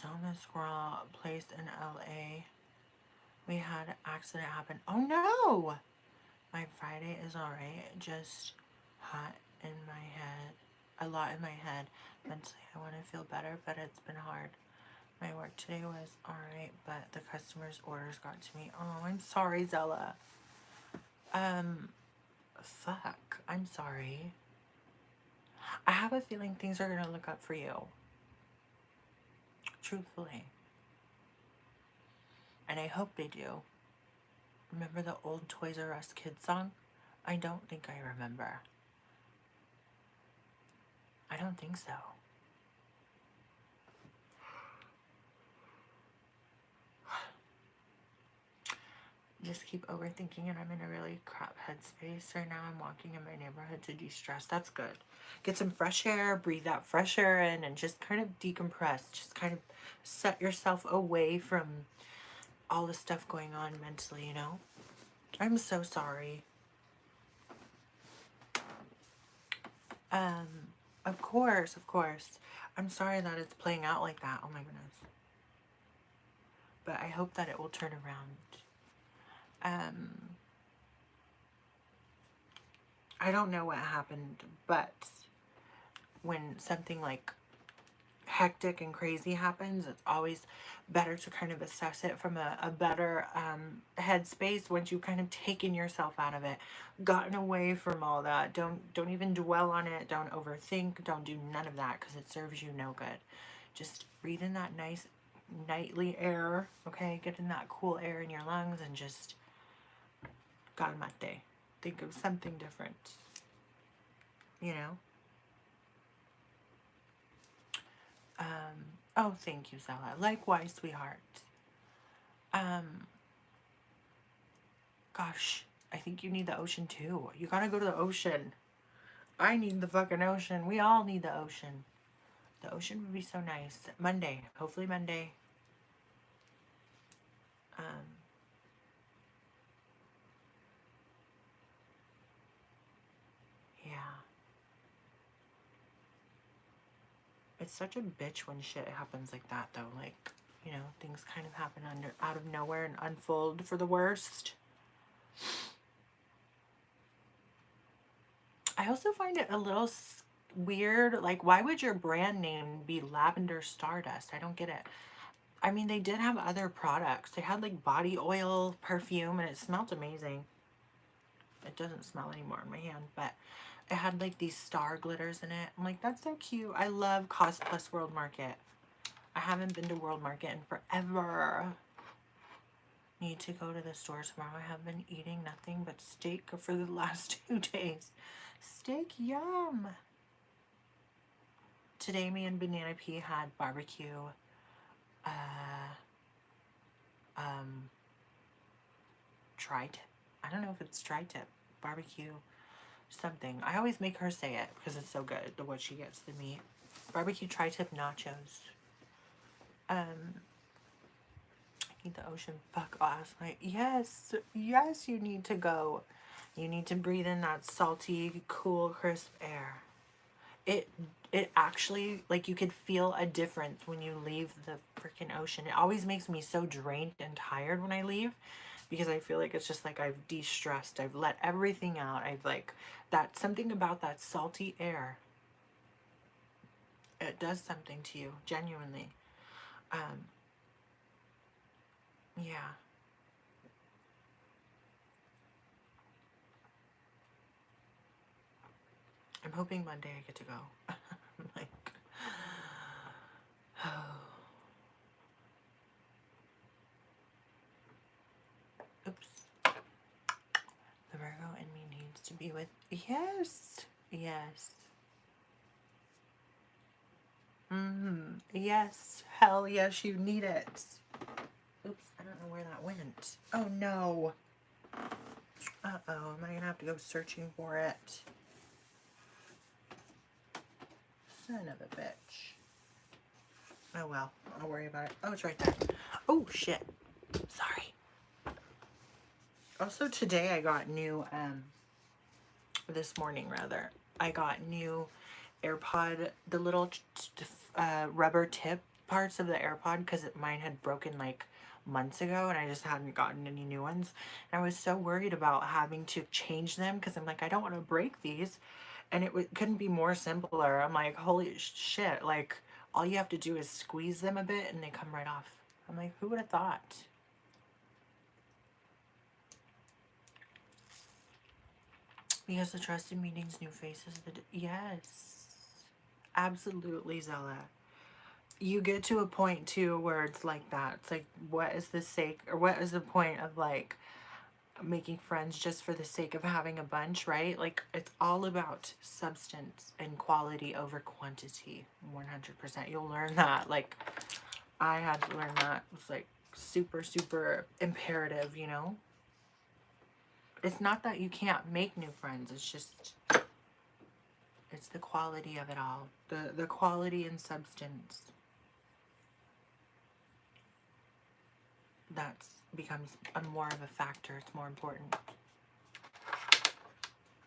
Selma Squirrel placed in LA. We had an accident happen. Oh no! My Friday is alright. Just hot in my head. A lot in my head. Mentally, I want to feel better, but it's been hard. My work today was alright, but the customer's orders got to me. Oh, I'm sorry, Zella. Fuck. I'm sorry. I have a feeling things are gonna look up for you. Truthfully. And I hope they do. Remember the old Toys R Us kids song? I don't think I remember. I don't think so. Just keep overthinking and I'm in a really crap headspace right now. I'm walking in my neighborhood to de-stress. That's good. Get some fresh air, breathe that fresh air in, and just kind of decompress. Just kind of set yourself away from all the stuff going on mentally, you know? I'm so sorry. Of course, of course. I'm sorry that it's playing out like that. Oh my goodness. But I hope that it will turn around. I don't know what happened, but when something like hectic and crazy happens, it's always better to kind of assess it from a better headspace once you've kind of taken yourself out of it, gotten away from all that. Don't even dwell on it. Don't overthink. Don't do none of that because it serves you no good. Just breathe in that nice nightly air, okay? Get in that cool air in your lungs and just calmate. Think of something different, you know? Oh, thank you, Zella. Likewise, sweetheart. Gosh, I think you need the ocean too. You gotta go to the ocean. I need the fucking ocean. We all need the ocean. The ocean would be so nice. Monday. Hopefully Monday. Yeah. It's such a bitch when shit happens like that, though. Like, you know, things kind of happen out of nowhere and unfold for the worst. I also find it a little weird. Like, why would your brand name be Lavender Stardust? I don't get it. I mean, they did have other products. They had like body oil, perfume, and it smelled amazing. It doesn't smell anymore in my hand, but it had like these star glitters in it. I'm like, that's so cute. I love Cost Plus World Market. I haven't been to World Market in forever. Need to go to the store tomorrow. I have been eating nothing but steak for the last 2 days. Steak, yum. Today me and Banana P had barbecue. Tri-tip. I don't know if it's tri-tip. Barbecue something. I always make her say it because it's so good, the what she gets the meat. Barbecue tri-tip nachos. I need the ocean fuck last night. Yes, yes, you need to go. You need to breathe in that salty, cool, crisp air. It actually, like, you could feel a difference when you leave the freaking ocean. It always makes me so drained and tired when I leave because I feel like it's just like I've de-stressed. I've let everything out. I've like, that something about that salty air. It does something to you, genuinely. Yeah. I'm hoping Monday I get to go. I'm like, oh. Oops. The Virgo in me needs to be with, yes, yes. Yes, hell yes, you need it. Oops, I don't know where that went. Oh no. Uh-oh, am I gonna have to go searching for it? Son of a bitch. Oh well, I'll worry about it. Oh, it's right there. Oh shit. Sorry. Also today I got new, this morning rather, I got new AirPod, the little rubber tip parts of the AirPod, because mine had broken like months ago and I just hadn't gotten any new ones. And I was so worried about having to change them because I'm like, I don't want to break these. And it couldn't be more simpler. I'm like, holy shit, like all you have to do is squeeze them a bit and they come right off. I'm like, who would have thought? Because the trusted meetings, new faces. Yes, absolutely, Zella. You get to a point too where it's like that. It's like, what is the sake, or what is the point of like making friends just for the sake of having a bunch, right? Like, it's all about substance and quality over quantity. 100%. You'll learn that. Like, I had to learn that. It's like super, super imperative, you know? It's not that you can't make new friends. It's just, it's the quality of it all. The quality and substance. That becomes more of a factor. It's more important.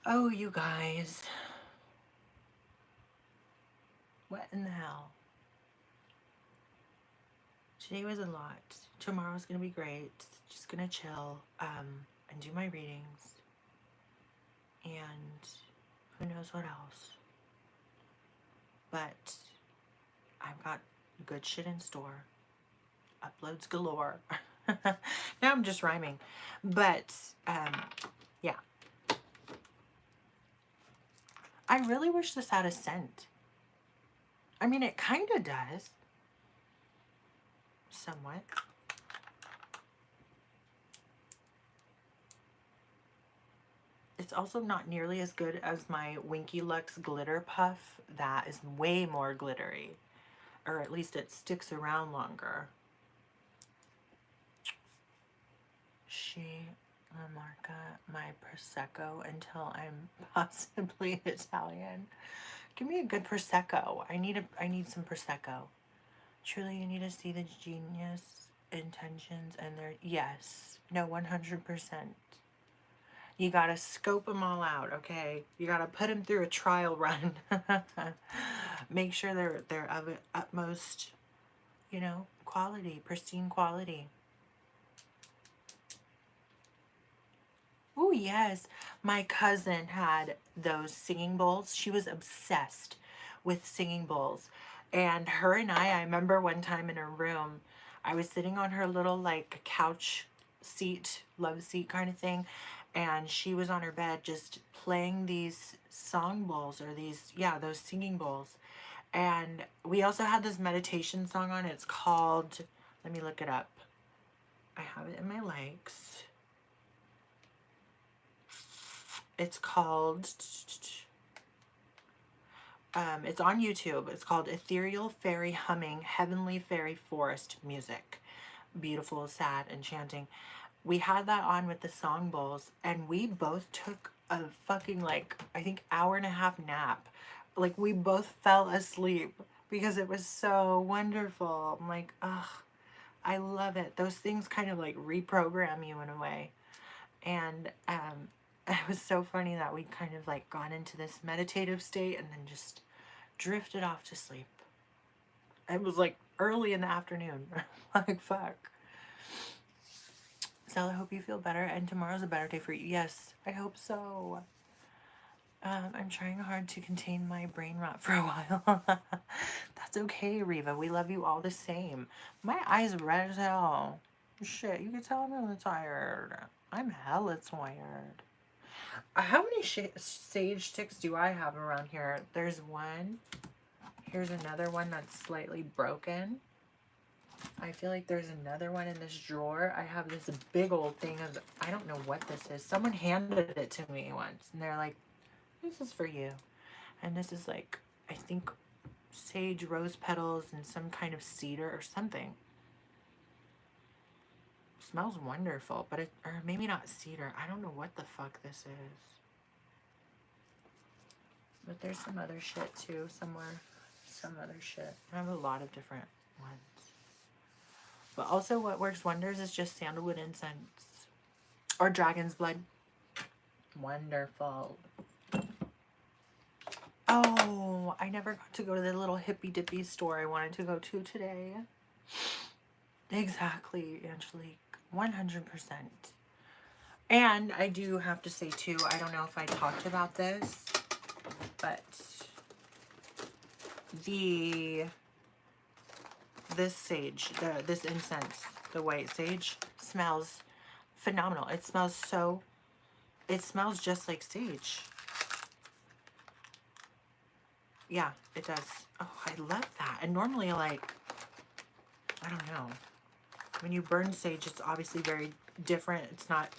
Oh, you guys. What in the hell? Today was a lot. Tomorrow's gonna be great. Just gonna chill, and do my readings. And who knows what else. But I've got good shit in store. Uploads galore. Now I'm just rhyming. But, yeah. I really wish this had a scent. I mean, it kind of does. Somewhat. It's also not nearly as good as my Winky Lux Glitter Puff. That is way more glittery. Or at least it sticks around longer. She La Marca my Prosecco until I'm possibly Italian. Give me a good Prosecco. I need some Prosecco. Truly, you need to see the genius intentions and their, yes. No, 100%. You gotta scope them all out, okay? You gotta put them through a trial run. Make sure they're of utmost, you know, quality, pristine quality. Oh, yes. My cousin had those singing bowls. She was obsessed with singing bowls. And her and I remember one time in her room, I was sitting on her little like couch seat, love seat kind of thing. And she was on her bed just playing these song bowls, or these, yeah, those singing bowls. And we also had this meditation song on. It's called, let me look it up. I have it in my likes. It's called It's on YouTube. It's called Ethereal Fairy Humming Heavenly Fairy Forest Music. Beautiful, sad, enchanting. We had that on with the song bowls, and we both took a fucking, like, I think hour-and-a-half nap. Like, we both fell asleep because it was so wonderful. I'm like, ugh, I love it. Those things kind of like reprogram you in a way. And it was so funny that we kind of like gone into this meditative state and then just drifted off to sleep. It was like early in the afternoon. Like, fuck. So I hope you feel better, and tomorrow's a better day for you. Yes, I hope so. I'm trying hard to contain my brain rot for a while. That's okay, Riva. We love you all the same. My eyes are red as hell. Shit, you can tell I'm really tired. I'm hella tired. How many sage sticks do I have around here? There's one. Here's another one that's slightly broken. I feel like there's another one in this drawer. I have this big old thing of, I don't know what this is. Someone handed it to me once, and they're like, this is for you. And this is like, I think, sage rose petals and some kind of cedar or something. It smells wonderful, but it, or maybe not cedar. I don't know what the fuck this is. But there's some other shit too somewhere. Some other shit. I have a lot of different ones. But also what works wonders is just sandalwood incense. Or dragon's blood. Wonderful. Oh, I never got to go to the little hippy dippy store I wanted to go to today. Exactly, Angelique. 100%. And I do have to say too, I don't know if I talked about this, but this sage, this incense, the white sage, smells phenomenal. It smells just like sage. Yeah, it does. Oh, I love that. And normally, like, I don't know, when you burn sage, it's obviously very different. It's not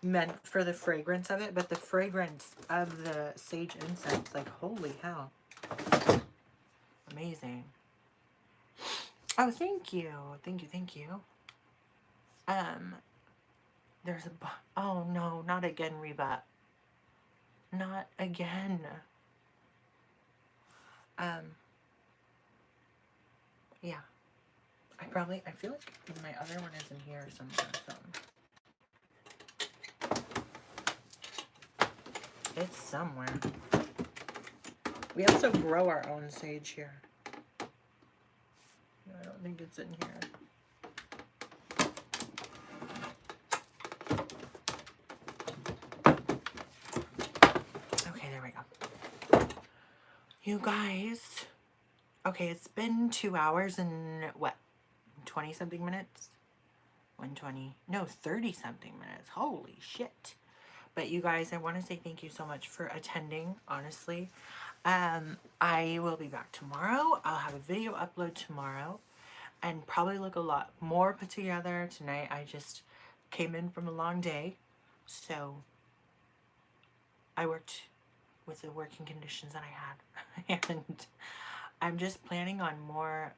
meant for the fragrance of it, but the fragrance of the sage incense, like, holy hell. Amazing. Oh, thank you. Thank you, thank you. There's a, oh no, not again, Reba. Not again. Yeah. I feel like my other one is in here somewhere, so. It's somewhere. We also grow our own sage here. I don't think it's in here. Okay, there we go. You guys. Okay, it's been 2 hours and what? 20 something minutes? 120. No, 30 something minutes. Holy shit. But you guys, I want to say thank you so much for attending, honestly. I will be back tomorrow. I'll have a video upload tomorrow and probably look a lot more put together tonight. I just came in from a long day, so I worked with the working conditions that I had. And I'm just planning on more,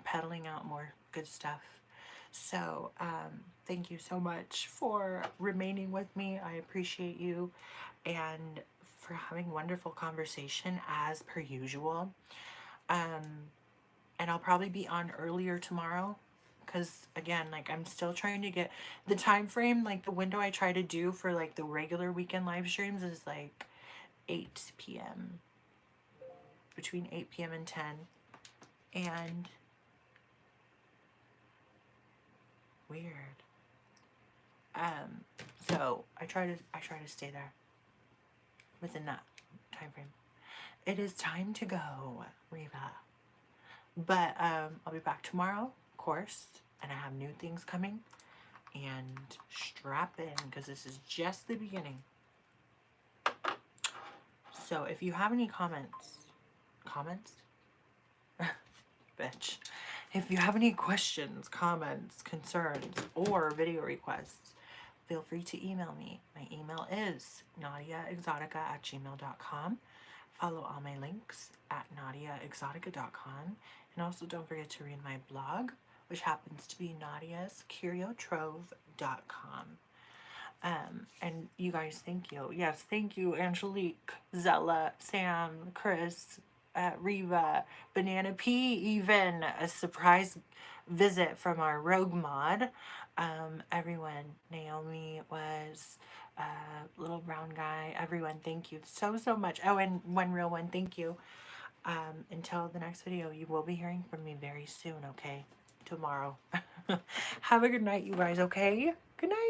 peddling out more good stuff. So thank you so much for remaining with me. I appreciate you, and for having wonderful conversation as per usual. And I'll probably be on earlier tomorrow because, again, like, I'm still trying to get the time frame, like the window I try to do for like the regular weekend live streams is like 8 p.m. between 8 p.m. and 10. And weird. So I try to stay there within that time frame. It is time to go, Reva. But I'll be back tomorrow, of course, and I have new things coming. And strap in, because this is just the beginning. So if you have any comments, bitch. If you have any questions, comments, concerns, or video requests, feel free to email me. My email is naudiaexotica@gmail.com. Follow all my links at NaudiaExotica.com. And also don't forget to read my blog, which happens to be NaudiasCurioTrove.com. And you guys, thank you. Yes, thank you, Angelique, Zella, Sam, Chris, Riva, Banana P, even a surprise visit from our rogue mod. Everyone, Naomi was little brown guy. Everyone, thank you so, so much. Oh, and one real one, thank you. Until the next video, you will be hearing from me very soon, okay? Tomorrow. Have a good night, you guys, okay? Good night.